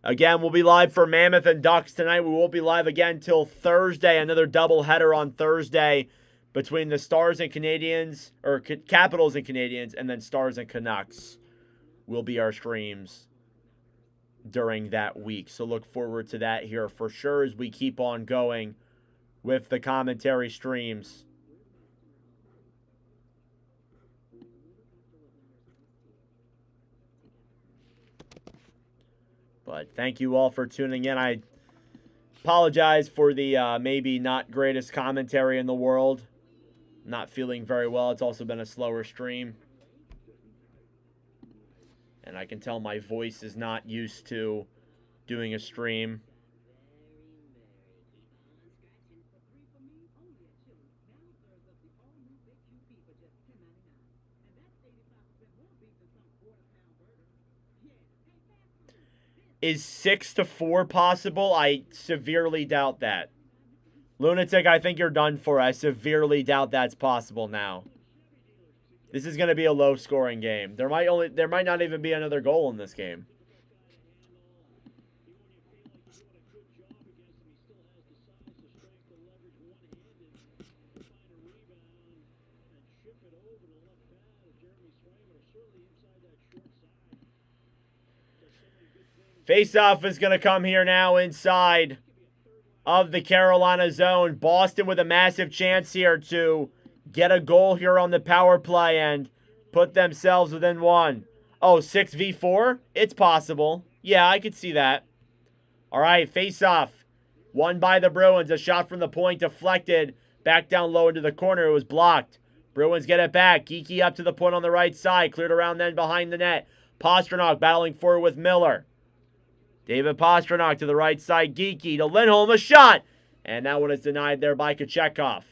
B: Again, we'll be live for Mammoth and Ducks tonight. We won't be live again till Thursday. Another doubleheader on Thursday between the Stars and Canadians, or Capitals and Canadians, and then Stars and Canucks will be our streams during that week. So look forward to that here for sure as we keep on going with the commentary streams. But thank you all for tuning in. I apologize for the maybe not greatest commentary in the world. Not feeling very well. It's also been a slower stream. And I can tell my voice is not used to doing a stream. Is 6-4 possible? I severely doubt that. Lunatic, I think you're done for. I severely doubt that's possible now. This is going to be a low-scoring game. There might not even be another goal in this game. Face-off is going to come here now inside of the Carolina zone. Boston with a massive chance here to get a goal here on the power play and put themselves within one. Oh, 6v4? It's possible. Yeah, I could see that. All right, face-off. Won by the Bruins. A shot from the point deflected. Back down low into the corner. It was blocked. Bruins get it back. Geeky up to the point on the right side. Cleared around then behind the net. Pastrnak battling forward with Miller. David Pastrnak to the right side. Geeky to Lindholm. A shot. And that one is denied there by Kochetkov.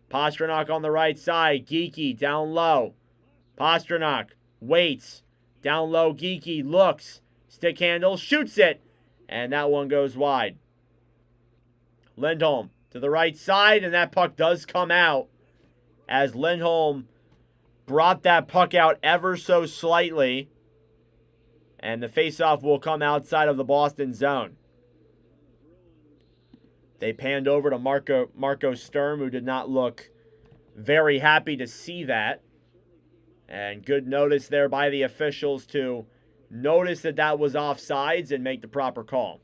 B: Pastrnak on the right side. Geeky down low. Pastrnak waits. Down low. Geeky looks. Stick handle. Shoots it. And that one goes wide. Lindholm to the right side. And that puck does come out. As Lindholm brought that puck out ever so slightly. And the faceoff will come outside of the Boston zone. They panned over to Marco Sturm, who did not look very happy to see that. And good notice there by the officials to notice that that was offsides and make the proper call.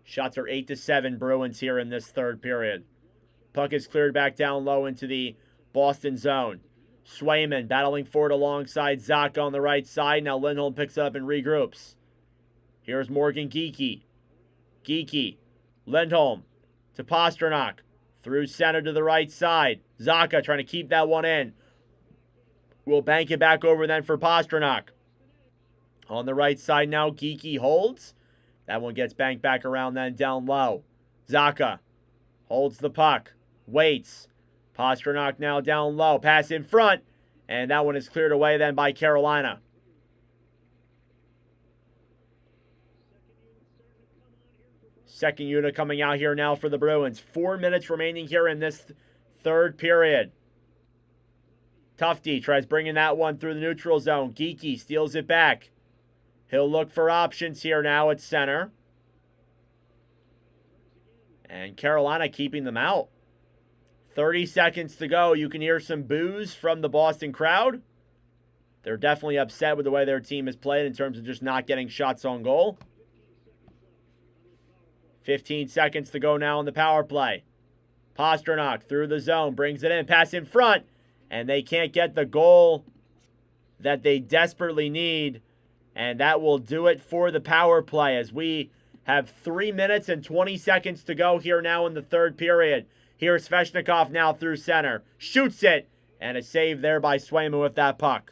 B: Shots are 8-7 Bruins here in this third period. Puck is cleared back down low into the Boston zone. Swayman battling forward alongside Zacha on the right side. Now Lindholm picks it up and regroups. Here's Morgan Geeky. Geeky. Lindholm to Pastrnak. Through center to the right side. Zacha trying to keep that one in. We'll bank it back over then for Pastrnak. On the right side now, Geeky holds. That one gets banked back around then down low. Zacha holds the puck. Waits. Pastrnak now down low. Pass in front. And that one is cleared away then by Carolina. Second unit coming out here now for the Bruins. 4 minutes remaining here in this third period. Tufte tries bringing that one through the neutral zone. Geeky steals it back. He'll look for options here now at center. And Carolina keeping them out. 30 seconds to go. You can hear some boos from the Boston crowd. They're definitely upset with the way their team has played in terms of just not getting shots on goal. 15 seconds to go now on the power play. Pastrnak through the zone. Brings it in. Pass in front. And they can't get the goal that they desperately need. And that will do it for the power play as we have 3 minutes and 20 seconds to go here now in the third period. Here's Svechnikov now through center. Shoots it. And a save there by Swayman with that puck.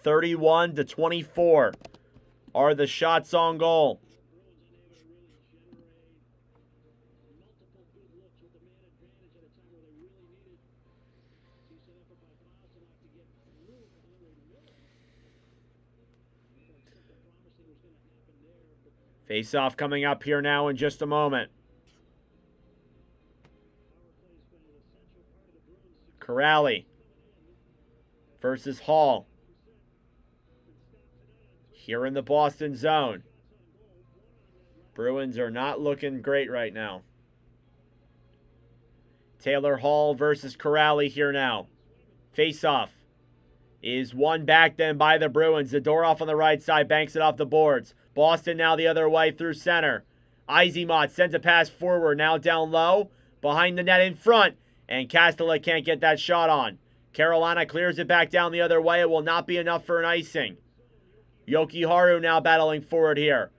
B: 31-24 are the shots on goal. Face-off coming up here now in just a moment. Corrali versus Hall. Here in the Boston zone. Bruins are not looking great right now. Taylor Hall versus Corrali here now. Face-off is won back then by the Bruins. Zadorov on the right side banks it off the boards. Boston now the other way through center. Izemot sends a pass forward, now down low. Behind the net in front. And Kastelik can't get that shot on. Carolina clears it back down the other way. It will not be enough for an icing. Yokiharu now battling forward here.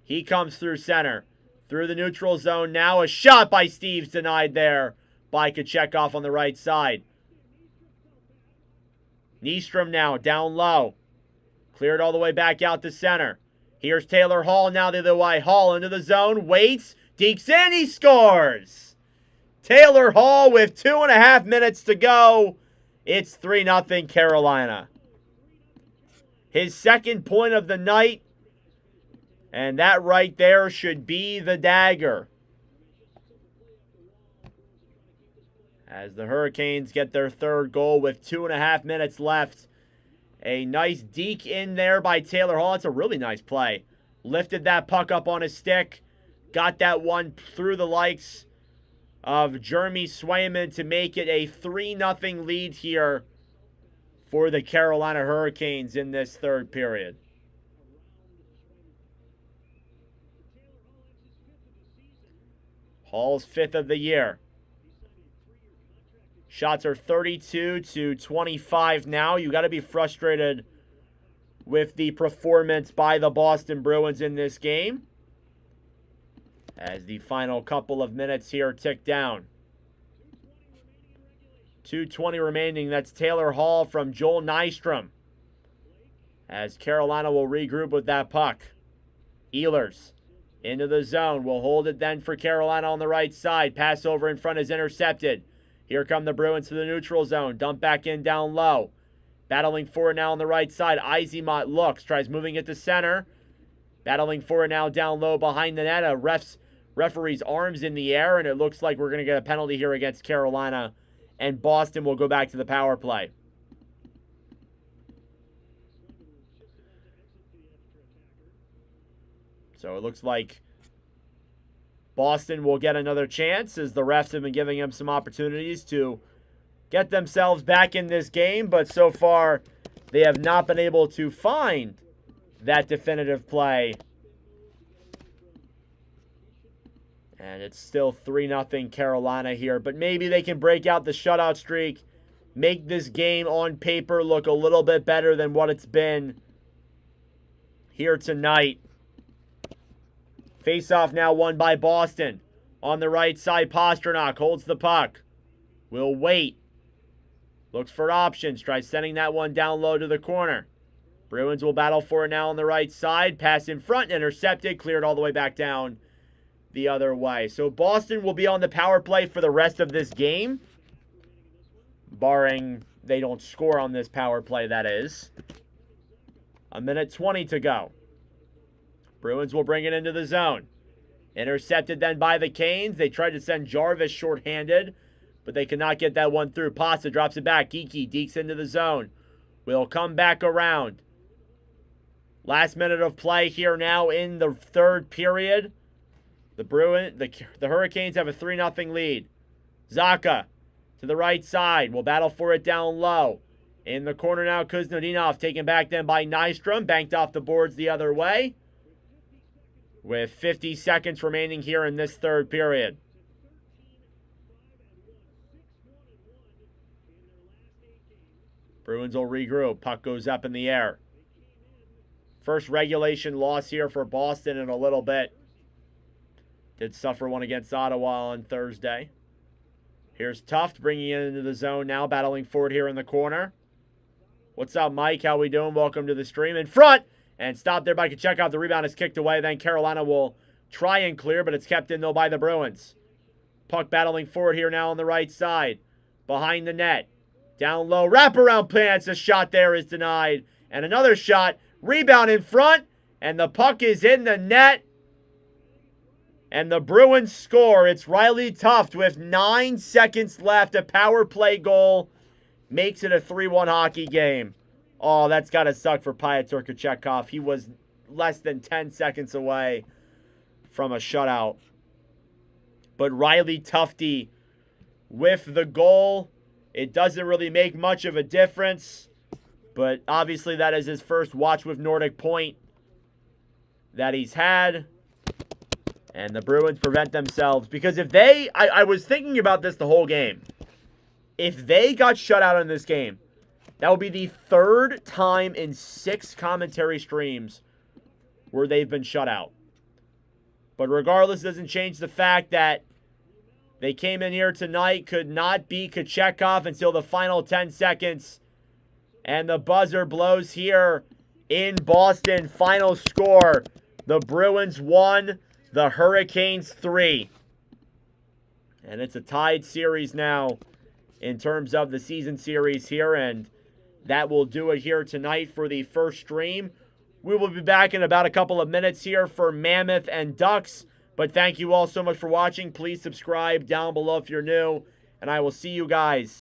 B: He comes through center. Through the neutral zone now. A shot by Steves denied there by Kochetkov on the right side. Nystrom now down low. Cleared all the way back out to center. Here's Taylor Hall now the other way. Hall into the zone. Waits. Dekes in. He scores. Taylor Hall with 2.5 minutes to go. It's 3-0 Carolina. His second point of the night. And that right there should be the dagger. As the Hurricanes get their third goal with 2.5 minutes left. A nice deke in there by Taylor Hall. It's a really nice play. Lifted that puck up on his stick. Got that one through the likes of Jeremy Swayman to make it a 3-0 lead here for the Carolina Hurricanes in this third period. Hall's 5th of the year. Shots are 32-25 now. You got to be frustrated with the performance by the Boston Bruins in this game. As the final couple of minutes here tick down. 2:20 remaining. That's Taylor Hall from Joel Nystrom. As Carolina will regroup with that puck. Ehlers into the zone. Will hold it then for Carolina on the right side. Pass over in front is intercepted. Here come the Bruins to the neutral zone. Dump back in down low. Battling for it now on the right side. Izemot looks. Tries moving it to center. Battling for it now down low behind the net. A referee's arms in the air. And it looks like we're going to get a penalty here against Carolina. And Boston will go back to the power play. So it looks like Boston will get another chance as the refs have been giving them some opportunities to get themselves back in this game. But so far, they have not been able to find that definitive play. And it's still 3-0 Carolina here. But maybe they can break out the shutout streak, make this game on paper look a little bit better than what it's been here tonight. Face-off now won by Boston. On the right side, Pasternak holds the puck. Will wait. Looks for options. Tries sending that one down low to the corner. Bruins will battle for it now on the right side. Pass in front, intercepted. Cleared all the way back down the other way. So Boston will be on the power play for the rest of this game. Barring they don't score on this power play, that is. 1:20 to go. Bruins will bring it into the zone. Intercepted then by the Canes. They tried to send Jarvis shorthanded, but they cannot get that one through. Pasta drops it back. Geeky dekes into the zone. Will come back around. Last minute of play here now in the third period. The Hurricanes have a 3-0 lead. Zacha to the right side. Will battle for it down low. In the corner now, Kuznetsov taken back then by Nystrom. Banked off the boards the other way. With 50 seconds remaining here in this third period. Bruins will regroup. Puck goes up in the air. First regulation loss here for Boston in a little bit. Did suffer one against Ottawa on Thursday. Here's Tuft bringing it into the zone now. Battling for it here in the corner. What's up, Mike? How we doing? Welcome to the stream. In front! And stopped there by Kochetkov. The rebound is kicked away. Then Carolina will try and clear, but it's kept in, though, by the Bruins. Puck battling forward here now on the right side. Behind the net. Down low, wraparound pants. A shot there is denied. And another shot. Rebound in front. And the puck is in the net. And the Bruins score. It's Riley Tuft with 9 seconds left. A power play goal makes it a 3-1 hockey game. Oh, that's got to suck for Pyotr Kochetkov. He was less than 10 seconds away from a shutout. But Riley Tufty with the goal. It doesn't really make much of a difference. But obviously that is his first watch with Nordic point that he's had. And the Bruins prevent themselves. Because if they... I was thinking about this the whole game. If they got shut out in this game, that would be the 3rd time in 6 commentary streams where they've been shut out. But regardless, it doesn't change the fact that they came in here tonight, could not beat Kochetkov until the final 10 seconds. And the buzzer blows here in Boston. Final score, the Bruins 1, the Hurricanes 3. And it's a tied series now in terms of the season series here. And that will do it here tonight for the first stream. We will be back in about a couple of minutes here for Mammoth and Ducks. But thank you all so much for watching. Please subscribe down below if you're new. And I will see you guys